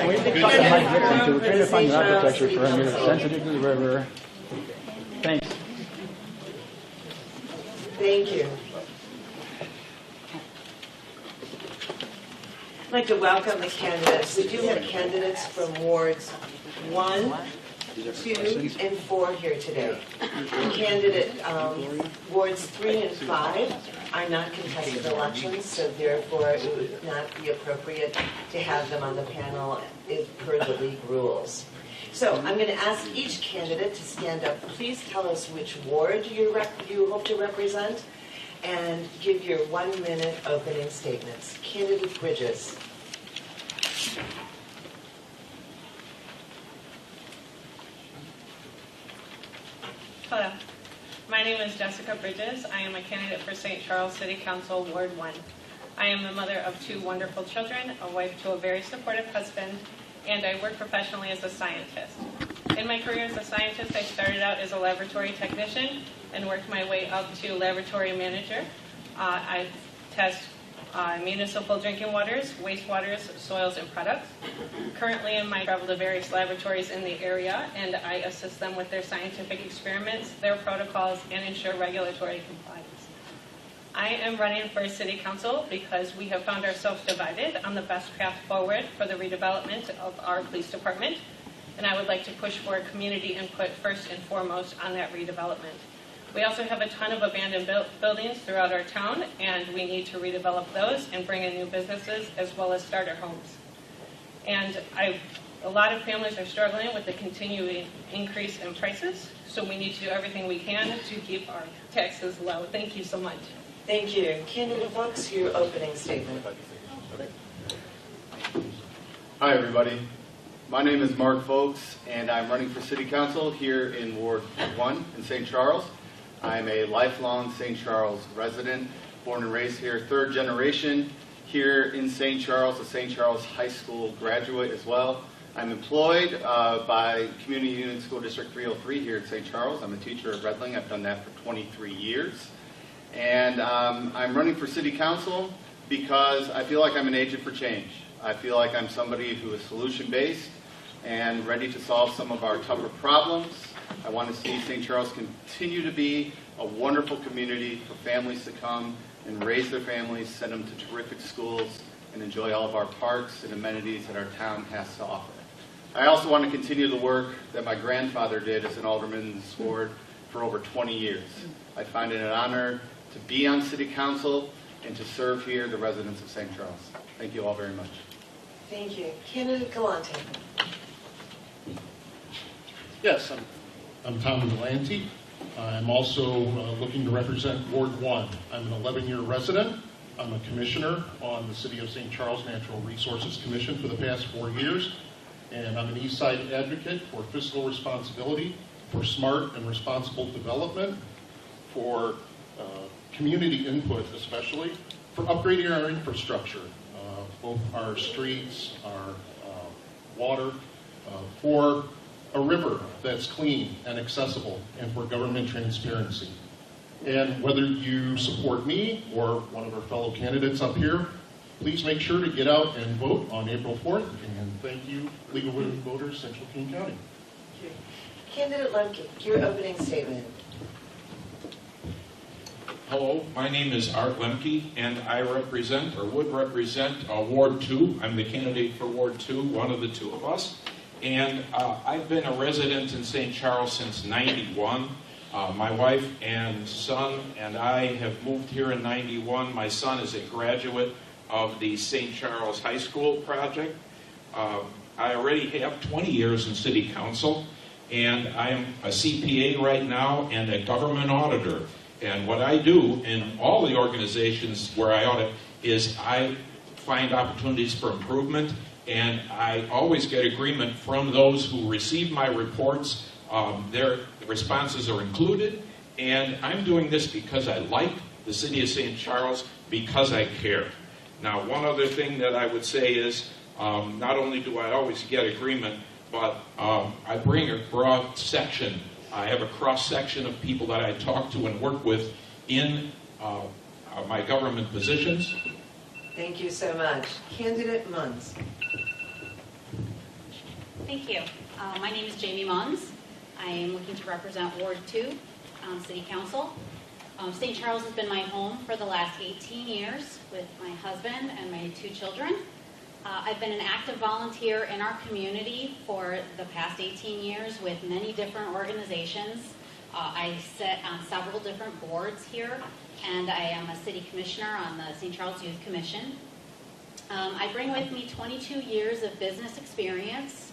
We're trying to find an architecture for him here, sensitive to the river. Thanks. Thank you. I'd like to welcome the candidates. We do have candidates from wards 1, 2, and 4 here today. Wards 3 and 5 are not contested elections, so therefore it would not be appropriate to have them on the panel per the league rules. So I'm going to ask each candidate to stand up. Please tell us which ward you hope to represent and give your 1-minute opening statements. Candidate Bridges. Hello. My name is Jessica Bridges. I am a candidate for St. Charles City Council, Ward 1. I am the mother of 2 wonderful children, a wife to a very supportive husband, and I work professionally as a scientist. In my career as a scientist, I started out as a laboratory technician and worked my way up to laboratory manager. I test municipal drinking waters, wastewaters, soils, and products. Currently, I travel to various laboratories in the area, and I assist them with their scientific experiments, their protocols, and ensure regulatory compliance. I am running for City Council because we have found ourselves divided on the best path forward for the redevelopment of our police department, and I would like to push for community input first and foremost on that redevelopment. We also have a ton of abandoned buildings throughout our town, and we need to redevelop those and bring in new businesses as well as starter homes. And a lot of families are struggling with the continuing increase in prices, so we need to do everything we can to keep our taxes low. Thank you so much. Thank you. Candidate Fox, your opening statement. Hi, everybody. My name is Mark Folks, and I'm running for City Council here in Ward 1 in St. Charles. I'm a lifelong St. Charles resident, born and raised here, third generation here in St. Charles, a St. Charles High School graduate as well. I'm employed by Community Union School District 303 here in St. Charles. I'm a teacher at Redling. I've done that for 23 years. And I'm running for City Council because I feel like I'm an agent for change. I feel like I'm somebody who is solution-based and ready to solve some of our tougher problems. I want to see St. Charles continue to be a wonderful community for families to come and raise their families, send them to terrific schools, and enjoy all of our parks and amenities that our town has to offer. I also want to continue the work that my grandfather did as an alderman in this ward for over 20 years. I find it an honor to be on City Council and to serve here the residents of St. Charles. Thank you all very much. Thank you. Candidate Galante. Yes, I'm Tom Galante. I'm also looking to represent Ward 1. I'm an 11-year resident. I'm a commissioner on the City of St. Charles Natural Resources Commission for the past 4 years. And I'm an East Side advocate for fiscal responsibility, for smart and responsible development, for community input especially, for upgrading our infrastructure, both our streets, our water, for a river that's clean and accessible, and for government transparency. And whether you support me or one of our fellow candidates up here, please make sure to get out and vote on April 4th. And thank you, League of Women Voters, Central King County. Thank you. Candidate Lemke, your opening statement. Hello, my name is Art Lemke, and I represent, or would represent, Ward 2. I'm the candidate for Ward 2, one of the two of us. And I've been a resident in St. Charles since '91. My wife and son and I have moved here in '91. My son is a graduate of the St. Charles High School project. I already have 20 years in City Council, and I am a CPA right now and a government auditor. And what I do in all the organizations where I audit is I find opportunities for improvement, and I always get agreement from those who receive my reports. Their responses are included, and I'm doing this because I like the City of St. Charles, because I care. Now, one other thing that I would say is, not only do I always get agreement, but I bring a broad section. I have a cross-section of people that I talk to and work with in my government positions. Thank you so much. Candidate Munns. Thank you. My name is Jamie Munns. I am looking to represent Ward 2 on City Council. St. Charles has been my home for the last 18 years with my husband and my 2 children. I've been an active volunteer in our community for the past 18 years with many different organizations. I sit on several different boards here, and I am a city commissioner on the St. Charles Youth Commission. I bring with me 22 years of business experience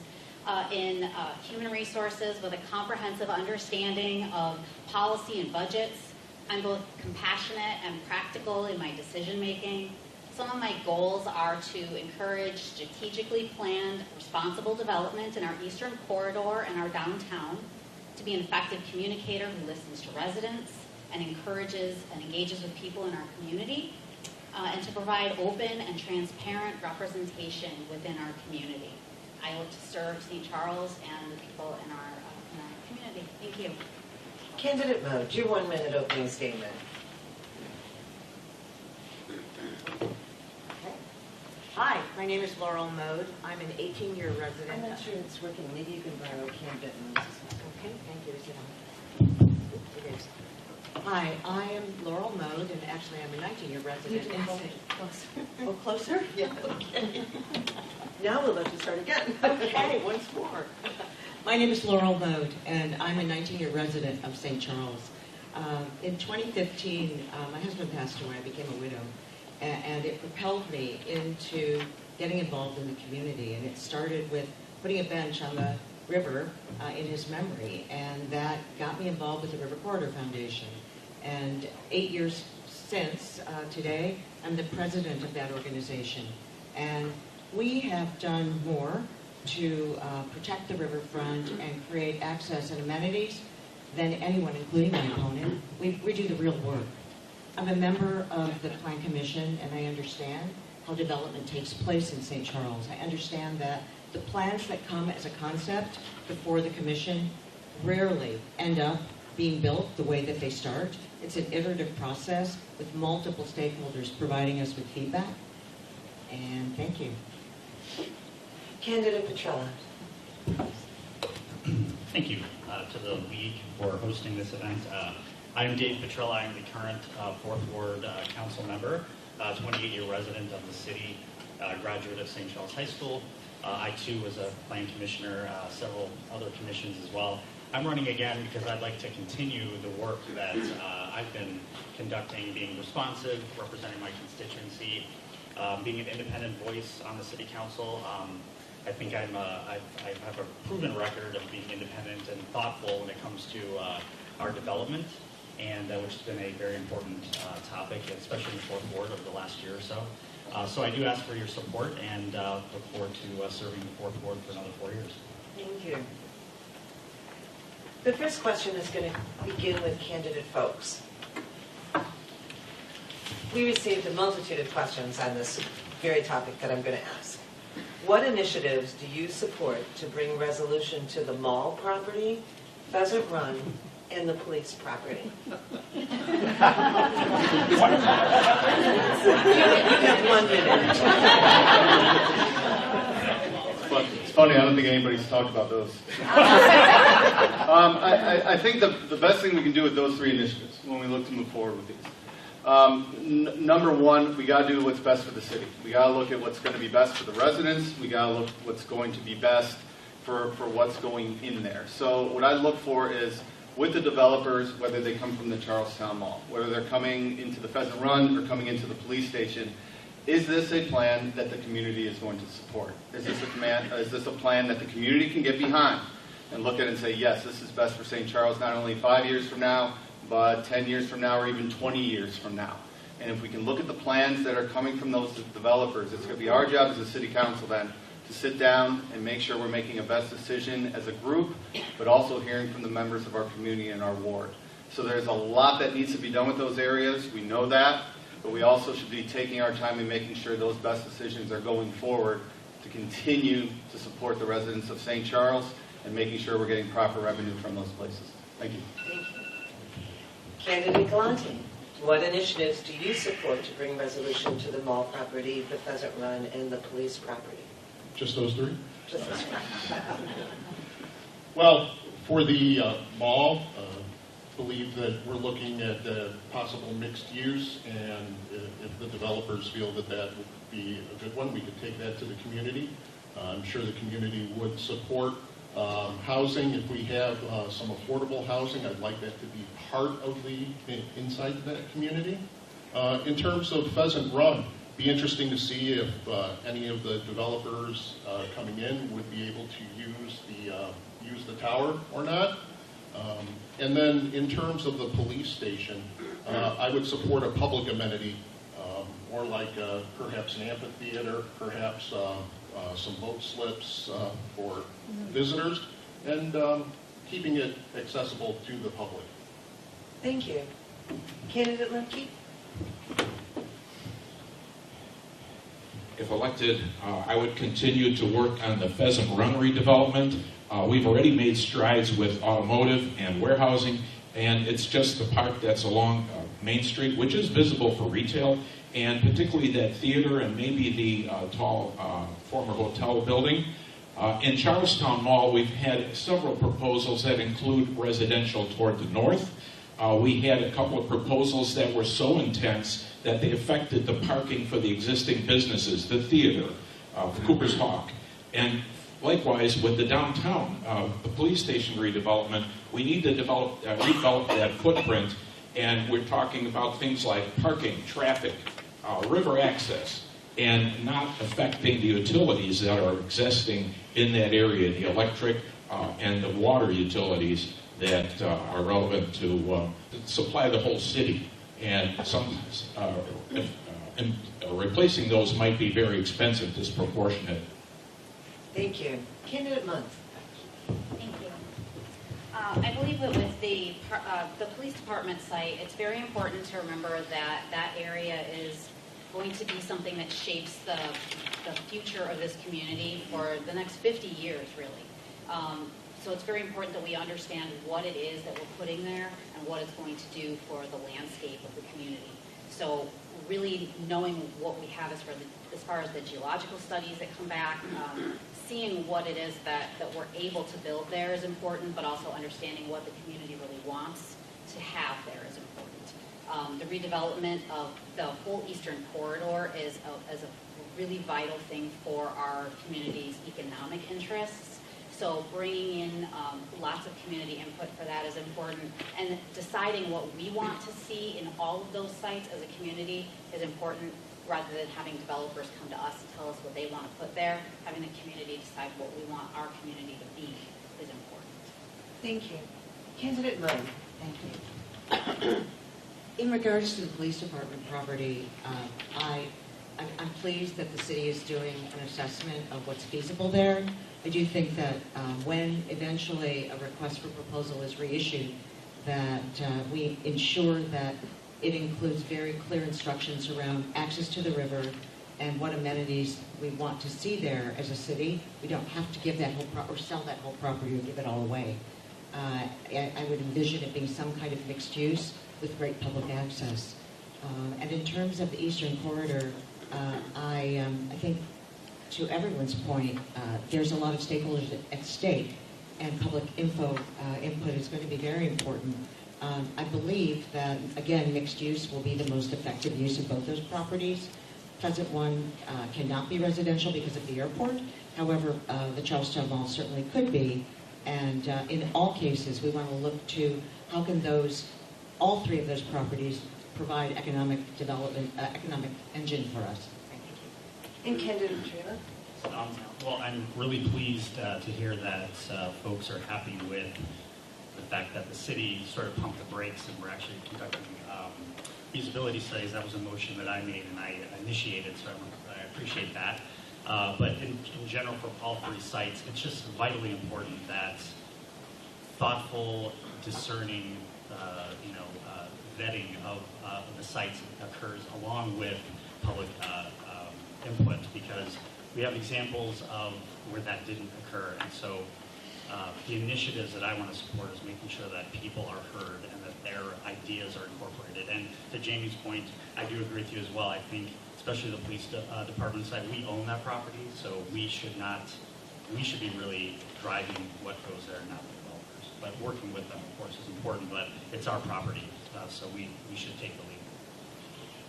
in human resources with a comprehensive understanding of policy and budgets. I'm both compassionate and practical in my decision making. Some of my goals are to encourage strategically planned, responsible development in our eastern corridor and our downtown, to be an effective communicator who listens to residents and encourages and engages with people in our community, and to provide open and transparent representation within our community. I look to serve St. Charles and the people in our community. Thank you. Candidate Mode, your 1 minute opening statement. Hi, my name is Laurel Mode. I'm an 18-year resident. I'm not sure it's working. Maybe you can borrow candidate Mode's. Okay, thank you. Sit down. It is. Hi, I am Laurel Mode, and actually I'm a 19-year resident. You in can St. closer. Oh, closer? Yeah. Okay. Now we'll let you start again. Okay, once more. My name is Laurel Mode, and I'm a 19-year resident of St. Charles. In 2015, my husband passed away. I became a widow, and it propelled me into getting involved in the community. And it started with putting a bench on the river in his memory, and that got me involved with the River Corridor Foundation. And 8 years since today, I'm the president of that organization. And we have done more to protect the riverfront and create access and amenities than anyone, including my opponent. We do the real work. I'm a member of the Plan Commission, and I understand how development takes place in St. Charles. I understand that the plans that come as a concept before the commission rarely end up being built the way that they start. It's an iterative process with multiple stakeholders providing us with feedback. And thank you. Candidate Petrella. Thank you to the League for hosting this event. I'm Dave Petrella. I'm the current 4th Ward Council member, 28-year resident of the city, graduate of St. Charles High School. I too was a plan commissioner, several other commissions as well. I'm running again because I'd like to continue the work that I've been conducting, being responsive, representing my constituency, being an independent voice on the city council. I think I have a proven record of being independent and thoughtful when it comes to our development, and which has been a very important topic, especially in the 4th Ward over the last year or so. So I do ask for your support and look forward to serving the 4th Ward for another 4 years. Thank you. The first question is going to begin with candidate folks. We received a multitude of questions on this very topic that I'm going to ask. What initiatives do you support to bring resolution to the mall property, Pheasant Run, and the police property? You have 1 minute. It's funny, I don't think anybody's talked about those. I think the best thing we can do with those 3 initiatives when we look to move forward with these. Number 1, we got to do what's best for the city. We got to look at what's going to be best for the residents. We got to look what's going to be best for what's going in there. So what I look for is with the developers, whether they come from the Charlestown Mall, whether they're coming into the Pheasant Run or coming into the police station, is this a plan that the community is going to support? Is this a plan that the community can get behind and look at and say, yes, this is best for St. Charles, not only 5 years from now, but 10 years from now or even 20 years from now. And if we can look at the plans that are coming from those developers, it's going to be our job as a city council then to sit down and make sure we're making a best decision as a group, but also hearing from the members of our community and our ward. So there's a lot that needs to be done with those areas. We know that, but we also should be taking our time and making sure those best decisions are going forward to continue to support the residents of St. Charles and making sure we're getting proper revenue from those places. Thank you. Thank you. Candidate Galante, what initiatives do you support to bring resolution to the mall property, the Pheasant Run, and the police property? Just those 3? Just those 3. Well, for the mall, believe that we're looking at possible mixed use, and if the developers feel that that would be a good one, we could take that to the community. I'm sure the community would support housing. If we have some affordable housing, I'd like that to be part of the inside that community. In terms of Pheasant Run, be interesting to see if any of the developers coming in would be able to use the tower or not. And then in terms of the police station, I would support a public amenity, more like perhaps an amphitheater, perhaps some boat slips for visitors, and keeping it accessible to the public. Thank you. Candidate Lemke? if elected, I would continue to work on the Pheasant Run redevelopment. We've already made strides with automotive and warehousing, and it's just the park that's along Main Street, which is visible for retail, and particularly that theater and maybe the tall former hotel building. In Charlestown Mall, we've had several proposals that include residential toward the north. We had a couple of proposals that were so intense that they affected the parking for the existing businesses, the theater, Cooper's Hawk. And likewise, with the downtown, the police station redevelopment, we need to redevelop that footprint. And we're talking about things like parking, traffic, river access, and not affecting the utilities that are existing in that area, the electric and the water utilities that are relevant to supply the whole city. And sometimes replacing those might be very expensive, disproportionate. Thank you. Candidate Munns. Thank you. I believe that with the police department site, it's very important to remember that that area is going to be something that shapes the future of this community for the next 50 years, really. So it's very important that we understand what it is that we're putting there and what it's going to do for the landscape of the community. So really knowing what we have as far as the geological studies that come back, seeing what it is that we're able to build there is important, but also understanding what the community really wants to have there is important. The redevelopment of the whole eastern corridor is a really vital thing for our community's economic interests. So bringing in lots of community input for that is important, and deciding what we want to see in all of those sites as a community is important, rather than having developers come to us and tell us what they want to put there. Having the community decide what we want our community to be is important. Thank you. Candidate Munn. Thank you. In regards to the police department property, I'm pleased that the city is doing an assessment of what's feasible there. I do think that when eventually a request for proposal is reissued, that we ensure that it includes very clear instructions around access to the river and what amenities we want to see there as a city. We don't have to give that whole or sell that whole property or give it all away. I would envision it being some kind of mixed use with great public access. And in terms of the Eastern Corridor, I think to everyone's point, there's a lot of stakeholders at stake, and public input is going to be very important. I believe that, again, mixed use will be the most effective use of both those properties. Pheasant One cannot be residential because of the airport. However, the Charlestown Mall certainly could be. And in all cases, we want to look to how can all three of those properties provide economic development, economic engine for us. And Candidate Trina. Well, I'm really pleased to hear that folks are happy with the fact that the city sort of pumped the brakes and we're actually conducting feasibility studies. That was a motion that I made and I initiated, so I appreciate that. But in general, for all three sites, it's just vitally important that thoughtful, discerning, vetting of the sites occurs along with public input, because we have examples of where that didn't occur. And so the initiatives that I want to support is making sure that people are heard and that their ideas are incorporated. And to Jamie's point, I do agree with you as well. I think, especially the police department side, we own that property, so we should be really driving what goes there, not the developers. But working with them, of course, is important, but it's our property, so we should take the lead.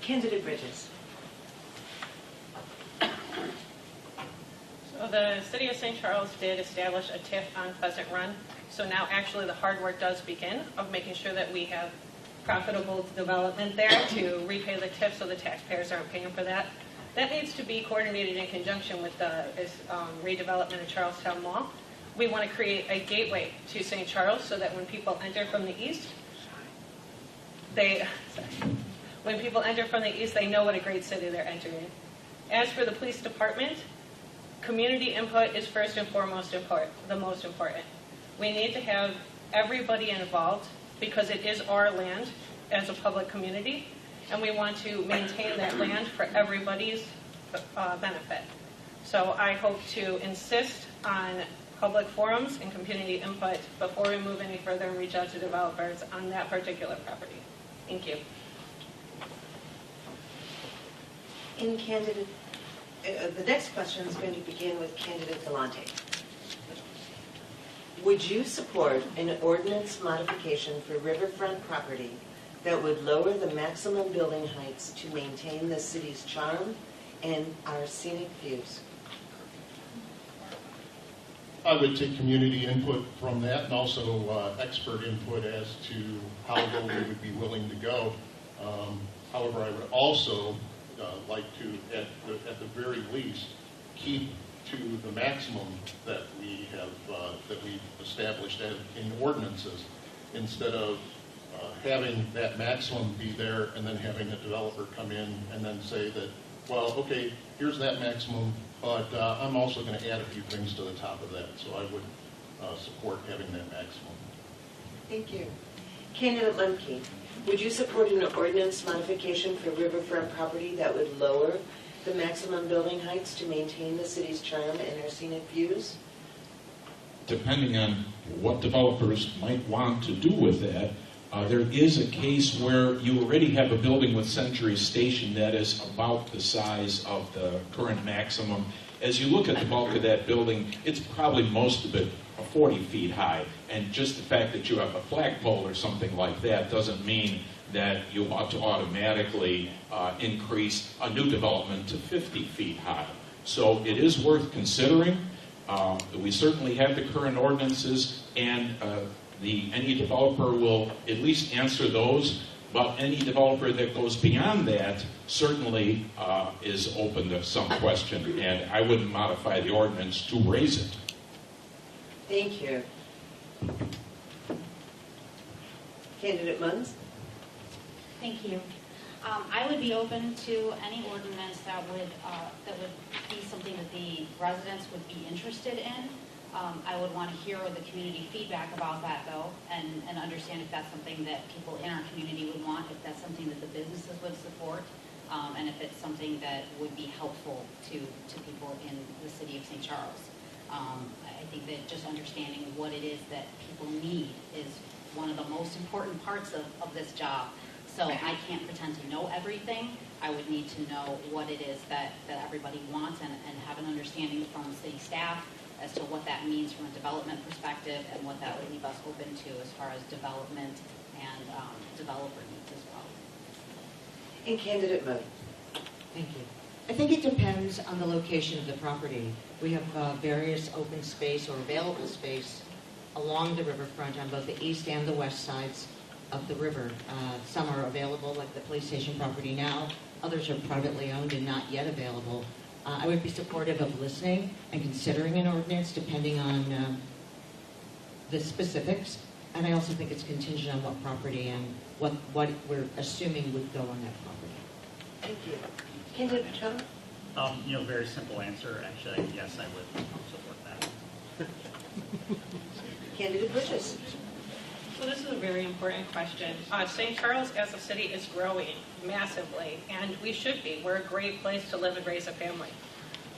Candidate Bridges. So the City of St. Charles did establish a TIF on Pheasant Run. So now actually the hard work does begin of making sure that we have profitable development there to repay the TIF so the taxpayers aren't paying for that. That needs to be coordinated in conjunction with the redevelopment of Charlestown Mall. We want to create a gateway to St. Charles so that when people enter from the east, they know what a great city they're entering. As for the police department, community input is first and foremost the most important. We need to have everybody involved because it is our land as a public community, and we want to maintain that land for everybody's benefit. So I hope to insist on public forums and community input before we move any further and reach out to developers on that particular property. Thank you. In candidate, the next question is going to begin with candidate Galante. Would you support an ordinance modification for riverfront property that would lower the maximum building heights to maintain the city's charm and our scenic views? I would take community input from that and also expert input as to how low we would be willing to go. However, I would also like to, at the very least, keep to the maximum that we have that we've established in ordinances, instead of having that maximum be there and then having a developer come in and then say that, well, okay, here's that maximum, but I'm also going to add a few things to the top of that. So I would support having that maximum. Thank you. Candidate Lemke, would you support an ordinance modification for riverfront property that would lower the maximum building heights to maintain the city's charm and our scenic views? Depending on what developers might want to do with that, there is a case where you already have a building with Century Station that is about the size of the current maximum. As you look at the bulk of that building, it's probably most of it 40 feet high. And just the fact that you have a flagpole or something like that doesn't mean that you ought to automatically increase a new development to 50 feet high. So it is worth considering. We certainly have the current ordinances, and any developer will at least answer those, but any developer that goes beyond that certainly is open to some question, and I wouldn't modify the ordinance to raise it. Thank you. Candidate Munns? Thank you. I would be open to any ordinance that would be something that the residents would be interested in. I would want to hear the community feedback about that, though, and understand if that's something that people in our community would want, if that's something that the businesses would support, and if it's something that would be helpful to people in the city of St. Charles. I think that just understanding what it is that people need is one of the most important parts of this job. So I can't pretend to know everything. I would need to know what it is that everybody wants and have an understanding from city staff as to what that means from a development perspective and what that would leave us open to as far as development and developer needs as well. And Candidate Modi. Thank you. I think it depends on the location of the property. We have various open space or available space along the riverfront on both the east and the west sides of the river. Some are available, like the police station property now. Others are privately owned and not yet available. I would be supportive of listening and considering an ordinance depending on the specifics. And I also think it's contingent on what property and what we're assuming would go on that property. Thank you. Candidate Patel? Very simple answer. Actually, yes, I would support that. Candidate Bridges? So this is a very important question. St. Charles as a city is growing massively, and we should be. We're a great place to live and raise a family.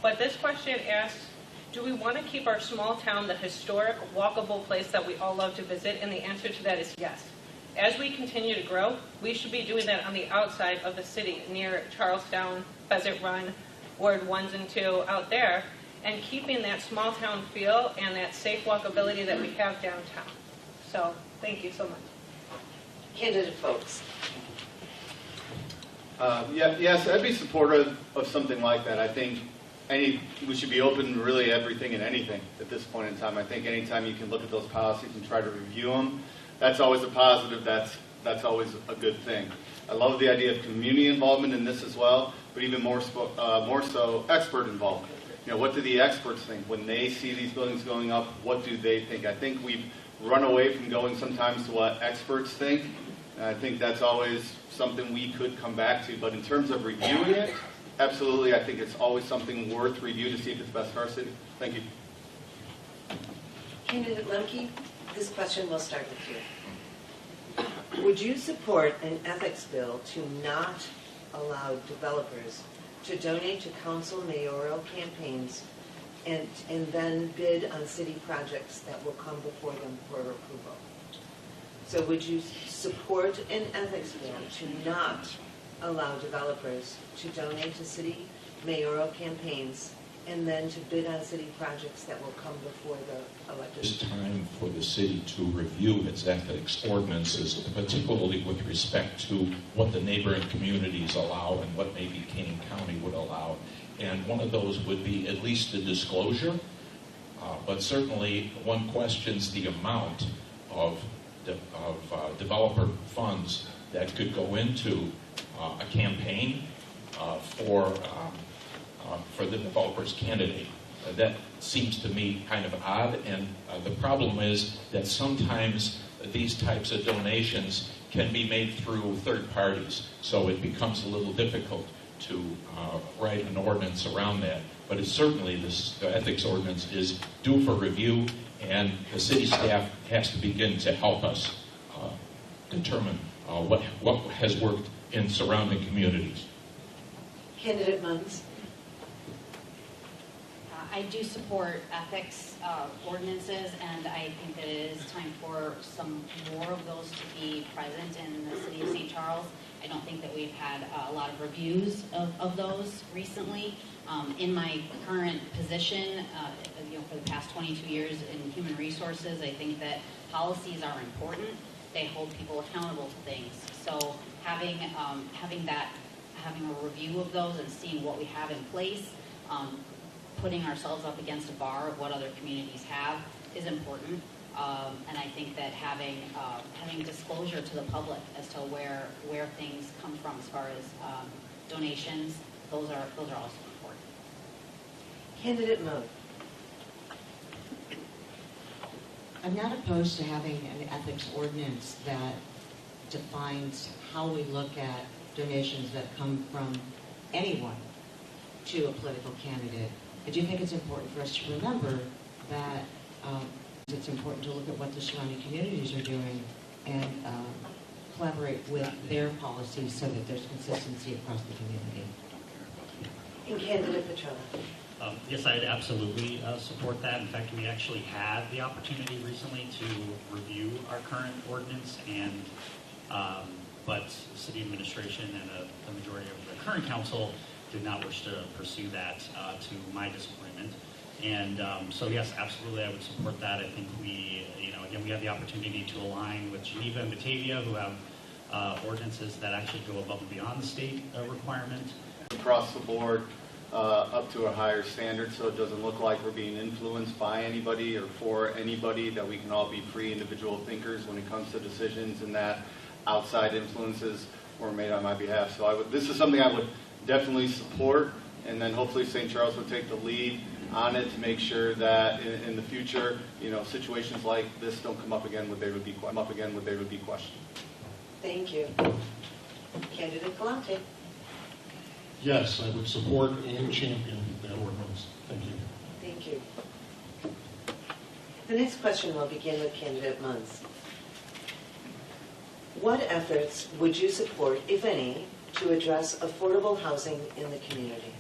But this question asks, do we want to keep our small town the historic, walkable place that we all love to visit? And the answer to that is yes. As we continue to grow, we should be doing that on the outside of the city, near Charlestown, Pheasant Run, Ward 1s and 2 out there, and keeping that small town feel and that safe walkability that we have downtown. So thank you so much. Candidate Folks? Yes, I'd be supportive of something like that. I think we should be open to really everything and anything at this point in time. I think anytime you can look at those policies and try to review them, that's always a positive. That's always a good thing. I love the idea of community involvement in this as well, but even more so expert involvement. What do the experts think when they see these buildings going up? What do they think? I think we've run away from going sometimes to what experts think. And I think that's always something we could come back to. But in terms of reviewing it, absolutely, I think it's always something worth review to see if it's best for our city. Thank you. Candidate Lemke, this question will start with you. Would you support an ethics bill to not allow developers to donate to council mayoral campaigns and then bid on city projects that will come before them for approval. So would you support an ethics board to not allow developers to donate to city mayoral campaigns and then to bid on city projects that will come before the elected? It's time for the city to review its ethics ordinances, particularly with respect to what the neighboring communities allow and what maybe Kane County would allow. And one of those would be at least a disclosure, but certainly one questions the amount of developer funds that could go into a campaign for the developer's candidate. That seems to me kind of odd, and the problem is that sometimes these types of donations can be made through third parties, so it becomes a little difficult to write an ordinance around that. But it's certainly, the ethics ordinance is due for review, and the city staff has to begin to help us determine what has worked in surrounding communities. Candidate Munns. I do support ethics ordinances, and I think that it is time for some more of those to be present in the city of St. Charles. I don't think that we've had a lot of reviews of those recently. In my current position, for the past 22 years in human resources, I think that policies are important. They hold people accountable to things. So having a review of those and seeing what we have in place, putting ourselves up against a bar of what other communities have is important. And I think that having disclosure to the public as to where things come from as far as donations, those are also important. Candidate Moe. I'm not opposed to having an ethics ordinance that defines how we look at donations that come from anyone to a political candidate. I do think it's important for us to remember that it's important to look at what the surrounding communities are doing and collaborate with their policies so that there's consistency across the community. And Candidate Petrella. Yes, I'd absolutely support that. In fact, we actually had the opportunity recently to review our current ordinance, and but city administration and the majority of the current council did not wish to pursue that, to my disappointment. And so yes, absolutely, I would support that. I think we have the opportunity to align with Geneva and Batavia, who have ordinances that actually go above and beyond the state requirement. Across the board, up to a higher standard, so it doesn't look like we're being influenced by anybody or for anybody, that we can all be free individual thinkers when it comes to decisions, and that outside influences were made on my behalf. So this is something I would definitely support, and then hopefully St. Charles would take the lead on it to make sure that in the future, situations like this don't come up again where they would be questioned. Thank you. Candidate Galante. Yes, I would support and champion that ordinance. Thank you. Thank you. The next question will begin with Candidate Munns. What efforts would you support, if any, to address affordable housing in the community?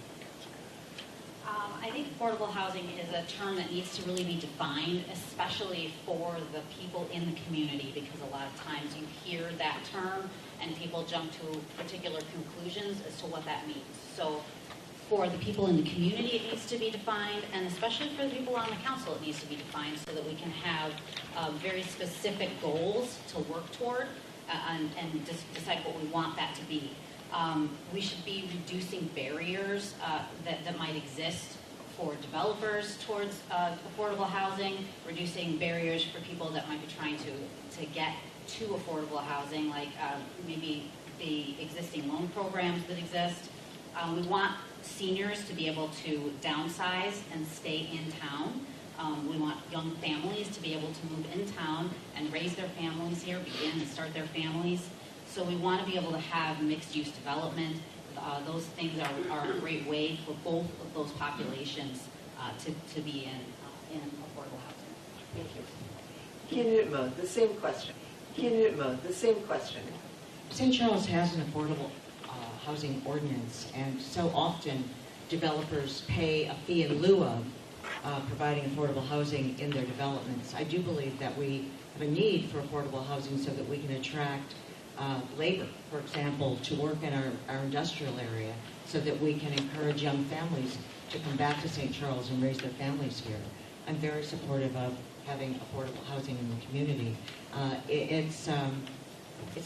I think affordable housing is a term that needs to really be defined, especially for the people in the community, because a lot of times you hear that term and people jump to particular conclusions as to what that means. So for the people in the community, it needs to be defined, and especially for the people on the council, it needs to be defined so that we can have very specific goals to work toward and decide what we want that to be. We should be reducing barriers that might exist for developers towards affordable housing, reducing barriers for people that might be trying to get to affordable housing, like maybe the existing loan programs that exist. We want seniors to be able to downsize and stay in town. We want young families to be able to move in town and raise their families here, begin and start their families. So we want to be able to have mixed-use development. Those things are a great way for both of those populations to be in affordable housing. Thank you. Candidate Moe, the same question. Candidate Moe, the same question. St. Charles has an affordable housing ordinance, and so often developers pay a fee in lieu of providing affordable housing in their developments. I do believe that we have a need for affordable housing so that we can attract labor, for example, to work in our industrial area, so that we can encourage young families to come back to St. Charles and raise their families here. I'm very supportive of having affordable housing in the community. It's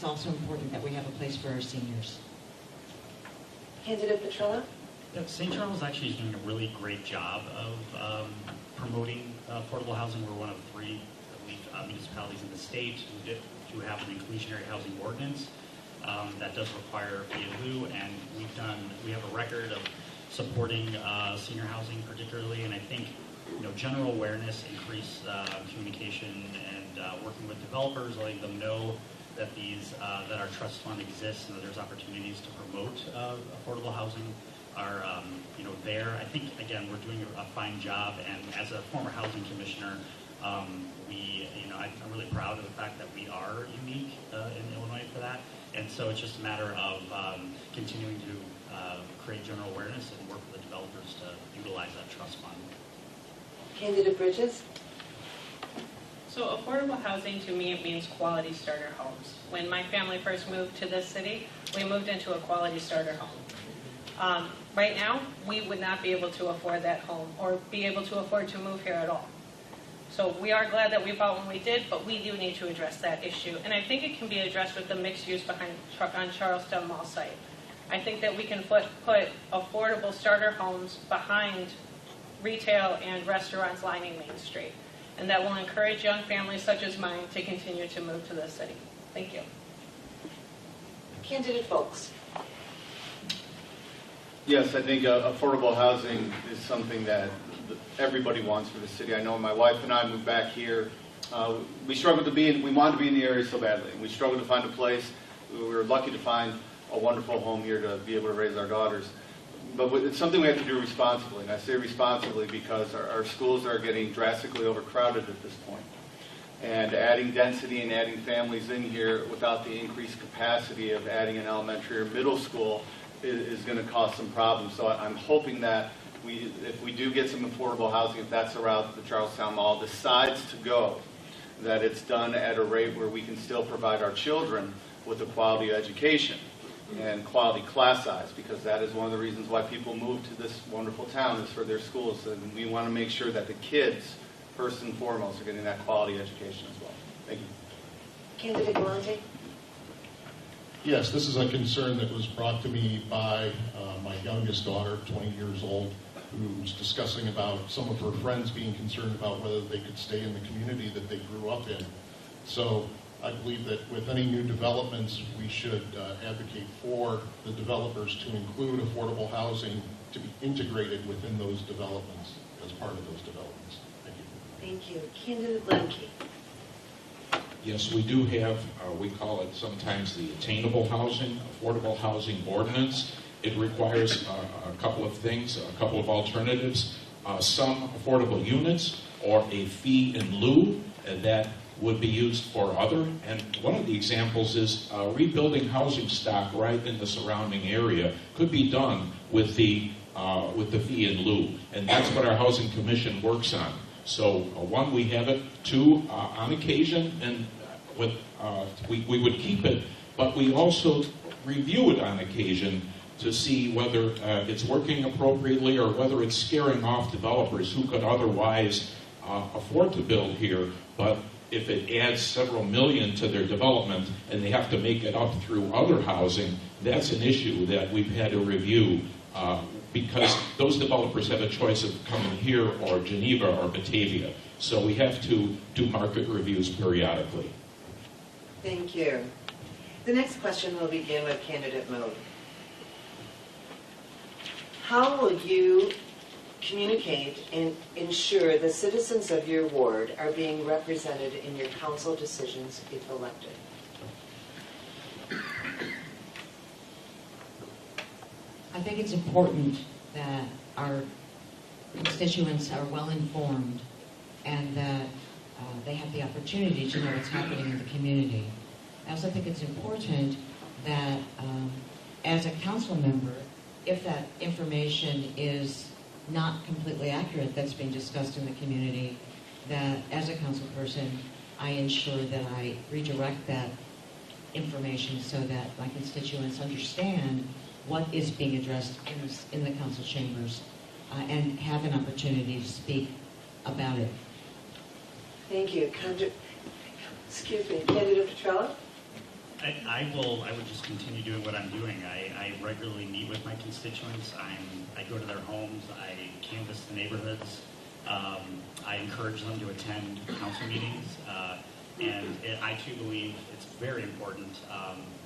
also important that we have a place for our seniors. Candidate Petrella? Yeah, St. Charles actually is doing a really great job of promoting affordable housing. We're one of 3 municipalities in the state who have an inclusionary housing ordinance that does require fee in lieu, and we have a record of supporting senior housing particularly, and I think general awareness, increased communication, and working with developers, letting them know that that our trust fund exists and that there's opportunities to promote affordable housing are there. I think again we're doing a fine job, and as a former housing commissioner, I'm really proud of the fact that we are unique in Illinois for that, and so it's just a matter of continuing to create general awareness and work with the developers to utilize that trust fund. Candidate Bridges? So affordable housing to me, it means quality starter homes. When my family first moved to this city, we moved into a quality starter home. Right now, we would not be able to afford that home or be able to afford to move here at all. So we are glad that we bought when we did, but we do need to address that issue. And I think it can be addressed with the mixed use on Charlestown Mall site. I think that we can put affordable starter homes behind retail and restaurants lining Main Street. And that will encourage young families such as mine to continue to move to the city. Thank you. Candidate Folks? Yes, I think affordable housing is something that everybody wants for the city. I know my wife and I moved back here. We wanted to be in the area so badly. We struggled to find a place. We were lucky to find a wonderful home here to be able to raise our daughters. But it's something we have to do responsibly, and I say responsibly because our schools are getting drastically overcrowded at this point. And adding density and adding families in here without the increased capacity of adding an elementary or middle school is going to cause some problems. So I'm hoping that if we do get some affordable housing, if that's the route the Charlestown Mall decides to go, that it's done at a rate where we can still provide our children with a quality education and quality class size, because that is one of the reasons why people move to this wonderful town, is for their schools. And we want to make sure that the kids, first and foremost, are getting that quality education as well. Thank you. Candidate Galante? Yes, this is a concern that was brought to me by my youngest daughter, 20 years old, who's discussing about some of her friends being concerned about whether they could stay in the community that they grew up in. So I believe that with any new developments, we should advocate for the developers to include affordable housing to be integrated within those developments as part of those developments. Thank you. Thank you. Candidate Lemke? Yes, we do have, we call it sometimes the attainable housing, affordable housing ordinance. It requires a couple of things, a couple of alternatives, some affordable units or a fee in lieu that would be used for other. And one of the examples is rebuilding housing stock right in the surrounding area could be done with the fee in lieu. And that's what our Housing Commission works on. So one, we have it. Two, on occasion, and we would keep it, but we also review it on occasion to see whether it's working appropriately or whether it's scaring off developers who could otherwise afford to build here. But if it adds several million to their development and they have to make it up through other housing, that's an issue that we've had to review because those developers have a choice of coming here or Geneva or Batavia. So we have to do market reviews periodically. Thank you. The next question will begin with candidate mode. How will you communicate and ensure the citizens of your ward are being represented in your council decisions if elected? I think it's important that our constituents are well informed and that they have the opportunity to know what's happening in the community. I also think it's important that as a council member, if that information is not completely accurate that's being discussed in the community, that as a council person, I ensure that I redirect that information so that my constituents understand what is being addressed in the council chambers and have an opportunity to speak about it. Thank you. Excuse me, Candidate Petrella? I would just continue doing what I'm doing. I regularly meet with my constituents. I go to their homes. I canvass the neighborhoods. I encourage them to attend council meetings. I too believe it's very important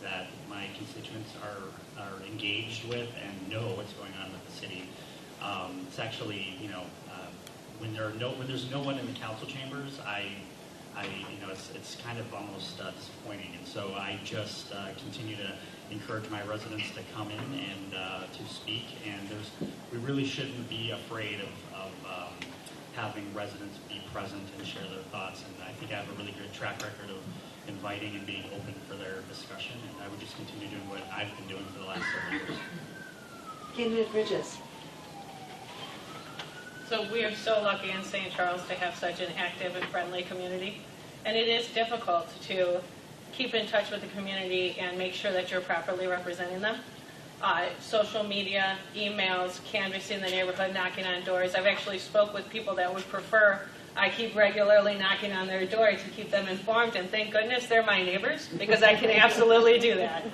that my constituents are engaged with and know what's going on with the city. It's actually, when there's no one in the council chambers, it's kind of almost disappointing. And so I just continue to encourage my residents to come in and to speak. And we really shouldn't be afraid of having residents be present and share their thoughts. And I think I have a really good track record of inviting and being open for their discussion. And I would just continue doing what I've been doing for the last several years. Candidate Bridges? So we are so lucky in St. Charles to have such an active and friendly community. And it is difficult to keep in touch with the community and make sure that you're properly representing them. Social media, emails, canvassing the neighborhood, knocking on doors. I've actually spoke with people that would prefer I keep regularly knocking on their door to keep them informed, and thank goodness they're my neighbors, because I can absolutely do that.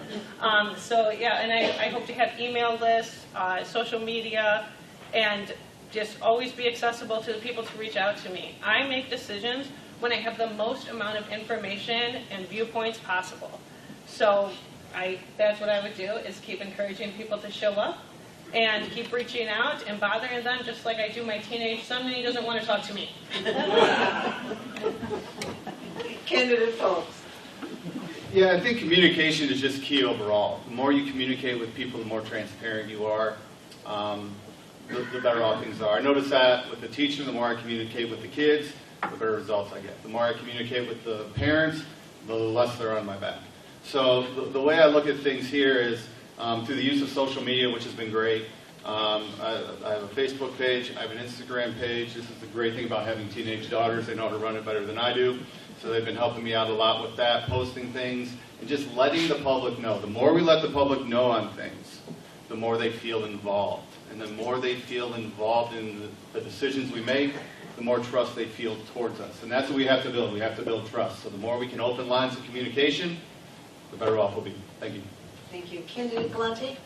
And I hope to have email lists, social media, and just always be accessible to the people to reach out to me. I make decisions when I have the most amount of information and viewpoints possible. So that's what I would do, is keep encouraging people to show up and keep reaching out and bothering them just like I do my teenage son when he doesn't want to talk to me. Candidate Phillips? Yeah, I think communication is just key overall. The more you communicate with people, the more transparent you are, the better all things are. I notice that with the teacher, the more I communicate with the kids, the better results I get. The more I communicate with the parents, the less they're on my back. So the way I look at things here is through the use of social media, which has been great. I have a Facebook page. I have an Instagram page. This is the great thing about having teenage daughters. They know how to run it better than I do. So they've been helping me out a lot with that, posting things, and just letting the public know. The more we let the public know on things, the more they feel involved. And the more they feel involved in the decisions we make, the more trust they feel towards us. And that's what we have to build. We have to build trust. So the more we can open lines of communication, the better off we'll be. Thank you. Thank you. Candidate Galante?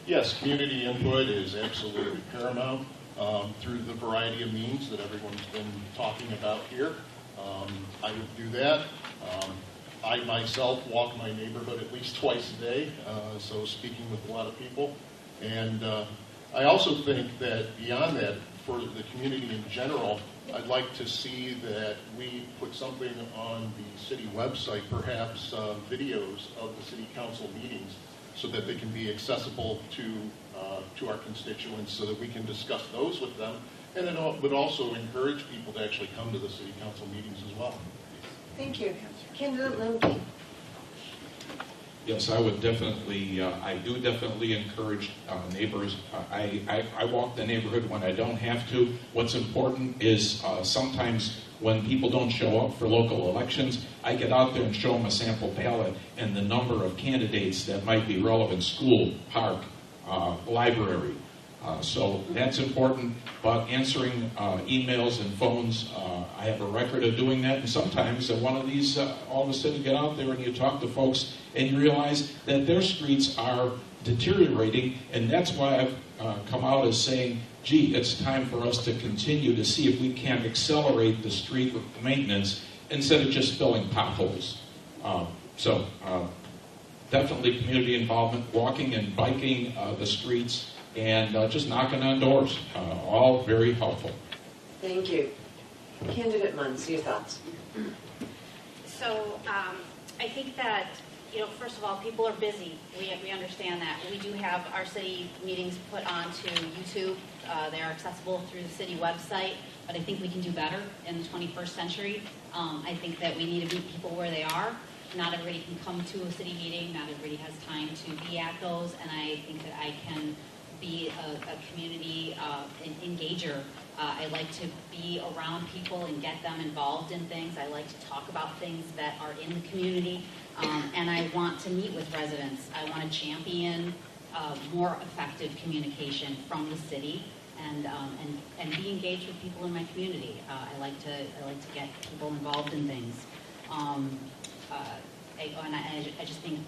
Yes, community input is absolutely paramount through the variety of means that everyone's been talking about here. I would do that. I myself walk my neighborhood at least twice a day, so speaking with a lot of people. And I also think that beyond that, for the community in general, I'd like to see that we put something on the city website, perhaps videos of the city council meetings, so that they can be accessible to our constituents, so that we can discuss those with them, and it would also encourage people to actually come to the city council meetings as well. Thank you. Candidate Lemke? Yes, I would definitely, I do definitely encourage neighbors. I walk the neighborhood when I don't have to. What's important is sometimes when people don't show up for local elections, I get out there and show them a sample ballot and the number of candidates that might be relevant: school, park, library. So that's important, but answering emails and phones, I have a record of doing that, and sometimes one of these, all of a sudden you get out there and you talk to folks and you realize that their streets are deteriorating, and that's why I've come out as saying, gee, it's time for us to continue to see if we can accelerate the street maintenance instead of just filling potholes. Definitely community involvement, walking and biking the streets, and just knocking on doors. All very helpful. Thank you. Candidate Munns, your thoughts? So I think that, first of all, people are busy. We understand that. We do have our city meetings put onto YouTube. They are accessible through the city website, but I think we can do better in the 21st century. I think that we need to meet people where they are. not everybody can come to a city meeting, not everybody has time to be at those, and I think that I can be a community engager. I like to be around people and get them involved in things. I like to talk about things that are in the community, and I want to meet with residents. I want to champion more effective communication from the city and be engaged with people in my community. I like to get people involved in things. I just think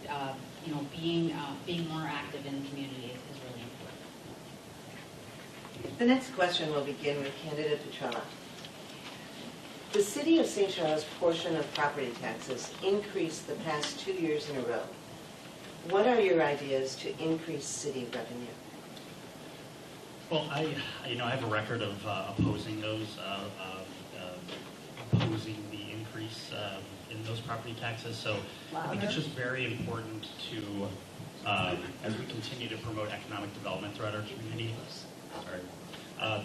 being more active in the community is really important. The next question will begin with candidate Petrella. The City of St. Charles portion of property taxes increased the past 2 years in a row. What are your ideas to increase city revenue? Well, I have a record of opposing those, opposing the increase in those property taxes. So I think it's just very important to, as we continue to promote economic development throughout our community,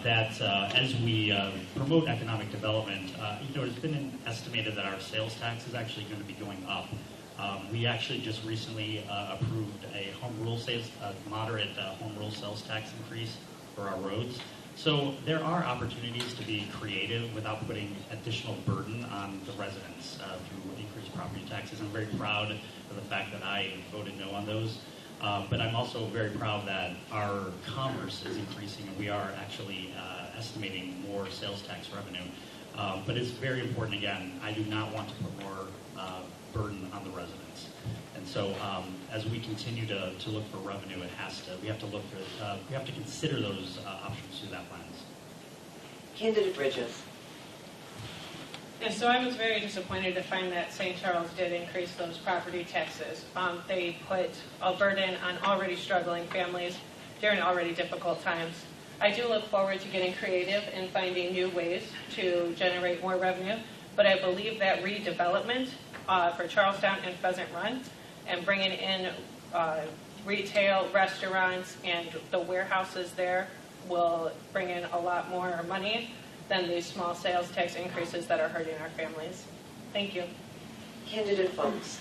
that as we promote economic development, it's been estimated that our sales tax is actually going to be going up. We actually just recently approved a moderate home rule sales tax increase for our roads. So there are opportunities to be creative without putting additional burden on the residents through increased property taxes. I'm very proud of the fact that I voted no on those. But I'm also very proud that our commerce is increasing and we are actually estimating more sales tax revenue. But it's very important, again, I do not want to put more burden on the residents. And so as we continue to look for revenue, we have to consider those options through that lens. Candidate Bridges. Yeah, so I was very disappointed to find that St. Charles did increase those property taxes. They put a burden on already struggling families during already difficult times. I do look forward to getting creative and finding new ways to generate more revenue, but I believe that redevelopment for Charlestown and Pheasant Run and bringing in retail, restaurants, and the warehouses there will bring in a lot more money than these small sales tax increases that are hurting our families. Thank you. Candidate Folks.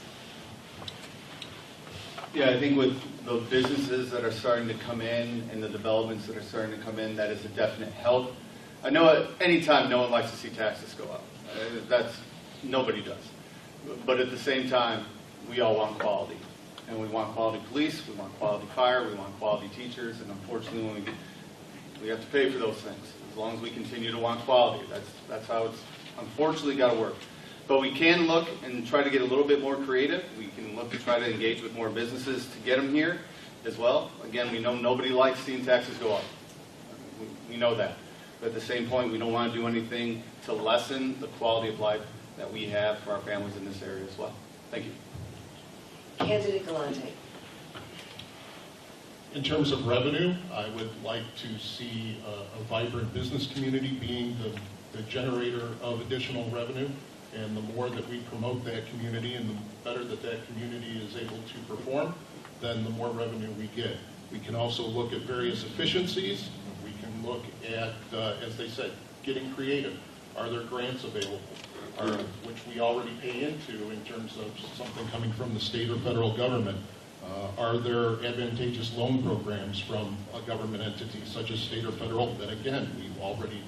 Yeah, I think with the businesses that are starting to come in and the developments that are starting to come in, that is a definite help. I know at any time no one likes to see taxes go up. Nobody does. But at the same time, we all want quality. And we want quality police, we want quality fire, we want quality teachers, and unfortunately we have to pay for those things. As long as we continue to want quality, that's how it's unfortunately got to work. But we can look and try to get a little bit more creative. We can look to try to engage with more businesses to get them here as well. Again, we know nobody likes seeing taxes go up. We know that. But at the same point, we don't want to do anything to lessen the quality of life that we have for our families in this area as well. Thank you. Candidate Galante. In terms of revenue, I would like to see a vibrant business community being the generator of additional revenue. And the more that we promote that community and the better that that community is able to perform, then the more revenue we get. We can also look at various efficiencies. We can look at, as they said, getting creative. Are there grants available? Which we already pay into in terms of something coming from the state or federal government. Are there advantageous loan programs from a government entity such as state or federal that, again, we've already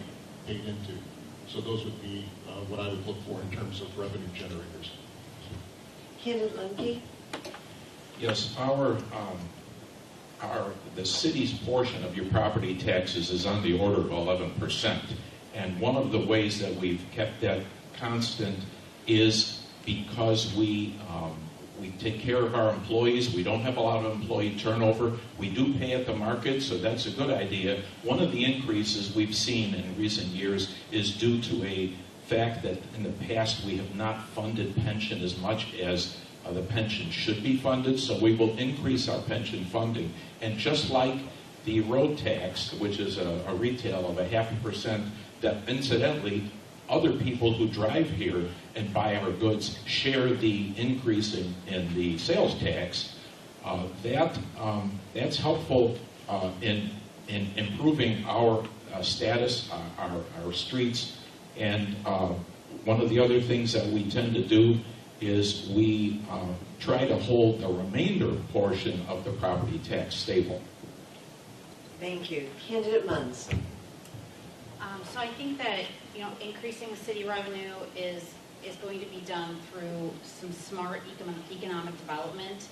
paid into? So those would be what I would look for in terms of revenue generators. Candidate Lemke. Yes, the city's portion of your property taxes is on the order of 11%. And one of the ways that we've kept that constant is because we take care of our employees. We don't have a lot of employee turnover. We do pay at the market, so that's a good idea. One of the increases we've seen in recent years is due to a fact that in the past we have not funded pension as much as the pension should be funded, so we will increase our pension funding. And just like the road tax, which is a retail of 0.5%, that incidentally other people who drive here and buy our goods share the increase in the sales tax. That's helpful in improving our status, our streets. And one of the other things that we tend to do is we try to hold the remainder portion of the property tax stable. Thank you. Candidate Munns. So I think that, increasing the city revenue is going to be done through some smart economic development.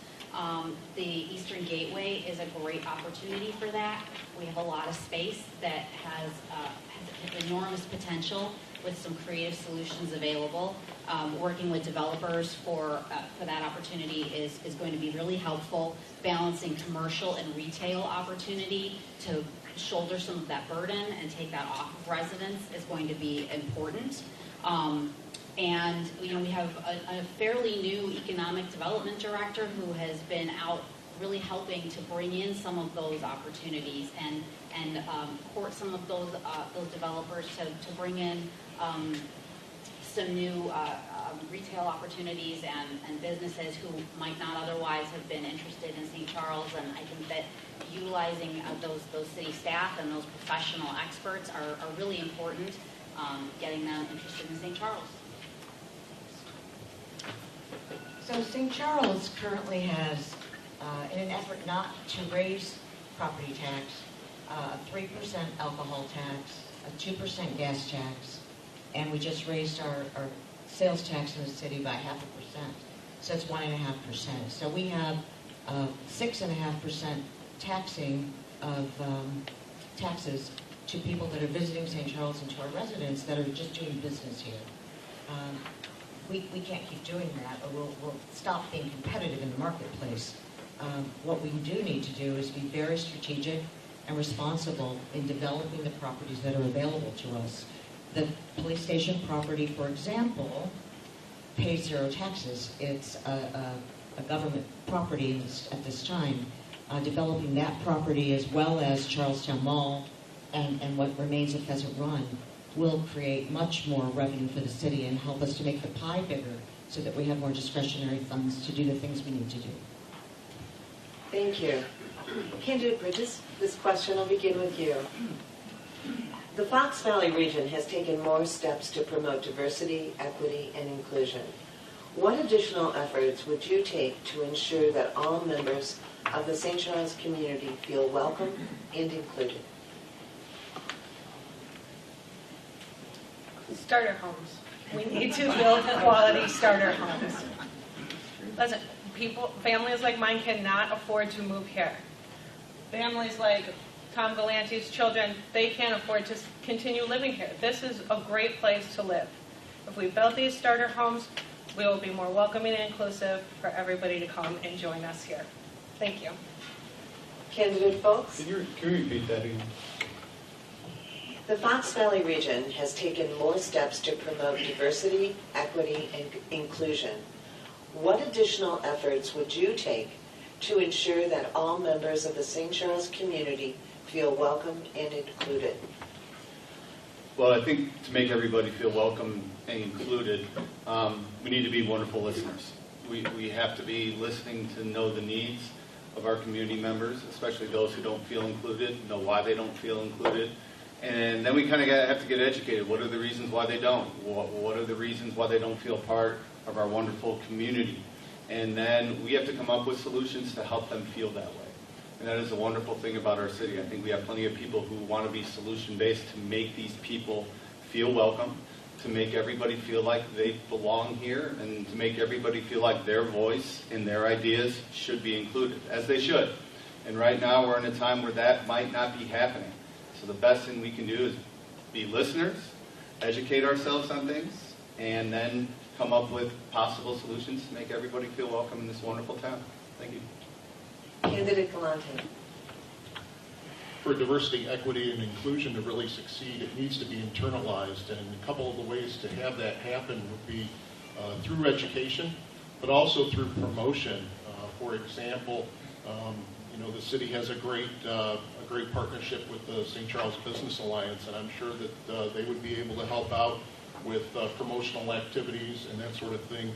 The Eastern Gateway is a great opportunity for that. We have a lot of space that has enormous potential with some creative solutions available. Working with developers for that opportunity is going to be really helpful. Balancing commercial and retail opportunity to shoulder some of that burden and take that off of residents is going to be important. And we have a fairly new economic development director who has been out really helping to bring in some of those opportunities and court some of those developers to bring in some new retail opportunities and businesses who might not otherwise have been interested in St. Charles. And I think that utilizing those city staff and those professional experts are really important, getting them interested in St. Charles. So St. Charles currently has, in an effort not to raise property tax, a 3% alcohol tax, a 2% gas tax, and we just raised our sales tax in the city by 0.5%. So it's 1.5%. So we have 6.5% taxing of taxes to people that are visiting St. Charles and to our residents that are just doing business here. We can't keep doing that, or we'll stop being competitive in the marketplace. What we do need to do is be very strategic and responsible in developing the properties that are available to us. The police station property, for example, pays 0 taxes. It's a government property at this time. Developing that property as well as Charlestown Mall and what remains of Pheasant Run will create much more revenue for the city and help us to make the pie bigger so that we have more discretionary funds to do the things we need to do. Thank you. Candidate Bridges, this question will begin with you. The Fox Valley region has taken more steps to promote diversity, equity, and inclusion. What additional efforts would you take to ensure that all members of the St. Charles community feel welcome and included? Starter homes. We need to build quality starter homes. Listen, families like mine cannot afford to move here. Families like Tom Galante's children, they can't afford to continue living here. This is a great place to live. If we build these starter homes, we will be more welcoming and inclusive for everybody to come and join us here. Thank you. Candidate Folks? Can you repeat that again? The Fox Valley region has taken more steps to promote diversity, equity, and inclusion. What additional efforts would you take to ensure that all members of the St. Charles community feel welcome and included? Well, I think to make everybody feel welcome and included, we need to be wonderful listeners. We have to be listening to know the needs of our community members, especially those who don't feel included, know why they don't feel included. And then we kind of have to get educated. What are the reasons why they don't? What are the reasons why they don't feel part of our wonderful community? And then we have to come up with solutions to help them feel that way. And that is a wonderful thing about our city. I think we have plenty of people who want to be solution-based to make these people feel welcome, to make everybody feel like they belong here, and to make everybody feel like their voice and their ideas should be included, as they should. And right now we're in a time where that might not be happening. So the best thing we can do is be listeners, educate ourselves on things, and then come up with possible solutions to make everybody feel welcome in this wonderful town. Thank you. Candidate Galante. For diversity, equity, and inclusion to really succeed, it needs to be internalized. And a couple of the ways to have that happen would be through education, but also through promotion. For example, the city has a great partnership with the St. Charles Business Alliance, and I'm sure that they would be able to help out with promotional activities and that sort of thing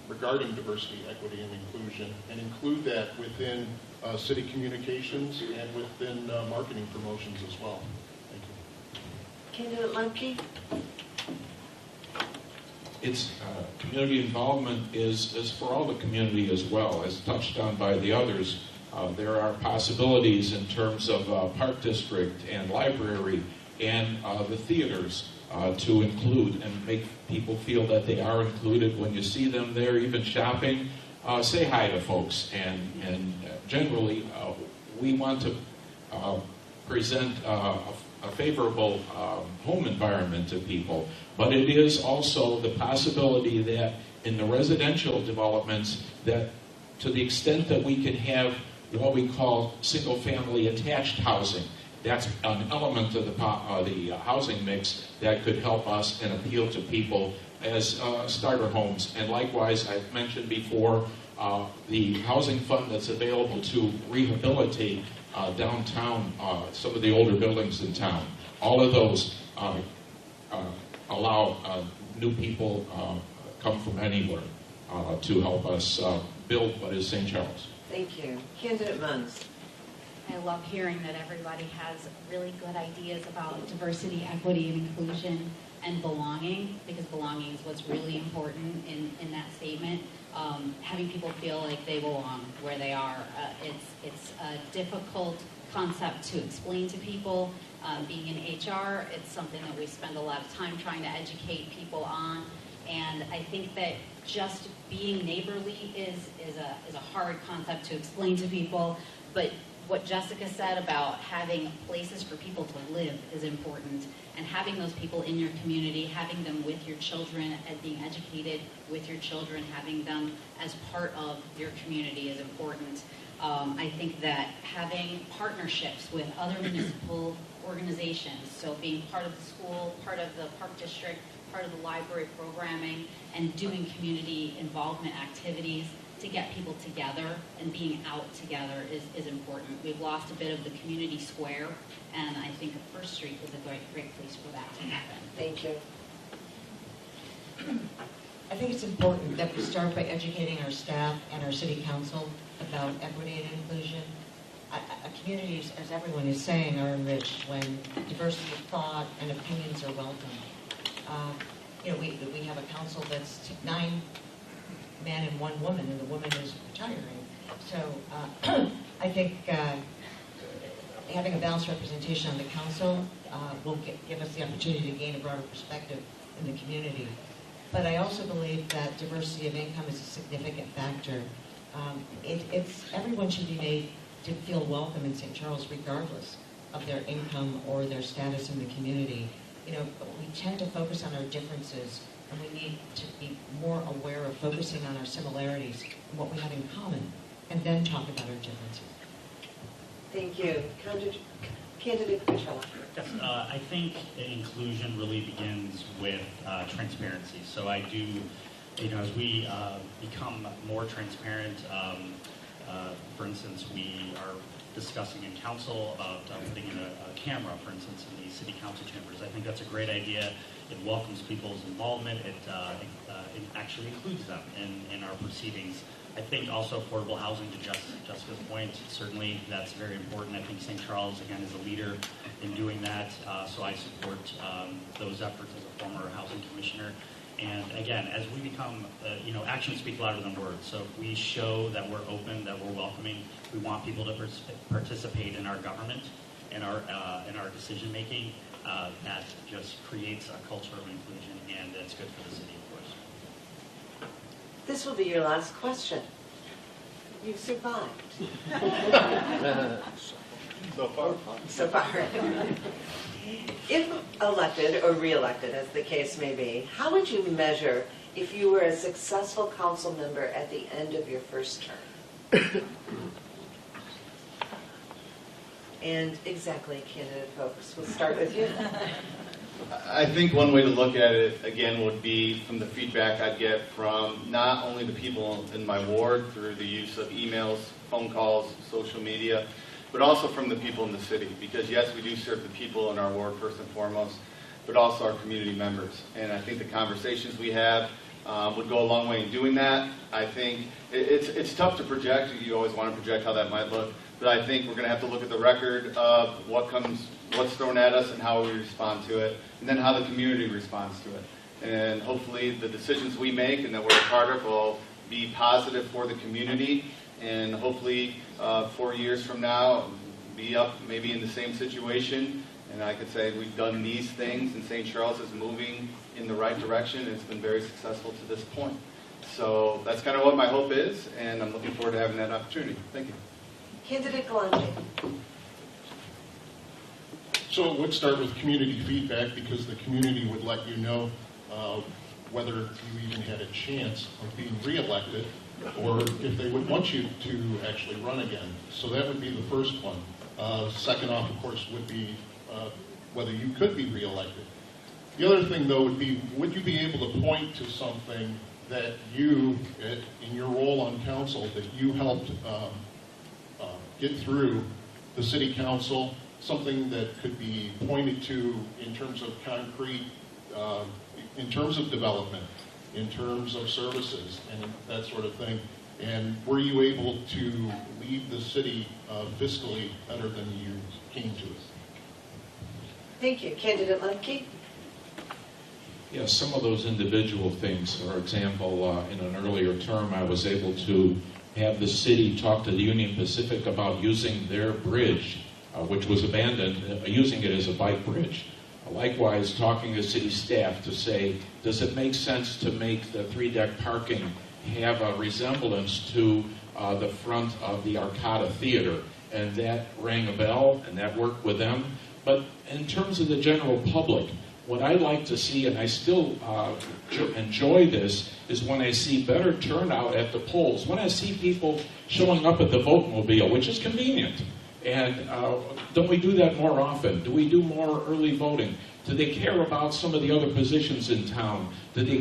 regarding diversity, equity, and inclusion, and include that within city communications and within marketing promotions as well. Thank you. Candidate Lemke. it's community involvement is for all the community as well, as touched on by the others. There are possibilities in terms of park district and library and the theaters to include and make people feel that they are included when you see them there, even shopping. Say hi to folks, and generally we want to present a favorable home environment to people, but it is also the possibility that in the residential developments, that to the extent that we can have what we call single-family attached housing, that's an element of the housing mix that could help us and appeal to people as starter homes. And likewise, I've mentioned before, the housing fund that's available to rehabilitate downtown, some of the older buildings in town. All of those allow new people come from anywhere to help us build what is St. Charles. Thank you. Candidate Munns. I love hearing that everybody has really good ideas about diversity, equity, and inclusion and belonging, because belonging is what's really important in that statement. Having people feel like they belong where they are. It's a difficult concept to explain to people. Being in HR, it's something that we spend a lot of time trying to educate people on. And I think that just being neighborly is a hard concept to explain to people. But what Jessica said about having places for people to live is important, and having those people in your community, having them with your children, and being educated with your children, having them as part of your community is important. I think that having partnerships with other municipal organizations, so being part of the school, part of the park district, part of the library programming, and doing community involvement activities to get people together and being out together is important. We've lost a bit of the community square, and I think First Street is a great place for that to happen. Thank you. I think it's important that we start by educating our staff and our city council about equity and inclusion. Communities, as everyone is saying, are enriched when diversity of thought and opinions are welcomed. We have a council that's 9 men and 1 woman, and the woman is retiring. So I think having a balanced representation on the council will give us the opportunity to gain a broader perspective in the community. But I also believe that diversity of income is a significant factor. Everyone should be made to feel welcome in St. Charles regardless of their income or their status in the community. We tend to focus on our differences, and we need to be more aware of focusing on our similarities and what we have in common, and then talk about our differences. Thank you. Candidate Petrella. Yes, I think inclusion really begins with transparency. So I do, as we become more transparent, for instance, we are discussing in council about putting in a camera, for instance, in the city council chambers. I think that's a great idea. It welcomes people's involvement. It actually includes them in our proceedings. I think also affordable housing, to Jessica's point, certainly that's very important. I think St. Charles, again, is a leader in doing that, so I support those efforts as a former housing commissioner. And again, as we become, actions speak louder than words. So if we show that we're open, that we're welcoming, we want people to participate in our government and our decision making. That just creates a culture of inclusion, and it's good for the city, of course. This will be your last question. You've survived. So far. So far. If elected or re-elected, as the case may be, how would you measure if you were a successful council member at the end of your first term? And exactly, candidate folks, we'll start with you. I think one way to look at it, again, would be from the feedback I get from not only the people in my ward through the use of emails, phone calls, social media, but also from the people in the city. Because yes, we do serve the people in our ward first and foremost, but also our community members. And I think the conversations we have would go a long way in doing that. I think it's tough to project. You always want to project how that might look. But I think we're going to have to look at the record of what's thrown at us and how we respond to it, and then how the community responds to it. and hopefully the decisions we make and that we're a part of will be positive for the community, and hopefully 4 years from now be up maybe in the same situation, and I could say we've done these things and St. Charles is moving in the right direction, and it's been very successful to this point. So that's kind of what my hope is, and I'm looking forward to having that opportunity. Thank you. Candidate Galante. So it would start with community feedback, because the community would let you know whether you even had a chance of being reelected, or if they would want you to actually run again. So that would be the first one. Second off, of course, would be whether you could be reelected. The other thing, though, would be, would you be able to point to something that you, in your role on council, that you helped get through the city council, something that could be pointed to in terms of concrete, in terms of development, in terms of services, and that sort of thing? And were you able to lead the city fiscally better than you came to it? Thank you. Candidate Lemke. Yeah, some of those individual things. For example, in an earlier term, I was able to have the city talk to the Union Pacific about using their bridge, which was abandoned, using it as a bike bridge. Likewise, talking to city staff to say, does it make sense to make the 3-deck parking have a resemblance to the front of the Arcada Theater? And that rang a bell, and that worked with them. But in terms of the general public, what I like to see, and I still enjoy this, is when I see better turnout at the polls, when I see people showing up at the vote-mobile, which is convenient. And don't we do that more often? Do we do more early voting? Do they care about some of the other positions in town? Do they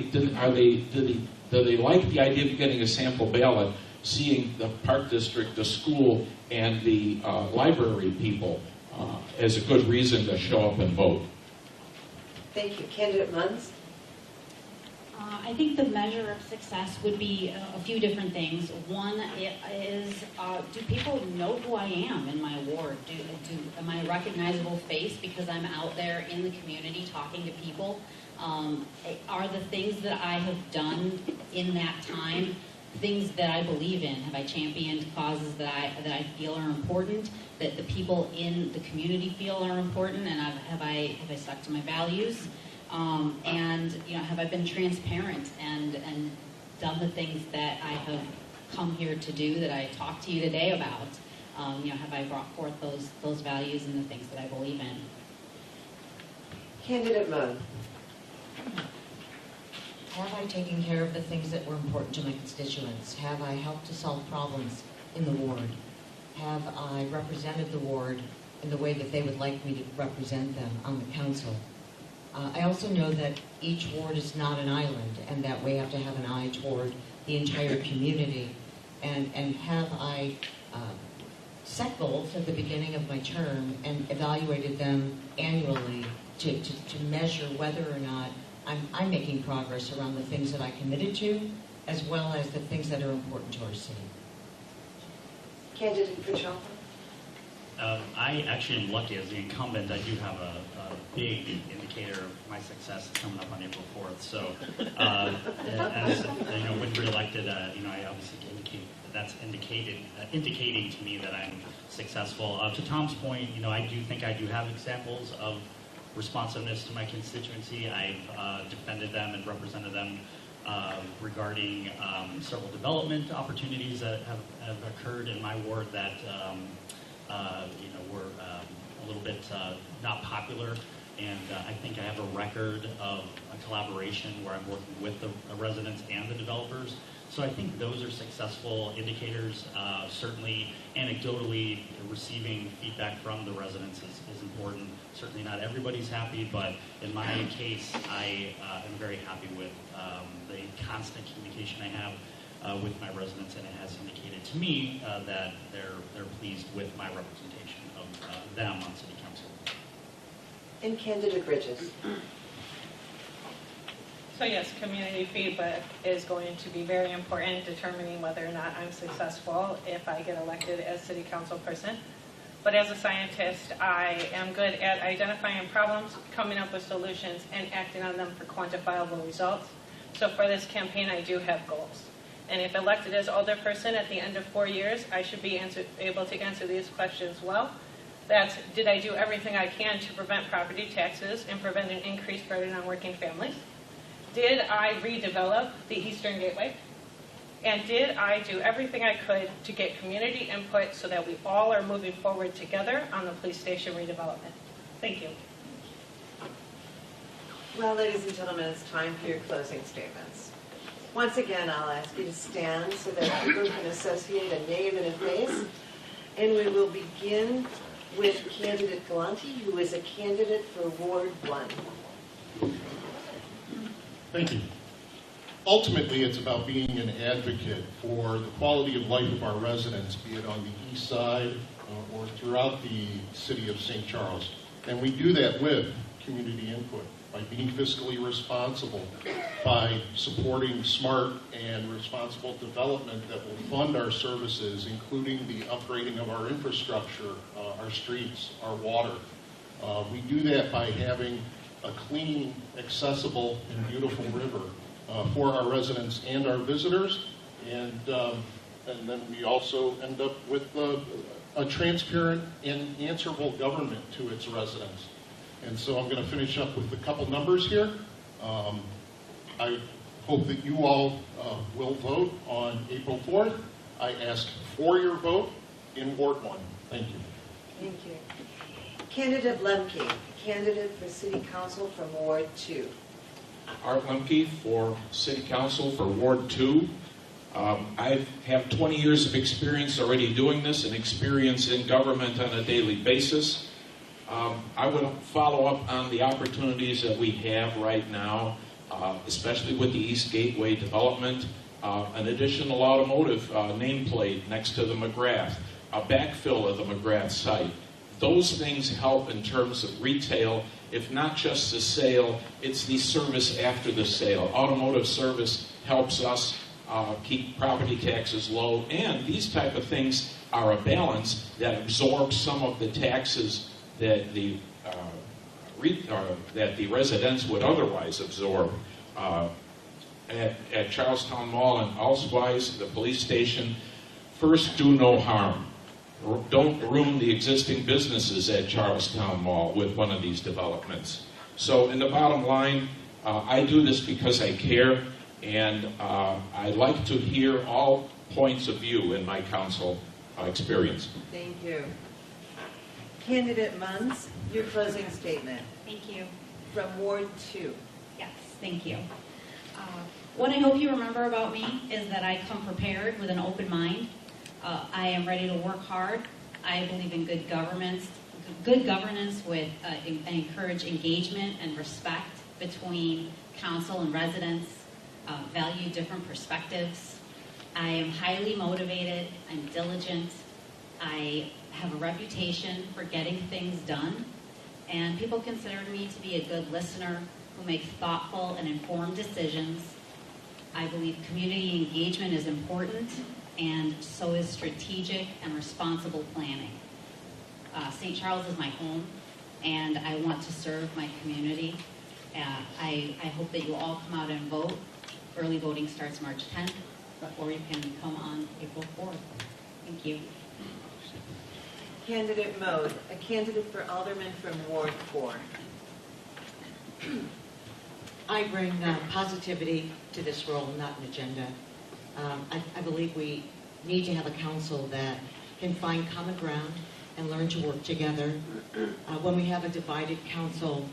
like the idea of getting a sample ballot, seeing the Park District, the school, and the library people as a good reason to show up and vote? Thank you. Candidate Munns. I think the measure of success would be a few different things. One is, do people know who I am in my ward? Am I a recognizable face because I'm out there in the community talking to people? Are the things that I have done in that time things that I believe in? Have I championed causes that I feel are important, that the people in the community feel are important, and have I stuck to my values? And have I been transparent and done the things that I have come here to do, that I talked to you today about? Have I brought forth those values and the things that I believe in? Candidate Munn. Have I taken care of the things that were important to my constituents? Have I helped to solve problems in the ward? Have I represented the ward in the way that they would like me to represent them on the council? I also know that each ward is not an island, and that we have to have an eye toward the entire community. And have I set goals at the beginning of my term and evaluated them annually to measure whether or not I'm making progress around the things that I committed to, as well as the things that are important to our city. Candidate Petrova. I actually am lucky as the incumbent. I do have a big indicator of my success coming up on April 4th. So, as when reelected, I obviously indicate that's indicating to me that I'm successful. To Tom's point, I do think I do have examples of responsiveness to my constituency. I've defended them and represented them regarding several development opportunities that have occurred in my ward that were a little bit not popular. And I think I have a record of a collaboration where I'm working with the residents and the developers. So I think those are successful indicators. Certainly, anecdotally, receiving feedback from the residents is important. Certainly not everybody's happy, but in my case, I am very happy with the constant communication I have with my residents, and it has indicated to me that they're pleased with my representation of them on City Council. And Candidate Bridges. So yes, community feedback is going to be very important in determining whether or not I'm successful if I get elected as city council person. but as a scientist, I am good at identifying problems, coming up with solutions, and acting on them for quantifiable results. So for this campaign, I do have goals. And if elected as alderperson at the end of 4 years, I should be able to answer these questions well. That's, did I do everything I can to prevent property taxes and prevent an increased burden on working families? Did I redevelop the Eastern Gateway? And did I do everything I could to get community input so that we all are moving forward together on the police station redevelopment? Thank you. Well, ladies and gentlemen, it's time for your closing statements. Once again, I'll ask you to stand so that people can associate a name and a face. And we will begin with candidate Galante, who is a candidate for Ward 1. Thank you. Ultimately, it's about being an advocate for the quality of life of our residents, be it on the east side or throughout the city of St. Charles. And we do that with community input, by being fiscally responsible, by supporting smart and responsible development that will fund our services, including the upgrading of our infrastructure, our streets, our water. We do that by having a clean, accessible, and beautiful river for our residents and our visitors, and then we also end up with a transparent and answerable government to its residents. And so I'm going to finish up with a couple numbers here. I hope that you all will vote on April 4th. I ask for your vote in Ward 1. Thank you. Thank you. Candidate Lemke, candidate for City Council from Ward 2. Art Lemke for City Council for Ward 2. I have 20 years of experience already doing this and experience in government on a daily basis. I would follow up on the opportunities that we have right now, especially with the East Gateway development, an additional automotive nameplate next to the McGrath, a backfill of the McGrath site. Those things help in terms of retail. If not just the sale, it's the service after the sale. Automotive service helps us keep property taxes low, and these type of things are a balance that absorbs some of the taxes that the residents would otherwise absorb. At Charlestown Mall and elsewise, the police station, first do no harm. Don't ruin the existing businesses at Charlestown Mall with one of these developments. So in the bottom line, I do this because I care, and I like to hear all points of view in my council experience. Thank you. Candidate Munns, your closing statement. Thank you. From Ward 2. Yes, thank you. What I hope you remember about me is that I come prepared with an open mind. I am ready to work hard. I believe in good governance with and encourage engagement and respect between council and residents, value different perspectives. I am highly motivated. I'm diligent. I have a reputation for getting things done, and people consider me to be a good listener who makes thoughtful and informed decisions. I believe community engagement is important, and so is strategic and responsible planning. St. Charles is my home, and I want to serve my community. I hope that you all come out and vote. Early voting starts March 10th, or you can come on April 4th. Thank you. Candidate Mode, a candidate for Alderman from Ward 4. I bring positivity to this role, not an agenda. I believe we need to have a council that can find common ground and learn to work together. When we have a divided council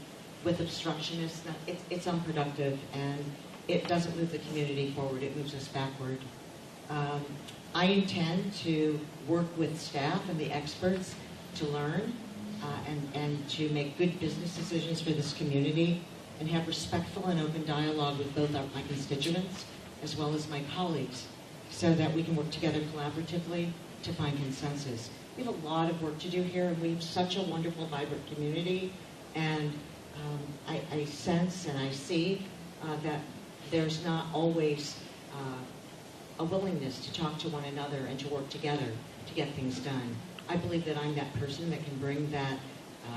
with obstructionists, it's unproductive, and it doesn't move the community forward, it moves us backward. I intend to work with staff and the experts to learn and to make good business decisions for this community, and have respectful and open dialogue with both my constituents as well as my colleagues, so that we can work together collaboratively to find consensus. We have a lot of work to do here, and we have such a wonderful, vibrant community, and I sense and I see that there's not always a willingness to talk to one another and to work together to get things done. I believe that I'm that person that can bring that,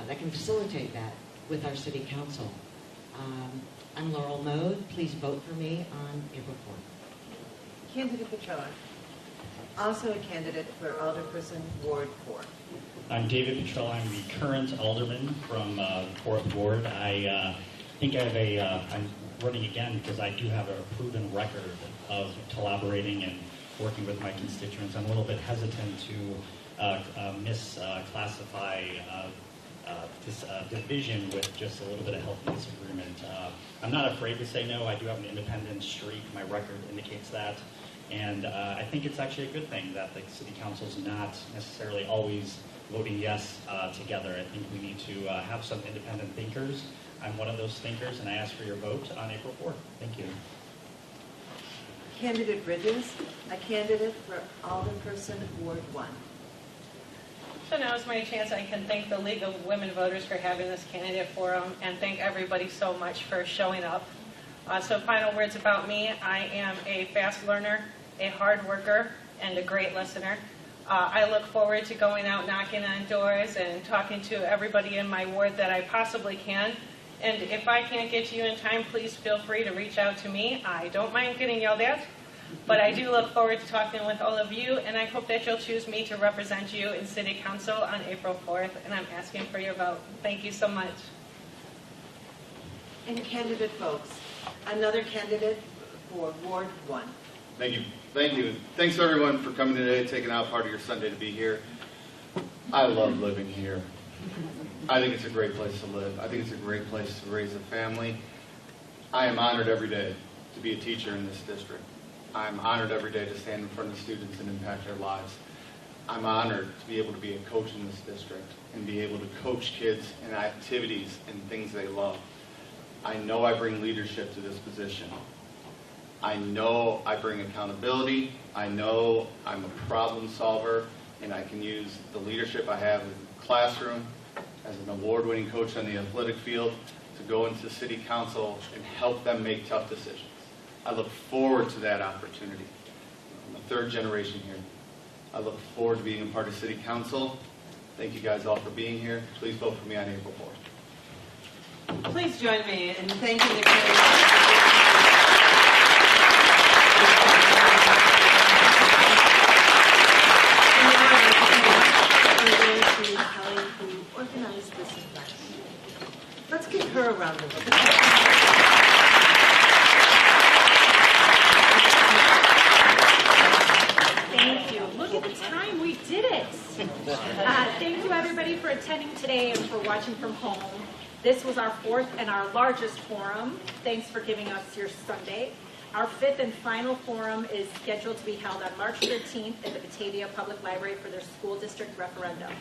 that can facilitate that with our city council. I'm Laurel Mode. Please vote for me on April 4th. Candidate Petrella, also a candidate for Alderperson Ward 4. I'm David Petrella. I'm the current alderman from 4th Ward. I think I have I'm running again because I do have a proven record of collaborating and working with my constituents. I'm a little bit hesitant to misclassify this division with just a little bit of healthy disagreement. I'm not afraid to say no. I do have an independent streak. My record indicates that. And I think it's actually a good thing that the city council is not necessarily always voting yes together. I think we need to have some independent thinkers. I'm one of those thinkers, and I ask for your vote on April 4th. Thank you. Candidate Bridges, a candidate for Alderperson Ward 1. So now is my chance. I can thank the League of Women Voters for having this candidate forum and thank everybody so much for showing up. So final words about me. I am a fast learner, a hard worker, and a great listener. I look forward to going out knocking on doors and talking to everybody in my ward that I possibly can. And if I can't get to you in time, please feel free to reach out to me. I don't mind getting yelled at, but I do look forward to talking with all of you, and I hope that you'll choose me to represent you in City Council on April 4th, and I'm asking for your vote. Thank you so much. And candidate folks, another candidate for Ward 1. Thank you. Thank you. Thanks everyone for coming today, taking out part of your Sunday to be here. I love living here. I think it's a great place to live. I think it's a great place to raise a family. I am honored every day to be a teacher in this district. I'm honored every day to stand in front of students and impact their lives. I'm honored to be able to be a coach in this district and be able to coach kids in activities and things they love. I know I bring leadership to this position. I know I bring accountability. I know I'm a problem solver, and I can use the leadership I have in the classroom as an award-winning coach on the athletic field to go into city council and help them make tough decisions. I look forward to that opportunity. I'm a third generation here. I look forward to being a part of city council. Thank you guys all for being here. Please vote for me on April 4th. Please join me in thanking the candidates. Kelly, who organized this event. Let's give her a round of applause. Thank you. Look at the time. We did it. Thank you, everybody, for attending today and for watching from home. This was our fourth and our largest forum. Thanks for giving us your Sunday. Our fifth and final forum is scheduled to be held on March 13th at the Batavia Public Library for their school district referendum.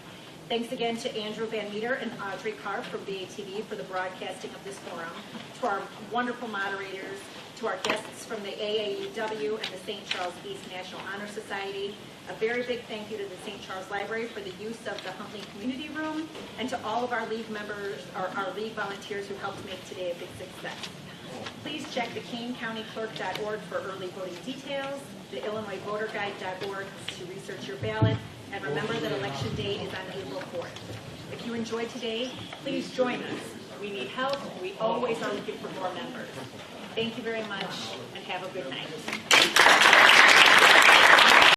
Thanks again to Andrew Van Meter and Audrey Carr from BATV for the broadcasting of this forum, to our wonderful moderators, to our guests from the AAUW and the St. Charles East National Honor Society. A very big thank you to the St. Charles Library for the use of the Huntley Community Room, and to all of our league members, our league volunteers who helped make today a big success. Please check the KaneCountyClerk.org for early voting details, the IllinoisVoterGuide.org to research your ballot, and remember that Election Day is on April 4th. If you enjoyed today, please join us. We need help. We always are looking for more members. Thank you very much, and have a good night.